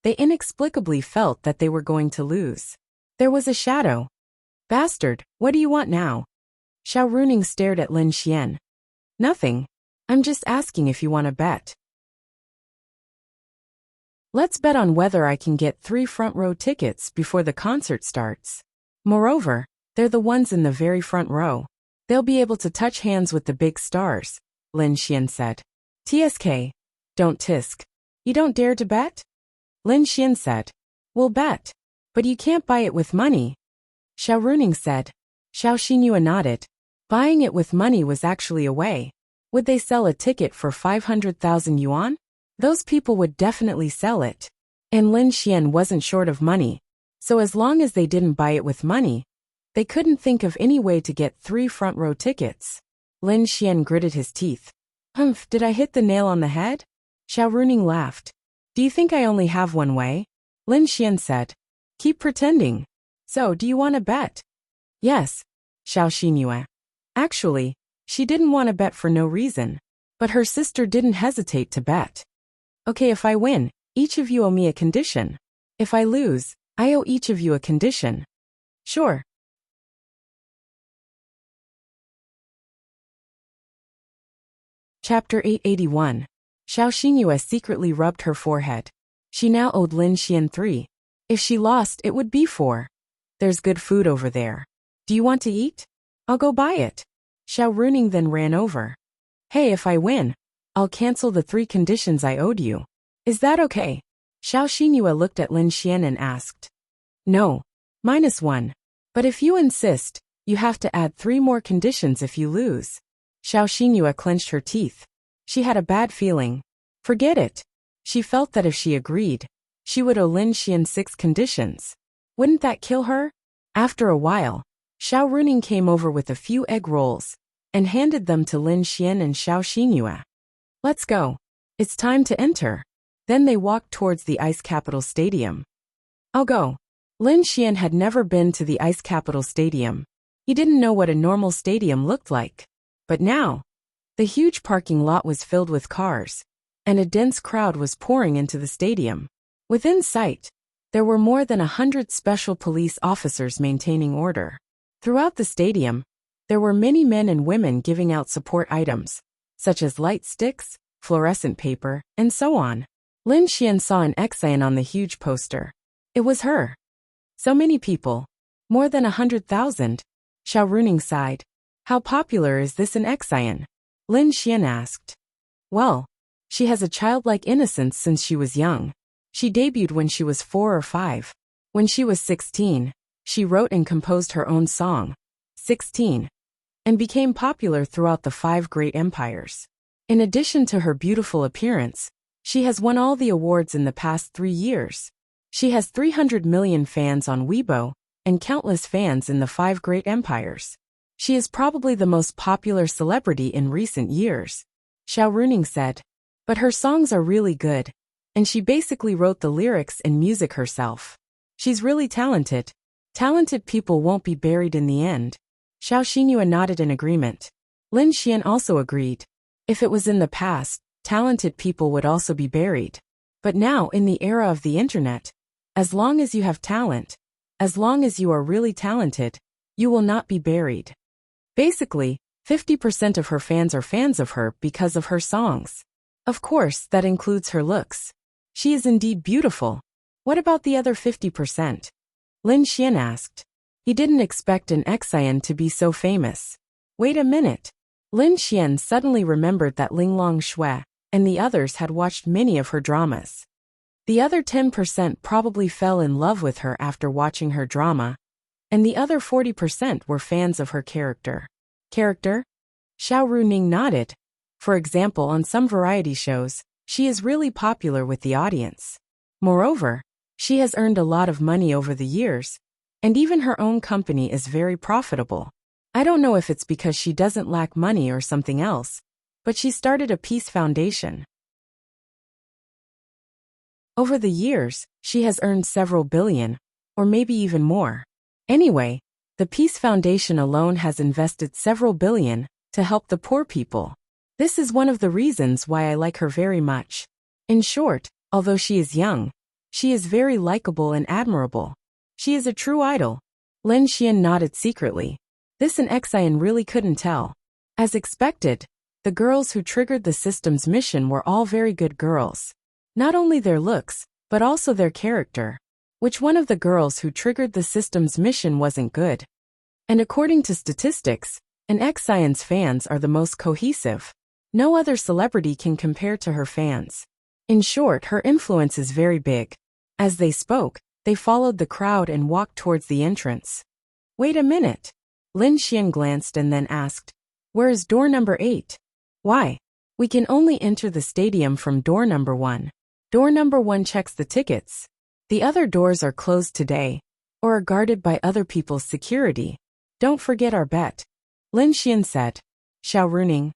they inexplicably felt that they were going to lose. There was a shadow. Bastard, what do you want now? Xiao Runing stared at Lin Xian. Nothing. I'm just asking if you want to bet. Let's bet on whether I can get 3 front row tickets before the concert starts. Moreover, they're the ones in the very front row. They'll be able to touch hands with the big stars, Lin Xian said. TSK. Don't tisk. You don't dare to bet? Lin Xian said. We'll bet. But you can't buy it with money. Xiao Runing said. Xiao Xinyue nodded. Buying it with money was actually a way. Would they sell a ticket for 500,000 yuan? Those people would definitely sell it. And Lin Xian wasn't short of money. So as long as they didn't buy it with money, they couldn't think of any way to get 3 front row tickets. Lin Xian gritted his teeth. Did I hit the nail on the head? Xiao Runing laughed. Do you think I only have one way? Lin Xian said. Keep pretending. So, do you want to bet? Yes. Xiao Xinyue. Actually, she didn't want to bet for no reason. But her sister didn't hesitate to bet. Okay, if I win, each of you owe me a condition. If I lose, I owe each of you a condition. Sure. Chapter 881. Xiao Xinyue secretly rubbed her forehead. She now owed Lin Xian 3 If she lost, it would be 4. There's good food over there. Do you want to eat? I'll go buy it. Xiao Runing then ran over. Hey, if I win, I'll cancel the 3 conditions I owed you. Is that okay? Xiao Xinhua looked at Lin Xian and asked. No. -1. But if you insist, you have to add 3 more conditions if you lose. Xiao Xinhua clenched her teeth. She had a bad feeling. Forget it. She felt that if she agreed, she would owe Lin Xian 6 conditions. Wouldn't that kill her? After a while, Xiao Runing came over with a few egg rolls and handed them to Lin Xian and Xiao Xinhua. Let's go. It's time to enter. Then they walked towards the Ice Capital Stadium. I'll go. Lin Xian had never been to the Ice Capital Stadium. He didn't know what a normal stadium looked like. But now, the huge parking lot was filled with cars, and a dense crowd was pouring into the stadium. Within sight, there were more than 100 special police officers maintaining order. Throughout the stadium, there were many men and women giving out support items, such as light sticks, fluorescent paper, and so on. Lin Xian saw an Xian on the huge poster. It was her. So many people. More than 100,000. Xiao Runing sighed. How popular is this in Xian? Lin Xian asked. Well, she has a childlike innocence since she was young. She debuted when she was 4 or 5. When she was 16, she wrote and composed her own song, 16, and became popular throughout the 5 great empires. In addition to her beautiful appearance, she has won all the awards in the past 3 years. She has 300 million fans on Weibo and countless fans in the 5 great empires. She is probably the most popular celebrity in recent years, Xiao Runing said. But her songs are really good, and she basically wrote the lyrics and music herself. She's really talented. Talented people won't be buried in the end. Xiao Xinhua nodded in agreement. Lin Xian also agreed. If it was in the past, talented people would also be buried. But now, in the era of the internet, as long as you have talent, as long as you are really talented, you will not be buried. Basically, 50% of her fans are fans of her because of her songs. Of course, that includes her looks. She is indeed beautiful. What about the other 50%? Lin Xian asked. He didn't expect an Xian to be so famous. Wait a minute. Lin Xian suddenly remembered that Linglong Shui and the others had watched many of her dramas. The other 10% probably fell in love with her after watching her drama, and the other 40% were fans of her character. Character? Xiao Runing nodded. For example, on some variety shows, she is really popular with the audience. Moreover, she has earned a lot of money over the years, and even her own company is very profitable. I don't know if it's because she doesn't lack money or something else, but she started a peace foundation. Over the years, she has earned several billion, or maybe even more. Anyway, the Peace Foundation alone has invested several billion to help the poor people. This is one of the reasons why I like her very much. In short, although she is young, she is very likable and admirable. She is a true idol. Lin Xian nodded secretly. This an Xian really couldn't tell. As expected, the girls who triggered the system's mission were all very good girls. Not only their looks, but also their character. Which one of the girls who triggered the system's mission wasn't good? And according to statistics, an Xian's fans are the most cohesive. No other celebrity can compare to her fans. In short, her influence is very big. As they spoke, they followed the crowd and walked towards the entrance. Wait a minute. Lin Xian glanced and then asked, where is door number 8? Why? We can only enter the stadium from door number 1. Door number 1 checks the tickets. The other doors are closed today, or are guarded by other people's security. Don't forget our bet. Lin Xian said. Xiao Runing.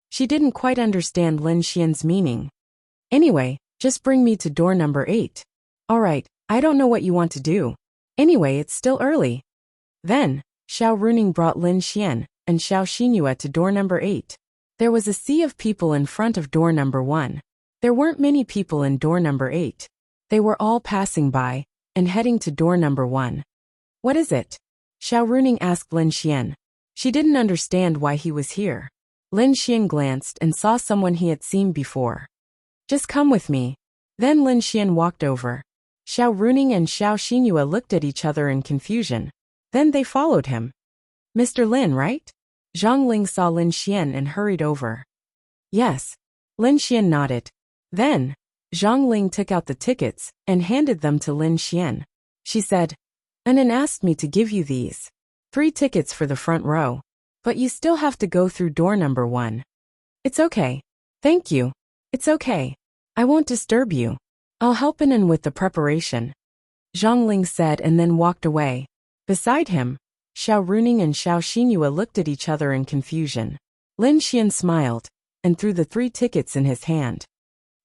She didn't quite understand Lin Xian's meaning. Anyway, just bring me to door number 8. Alright, I don't know what you want to do. Anyway, it's still early. Then, Xiao Runing brought Lin Xian and Xiao Xinhua to door number 8. There was a sea of people in front of door number 1. There weren't many people in door number 8. They were all passing by and heading to door number 1. What is it? Xiao Runing asked Lin Xian. She didn't understand why he was here. Lin Xian glanced and saw someone he had seen before. Just come with me. Then Lin Xian walked over. Xiao Runing and Xiao Xinhua looked at each other in confusion. Then they followed him. Mr. Lin, right? Zhang Ling saw Lin Xian and hurried over. Yes. Lin Xian nodded. Then, Zhang Ling took out the tickets and handed them to Lin Xian. She said, Anan asked me to give you these 3 tickets for the front row. But you still have to go through door number 1. It's okay. Thank you. It's okay. I won't disturb you. I'll help Anan with the preparation. Zhang Ling said and then walked away. Beside him, Xiao Runing and Xiao Xinhua looked at each other in confusion. Lin Xian smiled and threw the 3 tickets in his hand.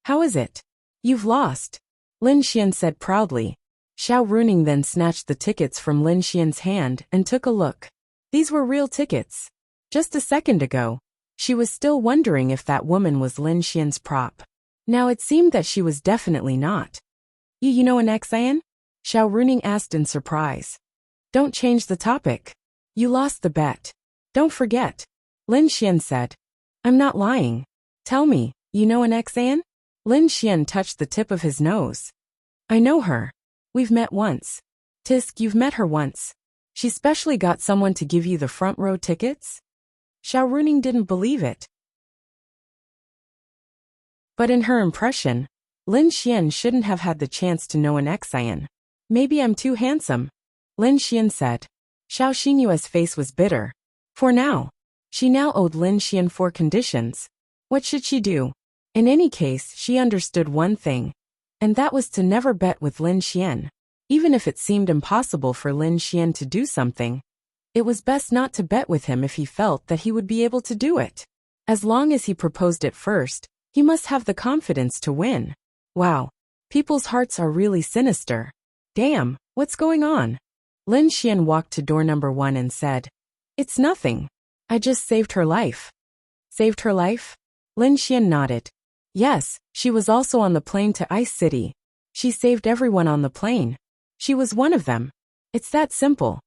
How is it? You've lost. Lin Xian said proudly. Xiao Runing then snatched the tickets from Lin Xian's hand and took a look. These were real tickets. Just a second ago, she was still wondering if that woman was Lin Xian's prop. Now it seemed that she was definitely not. You know an Xian? Xiao Runing asked in surprise. Don't change the topic. You lost the bet. Don't forget. Lin Xian said. I'm not lying. Tell me, you know an Xian? Lin Xian touched the tip of his nose. I know her. We've met once. Tisk, you've met her once. She specially got someone to give you the front row tickets? Xiao Runing didn't believe it. But in her impression, Lin Xian shouldn't have had the chance to know an Xian. Maybe I'm too handsome, Lin Xian said. Xiao Xinhua's face was bitter. For now. She now owed Lin Xian 4 conditions. What should she do? In any case, she understood one thing. And that was to never bet with Lin Xian. Even if it seemed impossible for Lin Xian to do something, it was best not to bet with him if he felt that he would be able to do it. As long as he proposed it first, he must have the confidence to win. Wow. People's hearts are really sinister. Damn, what's going on? Lin Xian walked to door number 1 and said, It's nothing. I just saved her life. Saved her life? Lin Xian nodded. Yes, she was also on the plane to Ice City. She saved everyone on the plane. She was one of them. It's that simple.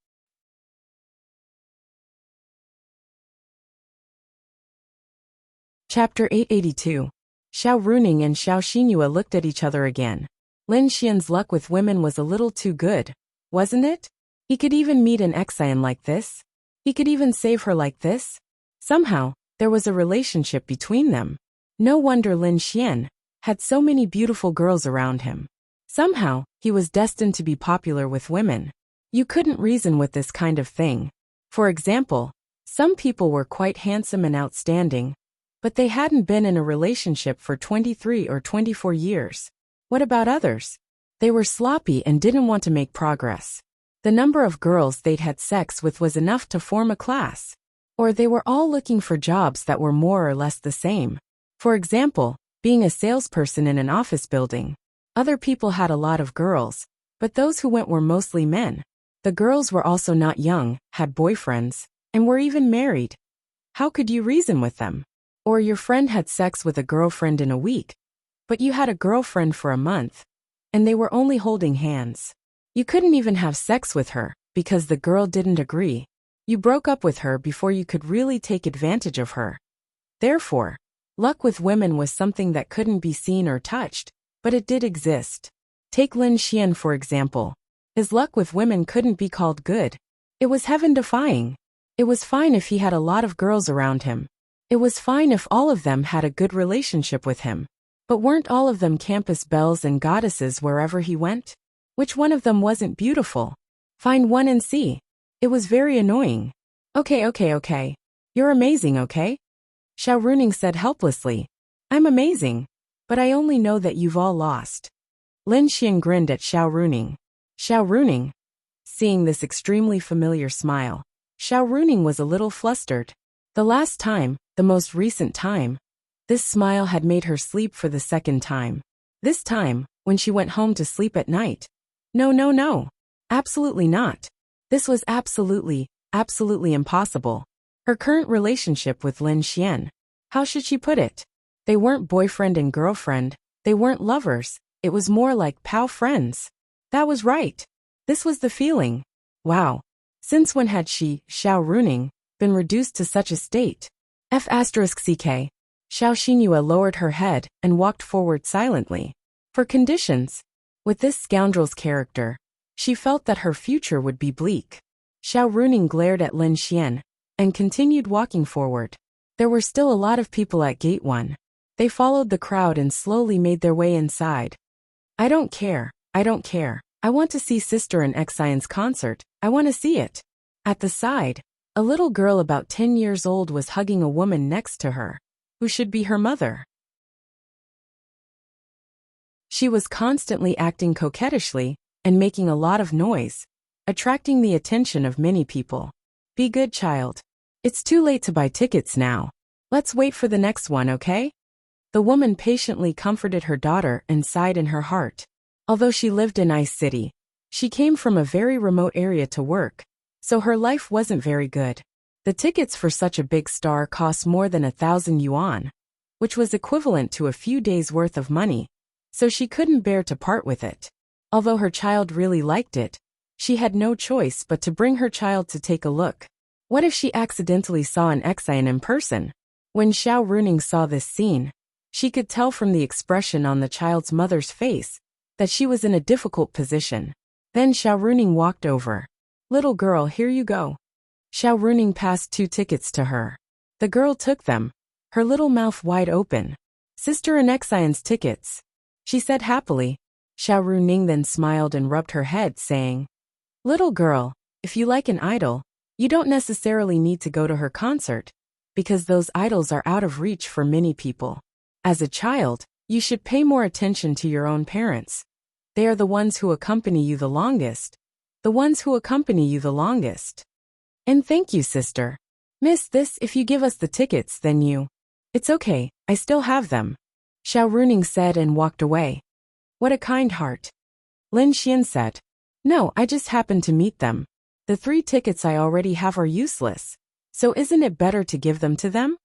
Chapter 882. Xiao Runing and Xiao Xinhua looked at each other again. Lin Xian's luck with women was a little too good, wasn't it? He could even meet an Xian like this. He could even save her like this. Somehow, there was a relationship between them. No wonder Lin Xian had so many beautiful girls around him. Somehow, he was destined to be popular with women. You couldn't reason with this kind of thing. For example, some people were quite handsome and outstanding, but they hadn't been in a relationship for 23 or 24 years. What about others? They were sloppy and didn't want to make progress. The number of girls they'd had sex with was enough to form a class. Or they were all looking for jobs that were more or less the same. For example, being a salesperson in an office building. Other people had a lot of girls, but those who went were mostly men. The girls were also not young, had boyfriends, and were even married. How could you reason with them? Or your friend had sex with a girlfriend in a week, but you had a girlfriend for a month, and they were only holding hands. You couldn't even have sex with her, because the girl didn't agree. You broke up with her before you could really take advantage of her. Therefore, luck with women was something that couldn't be seen or touched, but it did exist. Take Lin Xian for example. His luck with women couldn't be called good. It was heaven-defying. It was fine if he had a lot of girls around him. It was fine if all of them had a good relationship with him. But weren't all of them campus belles and goddesses wherever he went? Which one of them wasn't beautiful? Find one and see. It was very annoying. Okay. You're amazing, okay? Xiao Runing said helplessly. I'm amazing. But I only know that you've all lost. Lin Xian grinned at Xiao Runing. Xiao Runing. Seeing this extremely familiar smile, Xiao Runing was a little flustered. The last time, the most recent time, this smile had made her sleep for the second time. This time, when she went home to sleep at night. No. Absolutely not. This was absolutely impossible. Her current relationship with Lin Xian. How should she put it? They weren't boyfriend and girlfriend. They weren't lovers. It was more like pal friends. That was right. This was the feeling. Wow. Since when had she, Xiao Runing, been reduced to such a state? F***ck. Xiao Xinhua lowered her head and walked forward silently. For conditions. With this scoundrel's character, she felt that her future would be bleak. Xiao Runing glared at Lin Xian and continued walking forward. There were still a lot of people at Gate 1. They followed the crowd and slowly made their way inside. I don't care. I want to see Sister and Xian's concert. I want to see it. At the side, a little girl about 10 years old was hugging a woman next to her, who should be her mother. She was constantly acting coquettishly and making a lot of noise, attracting the attention of many people. Be good, child. It's too late to buy tickets now. Let's wait for the next one, okay? The woman patiently comforted her daughter and sighed in her heart. Although she lived in Ice City, she came from a very remote area to work, so her life wasn't very good. The tickets for such a big star cost more than 1,000 yuan, which was equivalent to a few days' worth of money, so she couldn't bear to part with it. Although her child really liked it, she had no choice but to bring her child to take a look. What if she accidentally saw an Xian in person? When Xiao Runing saw this scene, she could tell from the expression on the child's mother's face that she was in a difficult position. Then Xiao Runing walked over. Little girl, here you go. Xiao Runing passed 2 tickets to her. The girl took them, her little mouth wide open. Sister and Xian's tickets, she said happily. Xiao Runing then smiled and rubbed her head, saying, Little girl, if you like an idol, you don't necessarily need to go to her concert, because those idols are out of reach for many people. As a child, you should pay more attention to your own parents. They are the ones who accompany you the longest. And thank you, sister. Miss this, if you give us the tickets, then you. It's okay, I still have them. Xiao Runing said and walked away. What a kind heart. Lin Xian said. No, I just happened to meet them. The 3 tickets I already have are useless, so isn't it better to give them to them?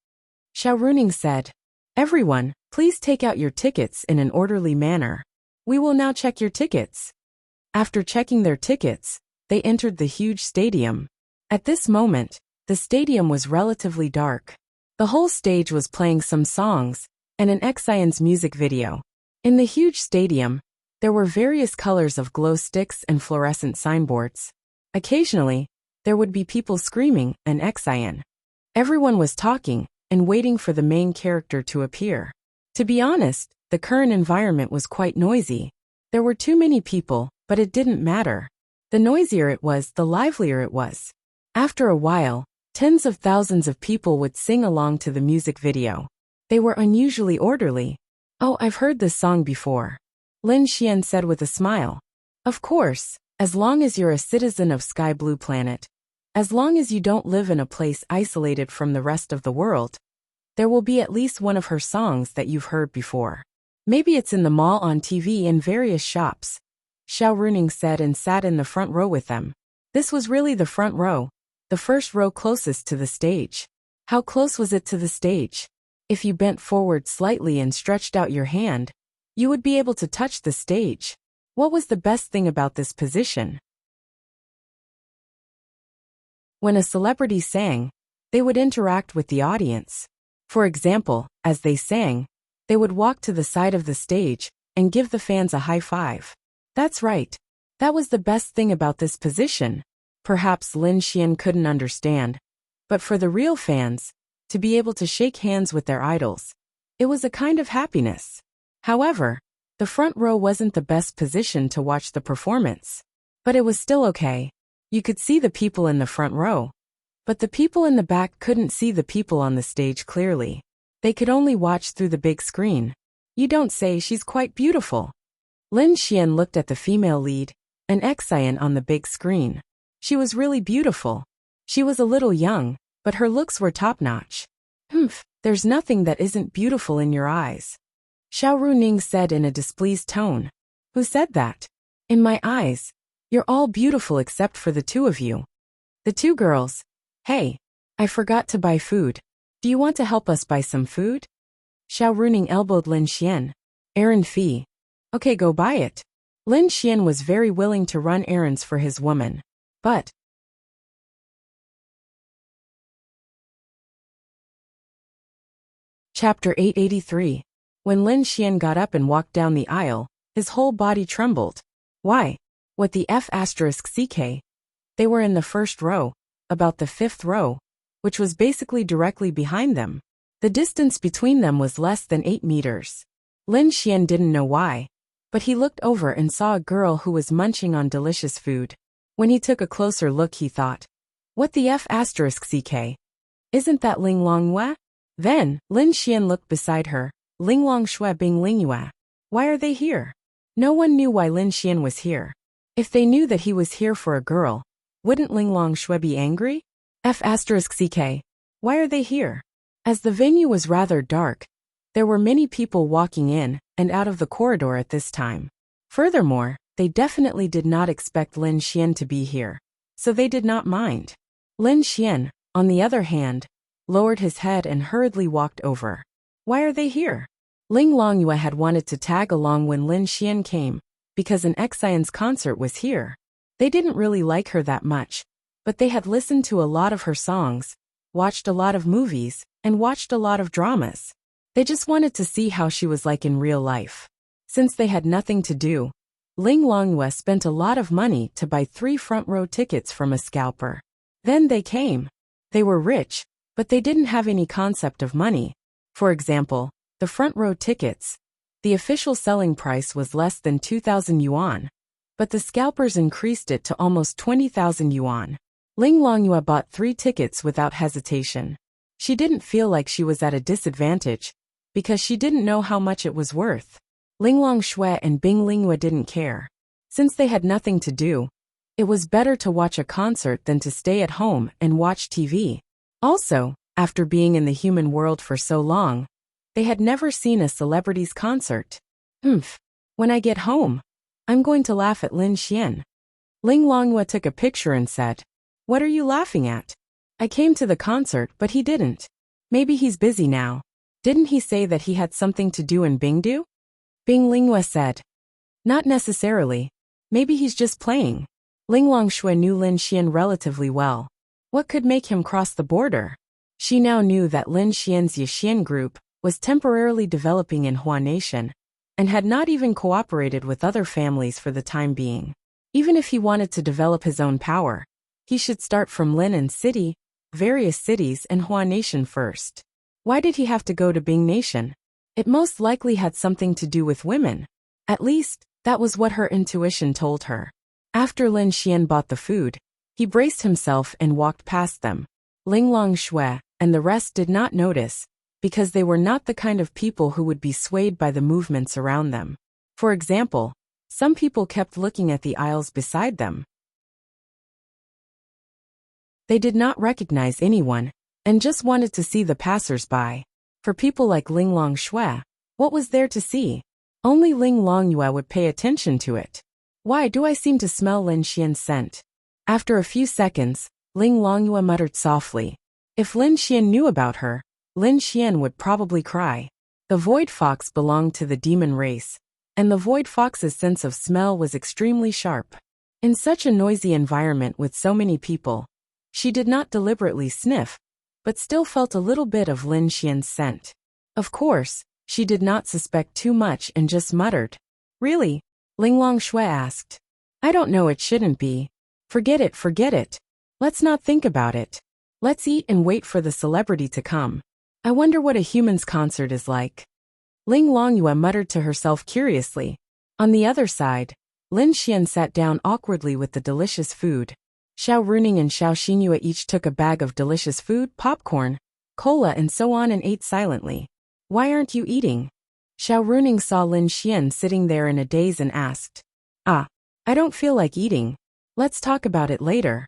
Xiao Runing said. Everyone, please take out your tickets in an orderly manner. We will now check your tickets. After checking their tickets, they entered the huge stadium. At this moment, the stadium was relatively dark. The whole stage was playing some songs and an Xian's music video. In the huge stadium, there were various colors of glow sticks and fluorescent signboards. Occasionally, there would be people screaming an Xian. Everyone was talking and waiting for the main character to appear. To be honest, the current environment was quite noisy. There were too many people, but it didn't matter. The noisier it was, the livelier it was. After a while, tens of thousands of people would sing along to the music video. They were unusually orderly. Oh, I've heard this song before. Lin Xian said with a smile. Of course, as long as you're a citizen of Sky Blue Planet, as long as you don't live in a place isolated from the rest of the world, there will be at least one of her songs that you've heard before. Maybe it's in the mall, on TV, in various shops. Xiao Runing said and sat in the front row with them. This was really the front row, the first row closest to the stage. How close was it to the stage? If you bent forward slightly and stretched out your hand, you would be able to touch the stage. What was the best thing about this position? When a celebrity sang, they would interact with the audience. For example, as they sang, they would walk to the side of the stage and give the fans a high five. That's right. That was the best thing about this position. Perhaps Lin Xian couldn't understand, but for the real fans, to be able to shake hands with their idols, it was a kind of happiness. However, the front row wasn't the best position to watch the performance. But it was still okay. You could see the people in the front row, but the people in the back couldn't see the people on the stage clearly. They could only watch through the big screen. You don't say, she's quite beautiful. Lin Xian looked at the female lead, an Xian on the big screen. She was really beautiful. She was a little young, but her looks were top-notch. There's nothing that isn't beautiful in your eyes. Xiao Runing said in a displeased tone. Who said that? In my eyes, you're all beautiful except for the 2 of you. The 2 girls. Hey, I forgot to buy food. Do you want to help us buy some food? Xiao Runing elbowed Lin Xian. Errand fee. Okay, go buy it. Lin Xian was very willing to run errands for his woman. But Chapter 883. When Lin Xian got up and walked down the aisle, His whole body trembled. Why? What the F***CK? They were in the first row, about the fifth row, which was basically directly behind them. The distance between them was less than 8 meters. Lin Xian didn't know why, but he looked over and saw a girl who was munching on delicious food. When he took a closer look, he thought, what the F***CK? Isn't that Ling Longyue? Then, Lin Xian looked beside her. Ling Longshui Bing Lingyue. Why are they here? No one knew why Lin Xian was here. If they knew that he was here for a girl, wouldn't Ling Longshui be angry? F***CK. Why are they here? As the venue was rather dark, there were many people walking in and out of the corridor at this time. Furthermore, they definitely did not expect Lin Xian to be here, so they did not mind. Lin Xian, on the other hand, lowered his head and hurriedly walked over. Why are they here? Ling Longyue had wanted to tag along when Lin Xian came, because an Xian's concert was here. They didn't really like her that much, but they had listened to a lot of her songs, watched a lot of movies, and watched a lot of dramas. They just wanted to see how she was like in real life. Since they had nothing to do, Ling Longyue spent a lot of money to buy 3 front-row tickets from a scalper. Then they came. They were rich, but they didn't have any concept of money. For example, the front-row tickets, the official selling price was less than 2,000 yuan, but the scalpers increased it to almost 20,000 yuan. Ling Longyue bought 3 tickets without hesitation. She didn't feel like she was at a disadvantage, because she didn't know how much it was worth. Ling Longshui and Bing Lingyue didn't care. Since they had nothing to do, it was better to watch a concert than to stay at home and watch TV. Also, after being in the human world for so long, they had never seen a celebrity's concert. When I get home, I'm going to laugh at Lin Xian. Ling Longyue took a picture and said, what are you laughing at? I came to the concert but he didn't. Maybe he's busy now. Didn't he say that he had something to do in Bingdu? Bing Lingyue said, not necessarily. Maybe he's just playing. Ling Longshui knew Lin Xian relatively well. What could make him cross the border? She now knew that Lin Xian's Yixian group was temporarily developing in Hua Nation, and had not even cooperated with other families for the time being. Even if he wanted to develop his own power, he should start from Lin City, various cities and Hua Nation first. Why did he have to go to Bing Nation? It most likely had something to do with women. At least, that was what her intuition told her. After Lin Xian bought the food, he braced himself and walked past them. Ling Longshui and the rest did not notice, because they were not the kind of people who would be swayed by the movements around them. For example, some people kept looking at the aisles beside them. They did not recognize anyone, and just wanted to see the passers-by. For people like Ling Longshui, what was there to see? Only Ling Longyue would pay attention to it. Why do I seem to smell Lin Xian's scent? After a few seconds, Ling Longyue muttered softly. If Lin Xian knew about her, Lin Xian would probably cry. The Void Fox belonged to the demon race, and the Void Fox's sense of smell was extremely sharp. In such a noisy environment with so many people, she did not deliberately sniff, but still felt a little bit of Lin Xian's scent. Of course, she did not suspect too much and just muttered. Really? Ling Longshui asked. I don't know, it shouldn't be. Forget it. Let's not think about it. Let's eat and wait for the celebrity to come. I wonder what a human's concert is like. Ling Longyue muttered to herself curiously. On the other side, Lin Xian sat down awkwardly with the delicious food. Xiao Runing and Xiao Xinyue each took a bag of delicious food, popcorn, cola and so on and ate silently. Why aren't you eating? Xiao Runing saw Lin Xian sitting there in a daze and asked. I don't feel like eating. Let's talk about it later.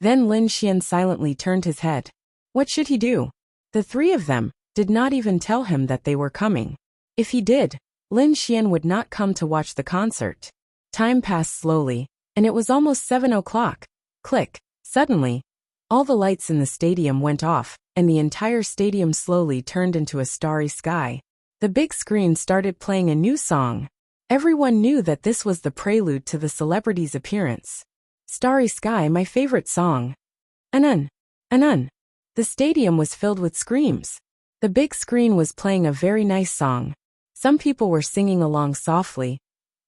Then Lin Xian silently turned his head. What should he do? The 3 of them did not even tell him that they were coming. If he did, Lin Xian would not come to watch the concert. Time passed slowly, and it was almost 7 o'clock. Click. Suddenly, all the lights in the stadium went off, and the entire stadium slowly turned into a starry sky. The big screen started playing a new song. Everyone knew that this was the prelude to the celebrity's appearance. Starry Sky, my favorite song. Anun. The stadium was filled with screams. The big screen was playing a very nice song. Some people were singing along softly,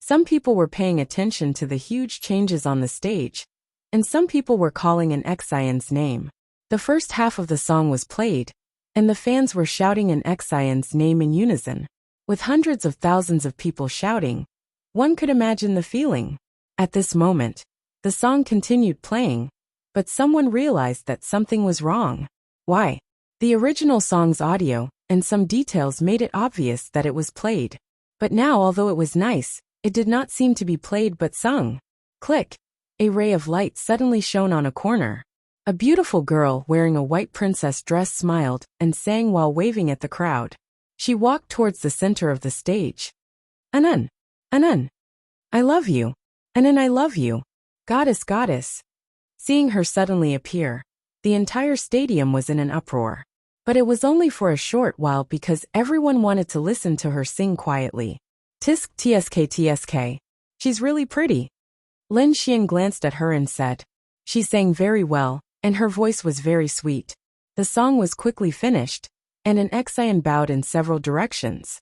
Some people were paying attention to the huge changes on the stage, and some people were calling an Xian's name. The first half of the song was played, and the fans were shouting an Xian's name in unison. With hundreds of thousands of people shouting, one could imagine the feeling. At this moment, the song continued playing, but someone realized that something was wrong. Why? The original song's audio and some details made it obvious that it was played. But now, although it was nice, it did not seem to be played but sung. Click! A ray of light suddenly shone on a corner. A beautiful girl wearing a white princess dress smiled and sang while waving at the crowd. She walked towards the center of the stage. Anun! Anun! I love you! Anun, I love you! Goddess, goddess! Seeing her suddenly appear, the entire stadium was in an uproar. But it was only for a short while because everyone wanted to listen to her sing quietly. Tisk tsk tsk. She's really pretty. Lin Xian glanced at her and said. She sang very well, and her voice was very sweet. The song was quickly finished, and an Xian bowed in several directions.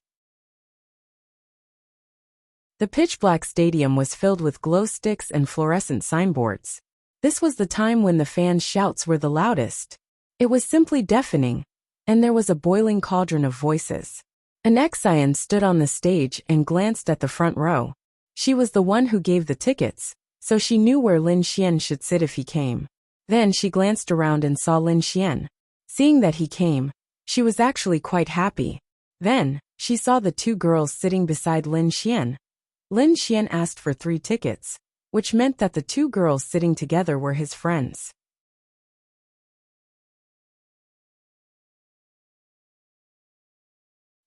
The pitch-black stadium was filled with glow sticks and fluorescent signboards. This was the time when the fans' shouts were the loudest. It was simply deafening, and there was a boiling cauldron of voices. An Xian stood on the stage and glanced at the front row. She was the one who gave the tickets, so she knew where Lin Xian should sit if he came. Then she glanced around and saw Lin Xian. Seeing that he came, she was actually quite happy. Then, she saw the two girls sitting beside Lin Xian. Lin Xian asked for 3 tickets, which meant that the two girls sitting together were his friends.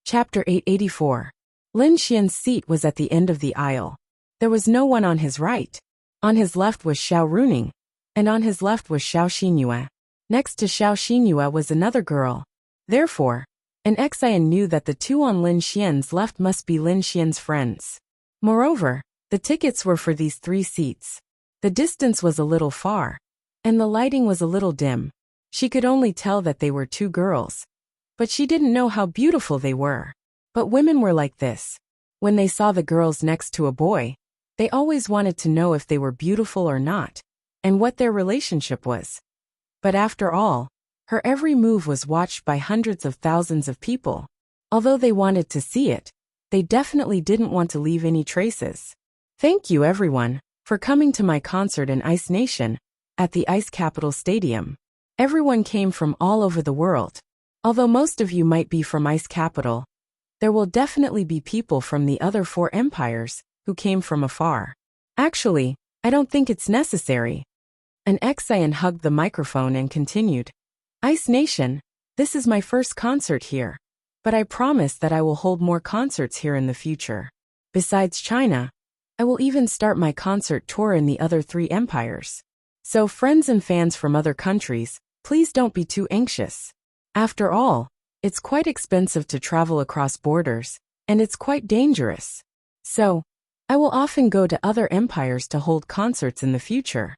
Chapter 884. Lin Xian's seat was at the end of the aisle. There was no one on his right. On his left was Xiao Runing, and on his left was Xiao Xinyue. Next to Xiao Xinyue was another girl. Therefore, an Xian knew that the two on Lin Xian's left must be Lin Xian's friends. Moreover, the tickets were for these 3 seats. The distance was a little far, and the lighting was a little dim. She could only tell that they were 2 girls. But she didn't know how beautiful they were. But women were like this. When they saw the girls next to a boy, they always wanted to know if they were beautiful or not, and what their relationship was. But after all, her every move was watched by hundreds of thousands of people. Although they wanted to see it, they definitely didn't want to leave any traces. Thank you everyone, for coming to my concert in Ice Nation, at the Ice Capital Stadium. Everyone came from all over the world. Although most of you might be from Ice Capital, there will definitely be people from the other 4 empires who came from afar. Actually, I don't think it's necessary. An Xian hugged the microphone and continued. Ice Nation, this is my first concert here, but I promise that I will hold more concerts here in the future. Besides China, I will even start my concert tour in the other 3 empires. So friends and fans from other countries, please don't be too anxious. After all, it's quite expensive to travel across borders, and it's quite dangerous. So, I will often go to other empires to hold concerts in the future.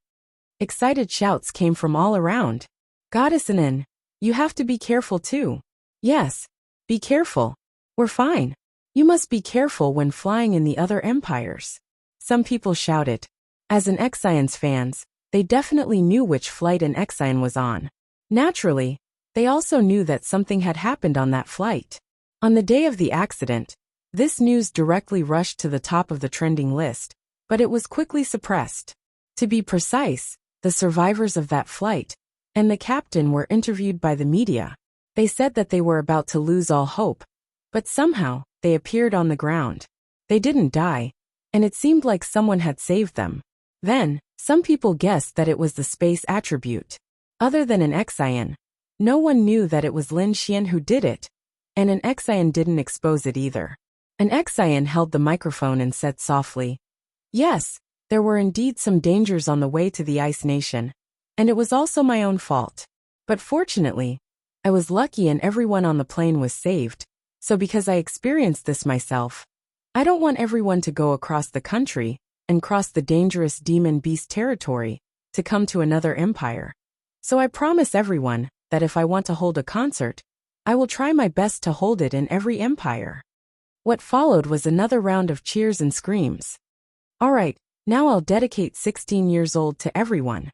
Excited shouts came from all around. Goddess Anun, you have to be careful too. Yes, be careful. We're fine. You must be careful when flying in the other empires. Some people shouted. As an Xian's fans, they definitely knew which flight an Xian was on. Naturally, they also knew that something had happened on that flight. On the day of the accident, this news directly rushed to the top of the trending list, but it was quickly suppressed. To be precise, the survivors of that flight and the captain were interviewed by the media. They said that they were about to lose all hope, but somehow, they appeared on the ground. They didn't die, and it seemed like someone had saved them. Then, some people guessed that it was the space attribute. Other than an Xian, no one knew that it was Lin Xian who did it, and an Xian didn't expose it either. An Xian held the microphone and said softly, yes, there were indeed some dangers on the way to the Ice Nation, and it was also my own fault. But fortunately, I was lucky and everyone on the plane was saved, so because I experienced this myself, I don't want everyone to go across the country and cross the dangerous demon beast territory to come to another empire. So I promise everyone that if I want to hold a concert, I will try my best to hold it in every empire. What followed was another round of cheers and screams. Alright, now I'll dedicate 16 years old to everyone.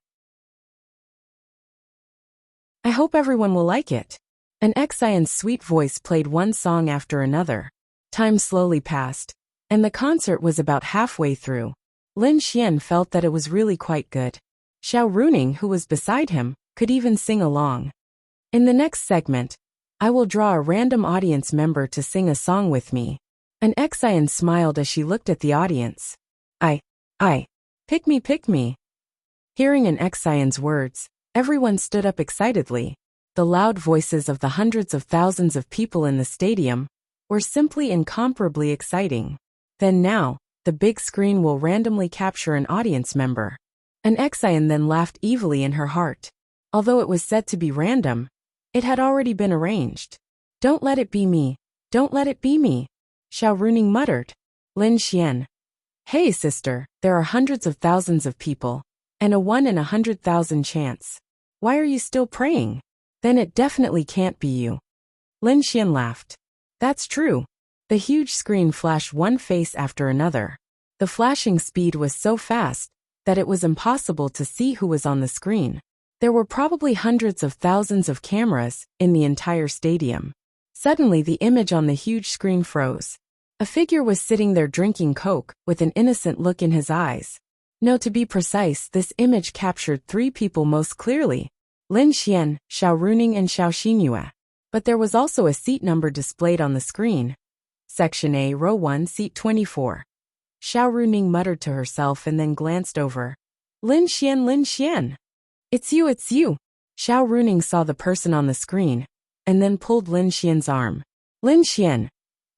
I hope everyone will like it. An Xian's sweet voice played one song after another. Time slowly passed, and the concert was about halfway through. Lin Xian felt that it was really quite good. Xiao Runing, who was beside him, could even sing along. In the next segment, I will draw a random audience member to sing a song with me. An Xian smiled as she looked at the audience. I. Pick me. Hearing an Xian's words, everyone stood up excitedly. The loud voices of the hundreds of thousands of people in the stadium were simply incomparably exciting. Then now, the big screen will randomly capture an audience member. An Xian then laughed evilly in her heart. Although it was said to be random, it had already been arranged. Don't let it be me. Don't let it be me. Xiao Runing muttered. Lin Xian. Hey sister, there are hundreds of thousands of people, and a 1 in 100,000 chance. Why are you still praying? Then it definitely can't be you. Lin Xian laughed. That's true. The huge screen flashed one face after another. The flashing speed was so fast that it was impossible to see who was on the screen. There were probably hundreds of thousands of cameras in the entire stadium. Suddenly the image on the huge screen froze. A figure was sitting there drinking Coke with an innocent look in his eyes. No, to be precise, this image captured 3 people most clearly. Lin Xian, Xiao Runing and Xiao Xinyue. But there was also a seat number displayed on the screen. Section A, Row 1, Seat 24. Xiao Runing muttered to herself and then glanced over. Lin Xian. It's you. Xiao Runing saw the person on the screen, and then pulled Lin Xian's arm. Lin Xian.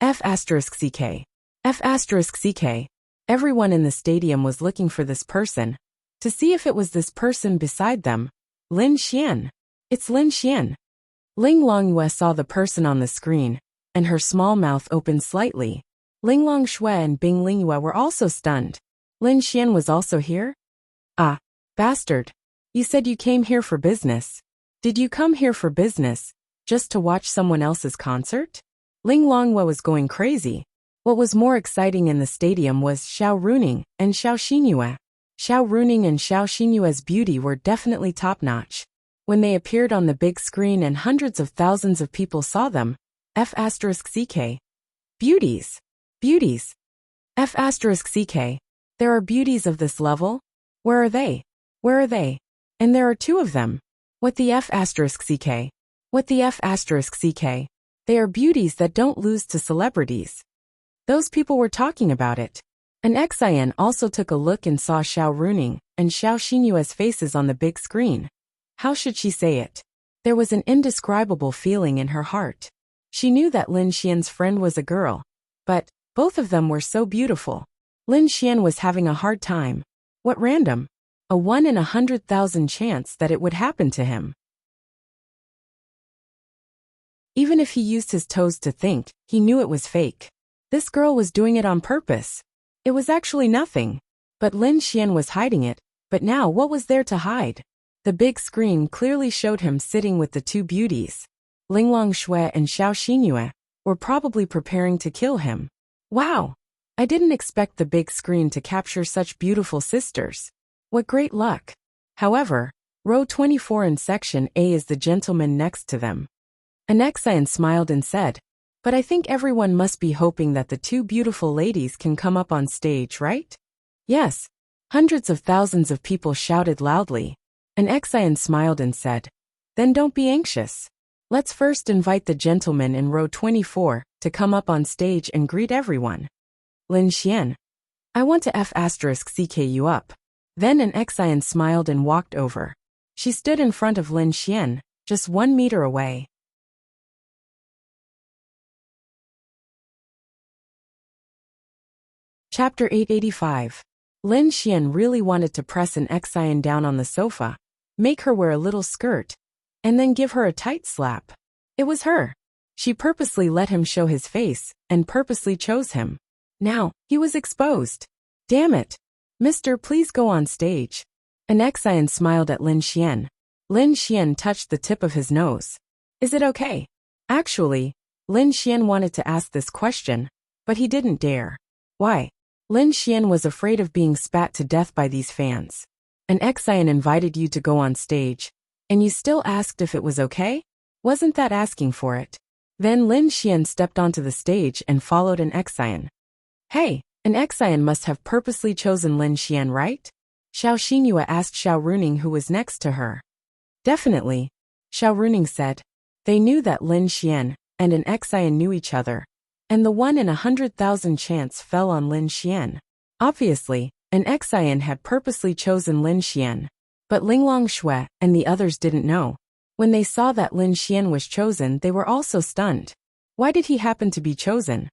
F***CK. F***CK. Everyone in the stadium was looking for this person, to see if it was this person beside them. Lin Xian. It's Lin Xian. Ling Longyue saw the person on the screen, and her small mouth opened slightly. Ling Longshui and Bing Lingyue were also stunned. Lin Xian was also here? Ah, bastard. You said you came here for business. Did you come here for business, just to watch someone else's concert? Ling Longyue was going crazy. What was more exciting in the stadium was Xiao Runing and Xiao Xinyue. Xiao Runing and Xiao Xinyue's beauty were definitely top-notch. When they appeared on the big screen and hundreds of thousands of people saw them, F***CK. Beauties. F***CK. There are beauties of this level? Where are they? And there are 2 of them. What the F***CK? They are beauties that don't lose to celebrities. Those people were talking about it. An Xian also took a look and saw Xiao Runing and Xiao Xinyue's faces on the big screen. How should she say it? There was an indescribable feeling in her heart. She knew that Lin Xian's friend was a girl, but both of them were so beautiful. Lin Xian was having a hard time. What random? A 1 in 100,000 chance that it would happen to him. Even if he used his toes to think, he knew it was fake. This girl was doing it on purpose. It was actually nothing. But Lin Xian was hiding it. But now what was there to hide? The big screen clearly showed him sitting with the 2 beauties. Ling Longshui and Xiao Xinyue were probably preparing to kill him. Wow! I didn't expect the big screen to capture such beautiful sisters. What great luck! However, row 24 in section A is the gentleman next to them. An Xian smiled and said, but I think everyone must be hoping that the 2 beautiful ladies can come up on stage, right? Yes. Hundreds of thousands of people shouted loudly. An Xian smiled and said, then don't be anxious. Let's first invite the gentleman in row 24 to come up on stage and greet everyone. Lin Xian. I want to F***CK you up. Then an Xian smiled and walked over. She stood in front of Lin Xian, just 1 meter away. Chapter 885. Lin Xian really wanted to press an Xian down on the sofa, make her wear a little skirt, and then give her a tight slap. It was her. She purposely let him show his face, and purposely chose him. Now, he was exposed. Damn it. Mister, please go on stage. An Xian smiled at Lin Xian. Lin Xian touched the tip of his nose. Is it okay? Actually, Lin Xian wanted to ask this question, but he didn't dare. Why? Lin Xian was afraid of being spat to death by these fans. An Xian invited you to go on stage, and you still asked if it was okay? Wasn't that asking for it? Then Lin Xian stepped onto the stage and followed an Xian. Hey, an Xian must have purposely chosen Lin Xian, right? Xiao Xingyue asked Xiao Runing, who was next to her. Definitely, Xiao Runing said. They knew that Lin Xian and an Xian knew each other, and the 1 in 100,000 chance fell on Lin Xian. Obviously, an Xian had purposely chosen Lin Xian, but Linglong Shui and the others didn't know. When they saw that Lin Xian was chosen, they were also stunned. Why did he happen to be chosen?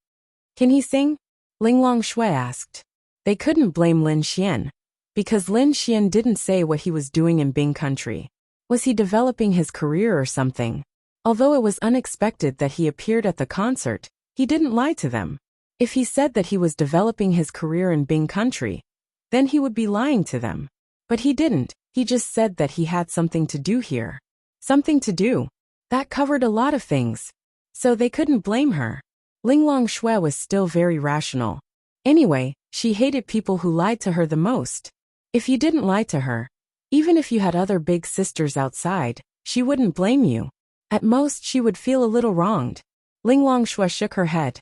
Can he sing? Linglong Shui asked. They couldn't blame Lin Xian, because Lin Xian didn't say what he was doing in Bing country. Was he developing his career or something? Although it was unexpected that he appeared at the concert, he didn't lie to them. If he said that he was developing his career in Bing country, then he would be lying to them. But he didn't, he just said that he had something to do here. Something to do. That covered a lot of things. So they couldn't blame her. Linglong Shui was still very rational. Anyway, she hated people who lied to her the most. If you didn't lie to her, even if you had other big sisters outside, she wouldn't blame you. At most she would feel a little wronged. Linglong Shui shook her head.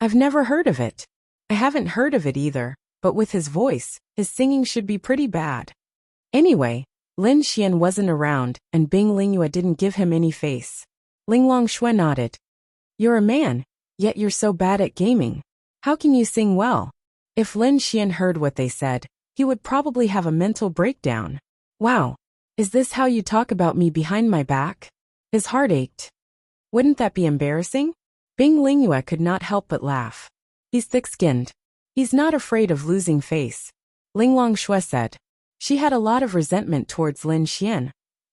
I've never heard of it. I haven't heard of it either, but with his voice, his singing should be pretty bad. Anyway, Lin Xian wasn't around, and Bing Lingyue didn't give him any face. Linglong Shui nodded. You're a man, yet you're so bad at gaming. How can you sing well? If Lin Xian heard what they said, he would probably have a mental breakdown. Wow, is this how you talk about me behind my back? His heart ached. Wouldn't that be embarrassing? Bing Lingyue could not help but laugh. He's thick-skinned. He's not afraid of losing face. Linglong Shui said. She had a lot of resentment towards Lin Xian,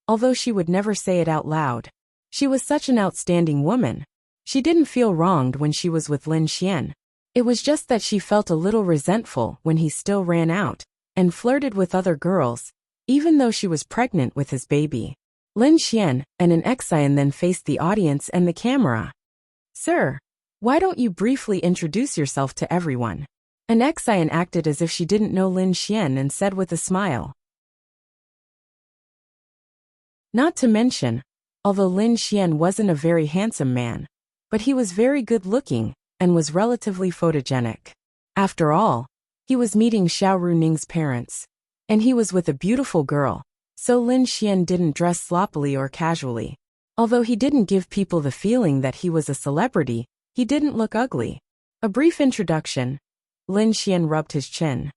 although she would never say it out loud. She was such an outstanding woman. She didn't feel wronged when she was with Lin Xian. It was just that she felt a little resentful when he still ran out and flirted with other girls, even though she was pregnant with his baby. Lin Xian and an Xian then faced the audience and the camera. Sir, why don't you briefly introduce yourself to everyone? An Xian acted as if she didn't know Lin Xian and said with a smile. Not to mention, although Lin Xian wasn't a very handsome man, but he was very good-looking and was relatively photogenic. After all, he was meeting Xiao Runing's parents, and he was with a beautiful girl, so Lin Xian didn't dress sloppily or casually. Although he didn't give people the feeling that he was a celebrity, he didn't look ugly. A brief introduction. Lin Xian rubbed his chin.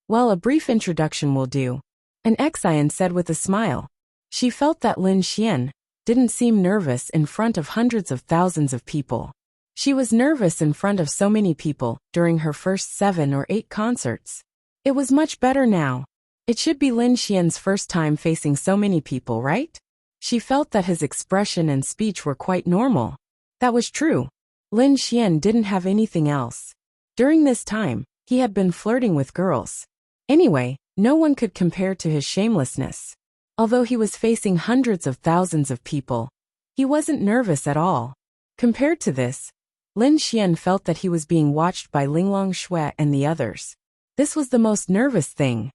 Well, a brief introduction will do, an Xian said with a smile. She felt that Lin Xian didn't seem nervous in front of hundreds of thousands of people. She was nervous in front of so many people during her first 7 or 8 concerts. It was much better now. It should be Lin Xian's first time facing so many people, right? She felt that his expression and speech were quite normal. That was true. Lin Xian didn't have anything else. During this time, he had been flirting with girls. Anyway, no one could compare to his shamelessness. Although he was facing hundreds of thousands of people, he wasn't nervous at all. Compared to this, Lin Xian felt that he was being watched by Linglong Shui and the others. This was the most nervous thing.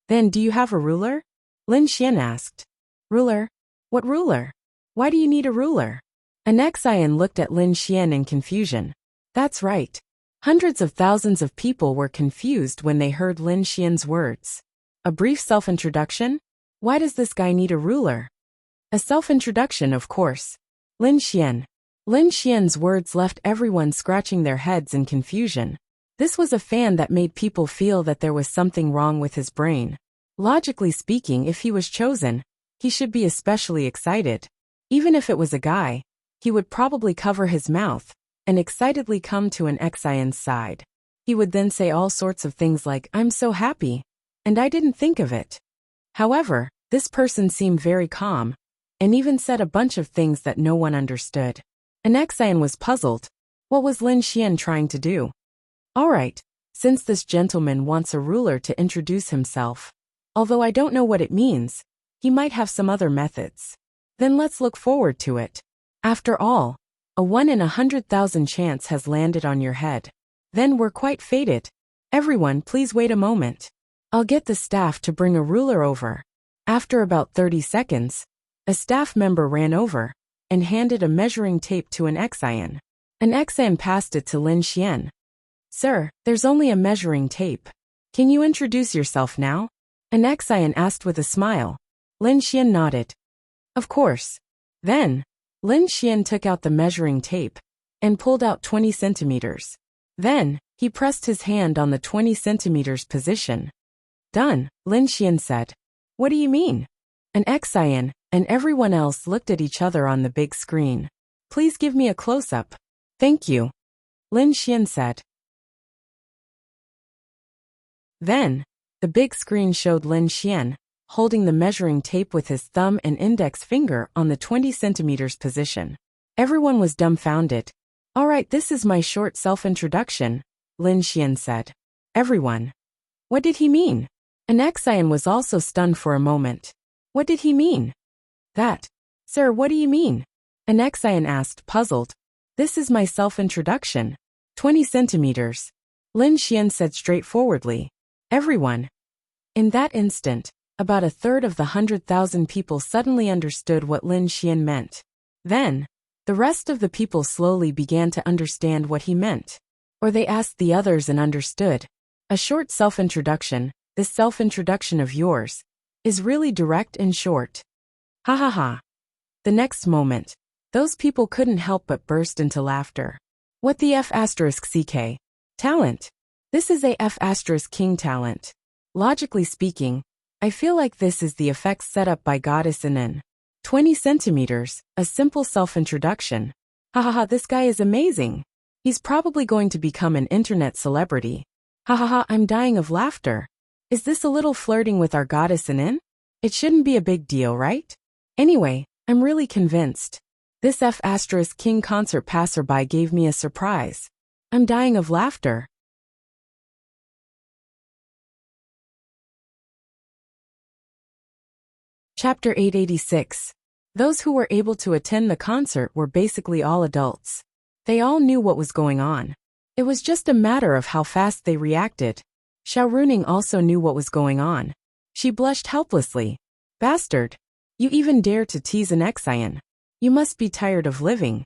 Then, do you have a ruler? Lin Xian asked. Ruler? What ruler? Why do you need a ruler? An Xian looked at Lin Xian in confusion. That's right. Hundreds of thousands of people were confused when they heard Lin Xian's words. A brief self-introduction? Why does this guy need a ruler? A self-introduction, of course. Lin Xian. Lin Xian's words left everyone scratching their heads in confusion. This was a fan that made people feel that there was something wrong with his brain. Logically speaking, if he was chosen, he should be especially excited. Even if it was a guy, he would probably cover his mouth and excitedly come to an Xian's side. He would then say all sorts of things like, I'm so happy, and I didn't think of it. However, this person seemed very calm, and even said a bunch of things that no one understood. An Xian was puzzled. What was Lin Xian trying to do? Alright, since this gentleman wants a ruler to introduce himself, although I don't know what it means, he might have some other methods. Then let's look forward to it. After all, a 1 in 100,000 chance has landed on your head. Then we're quite fated. Everyone, please wait a moment. I'll get the staff to bring a ruler over. After about 30 seconds, a staff member ran over and handed a measuring tape to an Xian. An Xian passed it to Lin Xian. Sir, there's only a measuring tape. Can you introduce yourself now? An Xian asked with a smile. Lin Xian nodded. Of course. Then, Lin Xian took out the measuring tape and pulled out 20 centimeters. Then, he pressed his hand on the 20 centimeters position. Done, Lin Xian said. What do you mean? An Xian and everyone else looked at each other on the big screen. Please give me a close-up. Thank you, Lin Xian said. Then, the big screen showed Lin Xian holding the measuring tape with his thumb and index finger on the 20 centimeters position. Everyone was dumbfounded. All right, this is my short self-introduction, Lin Xian said. Everyone. What did he mean? An Xian was also stunned for a moment. What did he mean? That. Sir, what do you mean? An Xian asked, puzzled. This is my self-introduction. 20 centimeters. Lin Xian said straightforwardly. Everyone. In that instant, about a third of the 100,000 people suddenly understood what Lin Xian meant. Then, the rest of the people slowly began to understand what he meant. Or they asked the others and understood. A short self-introduction, this self-introduction of yours, is really direct and short. Ha ha ha. The next moment, those people couldn't help but burst into laughter. What the F***ck? Talent. This is a F***king talent. Logically speaking, I feel like this is the effects set up by Goddess Inen. 20 centimeters, a simple self-introduction. Ha ha ha, this guy is amazing. He's probably going to become an internet celebrity. Ha ha ha, I'm dying of laughter. Is this a little flirting with our Goddess Inen? It shouldn't be a big deal, right? Anyway, I'm really convinced. This F***king concert passerby gave me a surprise. I'm dying of laughter. Chapter 886. Those who were able to attend the concert were basically all adults. They all knew what was going on. It was just a matter of how fast they reacted. Xiao Runing also knew what was going on. She blushed helplessly. Bastard. You even dare to tease an Xian. You must be tired of living.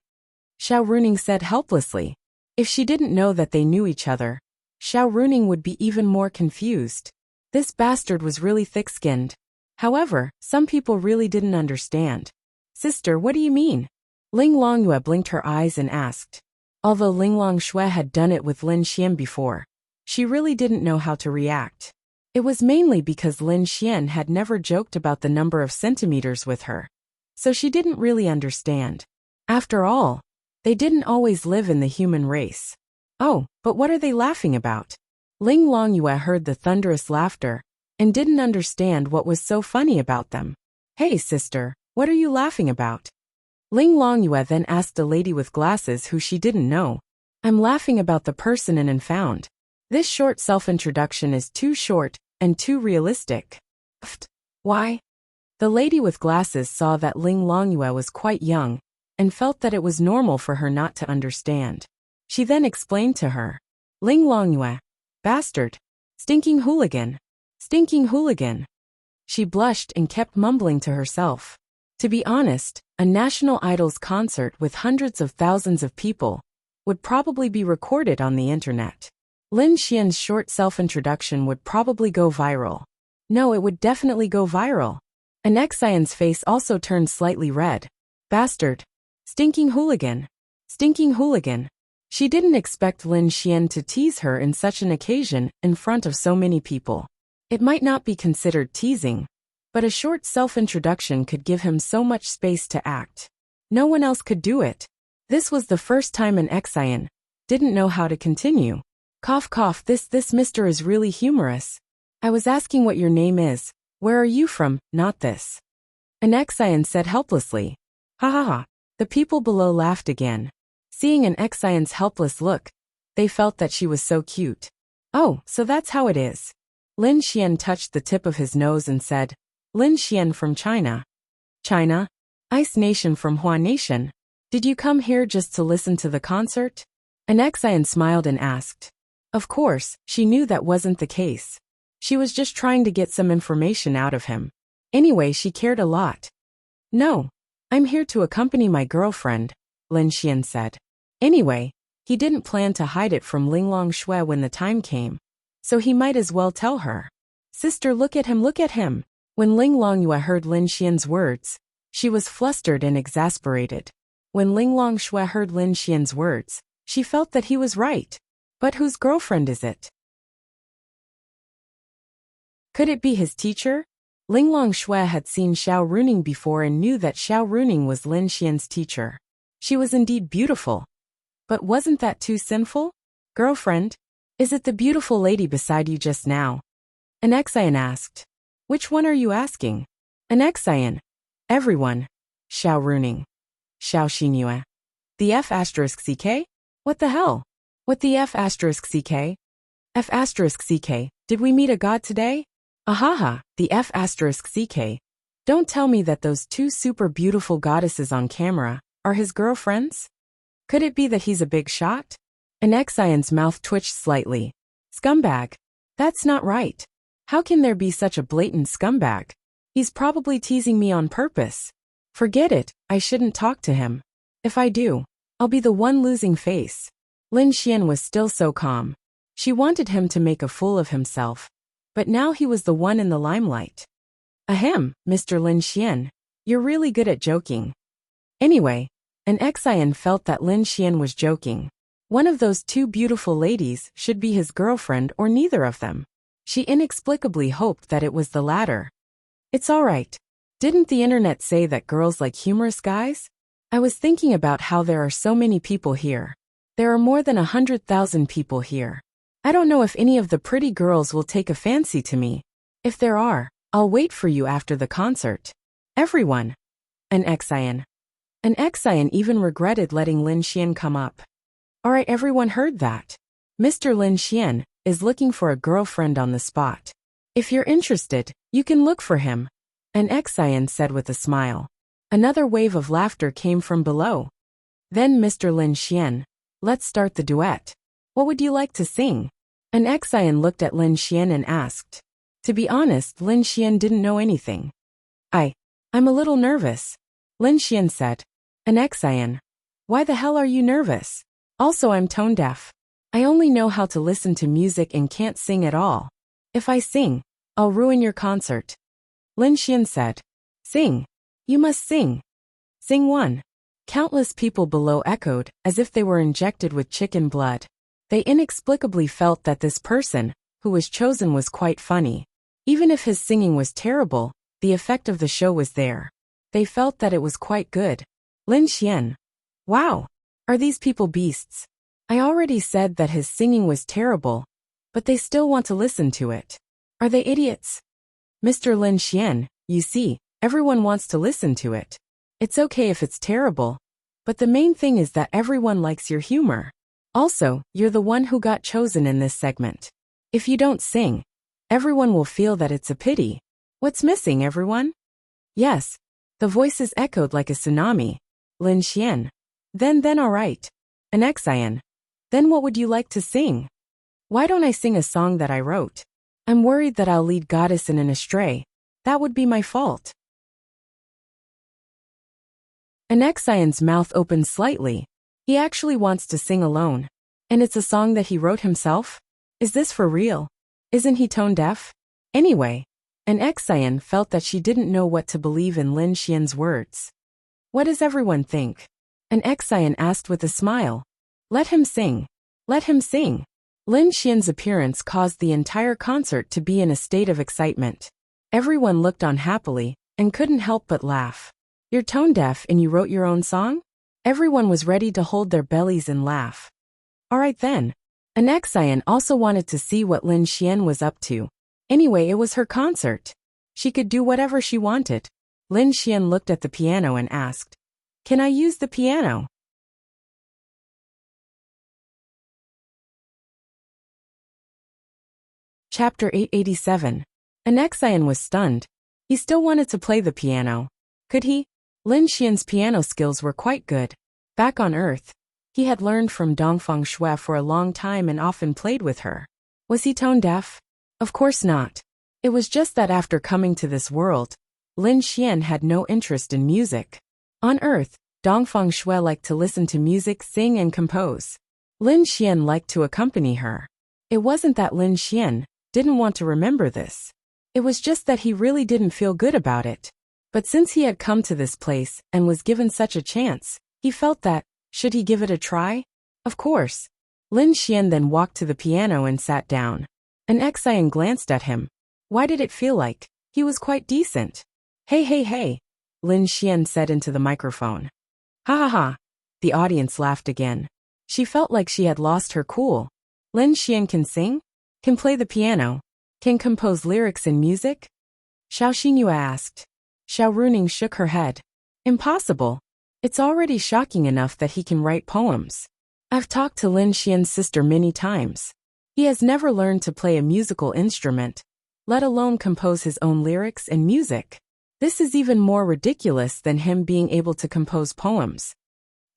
Xiao Runing said helplessly. If she didn't know that they knew each other, Xiao Runing would be even more confused. This bastard was really thick-skinned. However, some people really didn't understand. Sister, what do you mean? Ling Longyue blinked her eyes and asked. Although Ling Longshui had done it with Lin Xian before, she really didn't know how to react. It was mainly because Lin Xian had never joked about the number of centimeters with her. So she didn't really understand. After all, they didn't always live in the human race. Oh, but what are they laughing about? Ling Longyue heard the thunderous laughter and didn't understand what was so funny about them. Hey sister, what are you laughing about? Ling Longyue then asked a lady with glasses who she didn't know. I'm laughing about the person in and found. This short self-introduction is too short and too realistic. Why? The lady with glasses saw that Ling Longyue was quite young and felt that it was normal for her not to understand. She then explained to her. Ling Longyue. Bastard. Stinking hooligan. Stinking hooligan. She blushed and kept mumbling to herself. To be honest, a national idol's concert with hundreds of thousands of people would probably be recorded on the internet. Lin Xian's short self-introduction would probably go viral. No, it would definitely go viral. An Xian's face also turned slightly red. Bastard. Stinking hooligan. Stinking hooligan. She didn't expect Lin Xian to tease her in such an occasion in front of so many people. It might not be considered teasing, but a short self-introduction could give him so much space to act. No one else could do it. This was the first time an Xian didn't know how to continue. Cough cough, this mister is really humorous. I was asking what your name is. Where are you from, not this. An Xian said helplessly. Ha ha ha. The people below laughed again. Seeing an Xian's helpless look, they felt that she was so cute. Oh, so that's how it is. Lin Xian touched the tip of his nose and said, Lin Xian from China. China? Ice Nation from Hua Nation. Did you come here just to listen to the concert? An Xian smiled and asked. Of course, she knew that wasn't the case. She was just trying to get some information out of him. Anyway, she cared a lot. No, I'm here to accompany my girlfriend, Lin Xian said. Anyway, he didn't plan to hide it from Linglong Shui when the time came, so he might as well tell her. Sister, look at him, look at him. When Linglong Yue heard Lin Xian's words, she was flustered and exasperated. When Linglong Shui heard Lin Xian's words, she felt that he was right. But whose girlfriend is it? Could it be his teacher? Linglong Shui had seen Xiao Runing before and knew that Xiao Runing was Lin Xian's teacher. She was indeed beautiful. But wasn't that too sinful? Girlfriend? Is it the beautiful lady beside you just now? An Xian asked. Which one are you asking? An Xian. Everyone. Xiao Runing. Xiao Xinyue. The F*CK? What the hell? What the F*CK? F*CK, did we meet a god today? Ahaha, the F*CK. Don't tell me that those two super beautiful goddesses on camera are his girlfriends? Could it be that he's a big shot? An Xian's mouth twitched slightly. Scumbag. That's not right. How can there be such a blatant scumbag? He's probably teasing me on purpose. Forget it, I shouldn't talk to him. If I do, I'll be the one losing face. Lin Xian was still so calm. She wanted him to make a fool of himself. But now he was the one in the limelight. Ahem, Mr. Lin Xian. You're really good at joking. Anyway, an Xian felt that Lin Xian was joking. One of those two beautiful ladies should be his girlfriend or neither of them. She inexplicably hoped that it was the latter. It's all right. Didn't the internet say that girls like humorous guys? I was thinking about how there are so many people here. There are more than 100,000 people here. I don't know if any of the pretty girls will take a fancy to me. If there are, I'll wait for you after the concert. Everyone. An Xian. An Xian even regretted letting Lin Xian come up. Alright, everyone heard that. Mr. Lin Xian is looking for a girlfriend on the spot. If you're interested, you can look for him. An Xian said with a smile. Another wave of laughter came from below. Then Mr. Lin Xian, let's start the duet. What would you like to sing? An Xian looked at Lin Xian and asked. To be honest, Lin Xian didn't know anything. I'm a little nervous. Lin Xian said. An Xian. Why the hell are you nervous? Also, I'm tone deaf. I only know how to listen to music and can't sing at all. If I sing, I'll ruin your concert. Lin Xian said. Sing. You must sing. Sing one. Countless people below echoed, as if they were injected with chicken blood. They inexplicably felt that this person, who was chosen, was quite funny. Even if his singing was terrible, the effect of the show was there. They felt that it was quite good. Lin Xian. Wow. Are these people beasts? I already said that his singing was terrible, but they still want to listen to it. Are they idiots? Mr. Lin Xian, you see, everyone wants to listen to it. It's okay if it's terrible, but the main thing is that everyone likes your humor. Also, you're the one who got chosen in this segment. If you don't sing, everyone will feel that it's a pity. What's missing, everyone? Yes. The voices echoed like a tsunami. Lin Xian. Then alright. An Xian. Then what would you like to sing? Why don't I sing a song that I wrote? I'm worried that I'll lead Goddess in an astray. That would be my fault. An Xian's mouth opened slightly. He actually wants to sing alone. And it's a song that he wrote himself? Is this for real? Isn't he tone deaf? Anyway, an Xian felt that she didn't know what to believe in Lin Xian's words. What does everyone think? An Xian asked with a smile. Let him sing. Let him sing. Lin Xian's appearance caused the entire concert to be in a state of excitement. Everyone looked on happily, and couldn't help but laugh. You're tone deaf and you wrote your own song? Everyone was ready to hold their bellies and laugh. Alright then. An Xian also wanted to see what Lin Xian was up to. Anyway, it was her concert. She could do whatever she wanted. Lin Xian looked at the piano and asked, Can I use the piano? Chapter 887. An Xian was stunned. He still wanted to play the piano. Could he? Lin Xian's piano skills were quite good. Back on Earth, He had learned from Dongfang Shui for a long time and often played with her. Was he tone deaf? Of course not. It was just that after coming to this world, Lin Xian had no interest in music. On Earth, Dongfang Shui liked to listen to music, sing and compose. Lin Xian liked to accompany her. It wasn't that Lin Xian didn't want to remember this. It was just that he really didn't feel good about it. But since he had come to this place and was given such a chance, he felt that, should he give it a try? Of course. Lin Xian then walked to the piano and sat down. An Xian glanced at him. Why did it feel like he was quite decent? Hey, Lin Xian said into the microphone. Ha ha ha. The audience laughed again. She felt like she had lost her cool. Lin Xian can sing? Can play the piano? Can compose lyrics and music? Xiao Xingyue asked. Xiao Runing shook her head. Impossible. It's already shocking enough that he can write poems. I've talked to Lin Xian's sister many times. He has never learned to play a musical instrument, let alone compose his own lyrics and music. This is even more ridiculous than him being able to compose poems.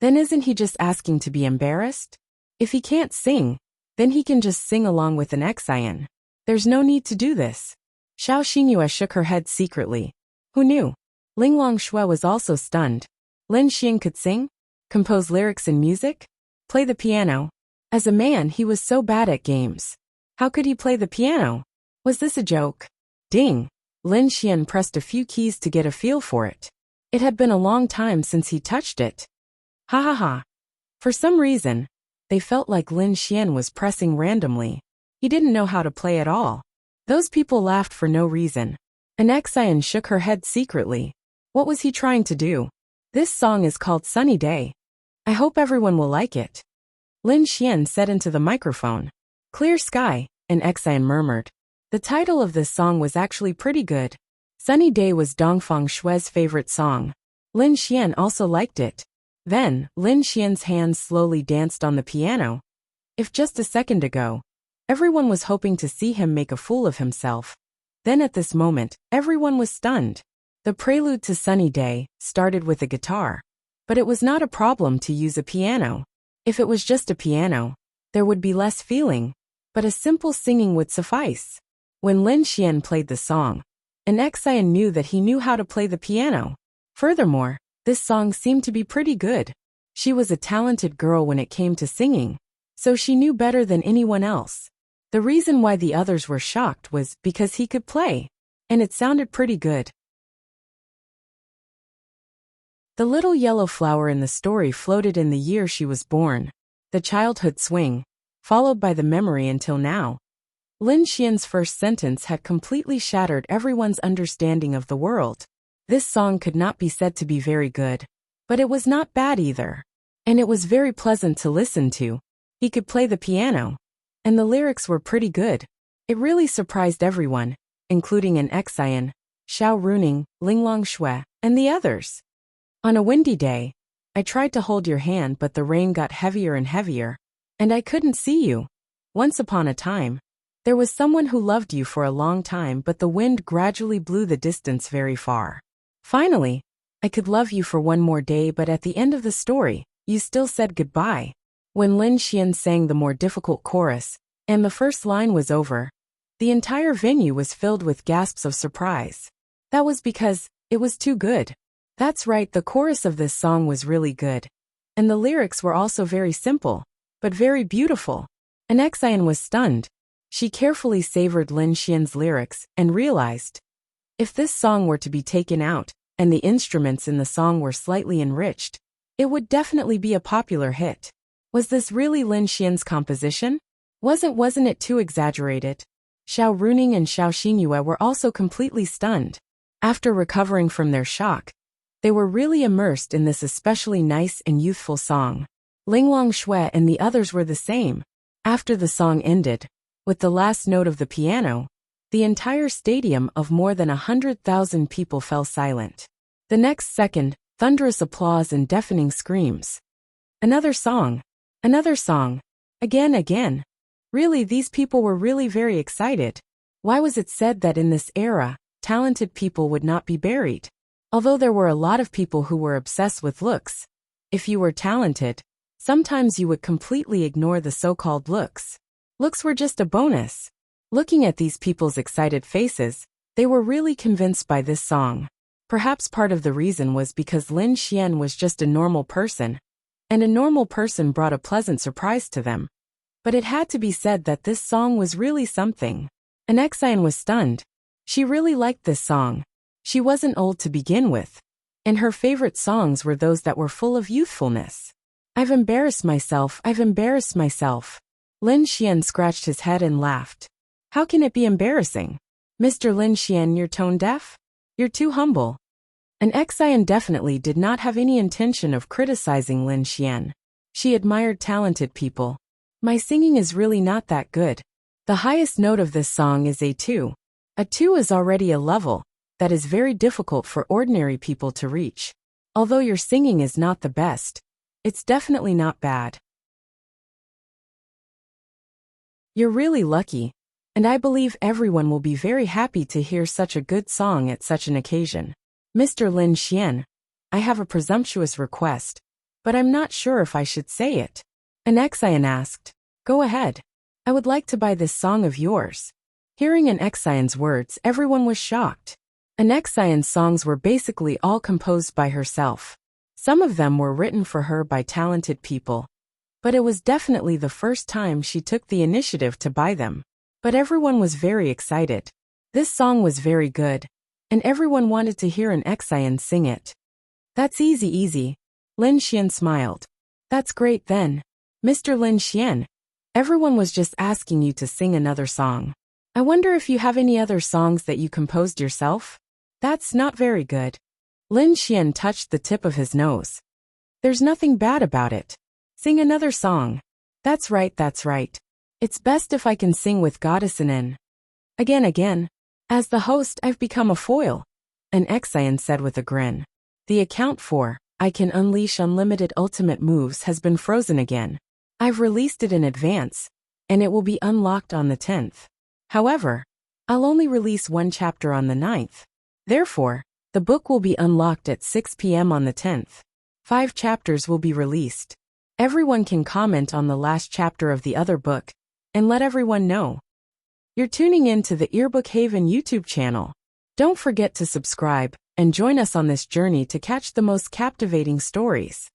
Then isn't he just asking to be embarrassed? If he can't sing, then he can just sing along with an Xian. There's no need to do this. Xiao Xingyue shook her head secretly. Who knew? Linglong Shui was also stunned. Lin Xian could sing? Compose lyrics and music? Play the piano? As a man, he was so bad at games. How could he play the piano? Was this a joke? Ding! Lin Xian pressed a few keys to get a feel for it. It had been a long time since he touched it. Ha ha ha. For some reason, they felt like Lin Xian was pressing randomly. He didn't know how to play at all. Those people laughed for no reason. An Xian shook her head secretly. What was he trying to do? This song is called Sunny Day. I hope everyone will like it. Lin Xian said into the microphone. Clear sky, an Xian murmured. The title of this song was actually pretty good. Sunny Day was Dongfang Shui's favorite song. Lin Xian also liked it. Then, Lin Xian's hands slowly danced on the piano. If just a second ago, everyone was hoping to see him make a fool of himself, then at this moment, everyone was stunned. The prelude to Sunny Day started with a guitar. But it was not a problem to use a piano. If it was just a piano, there would be less feeling, but a simple singing would suffice. When Lin Xian played the song, an Xian knew that he knew how to play the piano. Furthermore, this song seemed to be pretty good. She was a talented girl when it came to singing, so she knew better than anyone else. The reason why the others were shocked was because he could play, and it sounded pretty good. The little yellow flower in the story floated in the year she was born, the childhood swing, followed by the memory until now. Lin Xian's first sentence had completely shattered everyone's understanding of the world. This song could not be said to be very good, but it was not bad either. And it was very pleasant to listen to. He could play the piano, and the lyrics were pretty good. It really surprised everyone, including an Xian, Xiao Runing, Linglong Shui, and the others. On a windy day, I tried to hold your hand, but the rain got heavier and heavier, and I couldn't see you. Once upon a time, there was someone who loved you for a long time, but the wind gradually blew the distance very far. Finally, I could love you for one more day, but at the end of the story, you still said goodbye. When Lin Xian sang the more difficult chorus, and the first line was over, the entire venue was filled with gasps of surprise. That was because it was too good. That's right, the chorus of this song was really good. And the lyrics were also very simple, but very beautiful. An Xian was stunned. She carefully savored Lin Xian's lyrics and realized, if this song were to be taken out, and the instruments in the song were slightly enriched, it would definitely be a popular hit. Was this really Lin Xian's composition? Wasn't it too exaggerated? Xiao Runing and Xiao Xingyue were also completely stunned. After recovering from their shock, they were really immersed in this especially nice and youthful song. Linglong Shui and the others were the same. After the song ended, with the last note of the piano, the entire stadium of more than 100,000 people fell silent. The next second, thunderous applause and deafening screams. Another song. Another song. Again. Really, these people were really very excited. Why was it said that in this era, talented people would not be buried? Although there were a lot of people who were obsessed with looks, if you were talented, Sometimes you would completely ignore the so-called looks. Looks were just a bonus. Looking at these people's excited faces, they were really convinced by this song. Perhaps part of the reason was because Lin Xian was just a normal person, and a normal person brought a pleasant surprise to them. But it had to be said that this song was really something. And Xian was stunned. She really liked this song. She wasn't old to begin with, and her favorite songs were those that were full of youthfulness. I've embarrassed myself. Lin Xian scratched his head and laughed. How can it be embarrassing? Mr. Lin Xian, you're tone deaf? You're too humble. And Xian definitely did not have any intention of criticizing Lin Xian. She admired talented people. My singing is really not that good. The highest note of this song is a 2. A 2 is already a level that is very difficult for ordinary people to reach. Although your singing is not the best, it's definitely not bad. You're really lucky, and I believe everyone will be very happy to hear such a good song at such an occasion. Mr. Lin Xian, I have a presumptuous request, but I'm not sure if I should say it. An Xian asked. Go ahead. I would like to buy this song of yours. Hearing an Xian's words, everyone was shocked. An Xian's songs were basically all composed by herself. Some of them were written for her by talented people. But it was definitely the first time she took the initiative to buy them. But everyone was very excited. This song was very good, and everyone wanted to hear an Xian sing it. That's easy. Lin Xian smiled. That's great then. Mr. Lin Xian, everyone was just asking you to sing another song. I wonder if you have any other songs that you composed yourself? That's not very good. Lin Xian touched the tip of his nose. There's nothing bad about it. Sing another song. That's right. It's best if I can sing with Goddess in. Again. As the host, I've become a foil. An Xian said with a grin. The account for I Can Unleash Unlimited Ultimate Moves has been frozen again. I've released it in advance, and it will be unlocked on the 10th. However, I'll only release one chapter on the 9th. Therefore, the book will be unlocked at 6 p.m. on the 10th. 5 chapters will be released. Everyone can comment on the last chapter of the other book, and let everyone know. You're tuning in to the Earbook Haven YouTube channel. Don't forget to subscribe, and join us on this journey to catch the most captivating stories.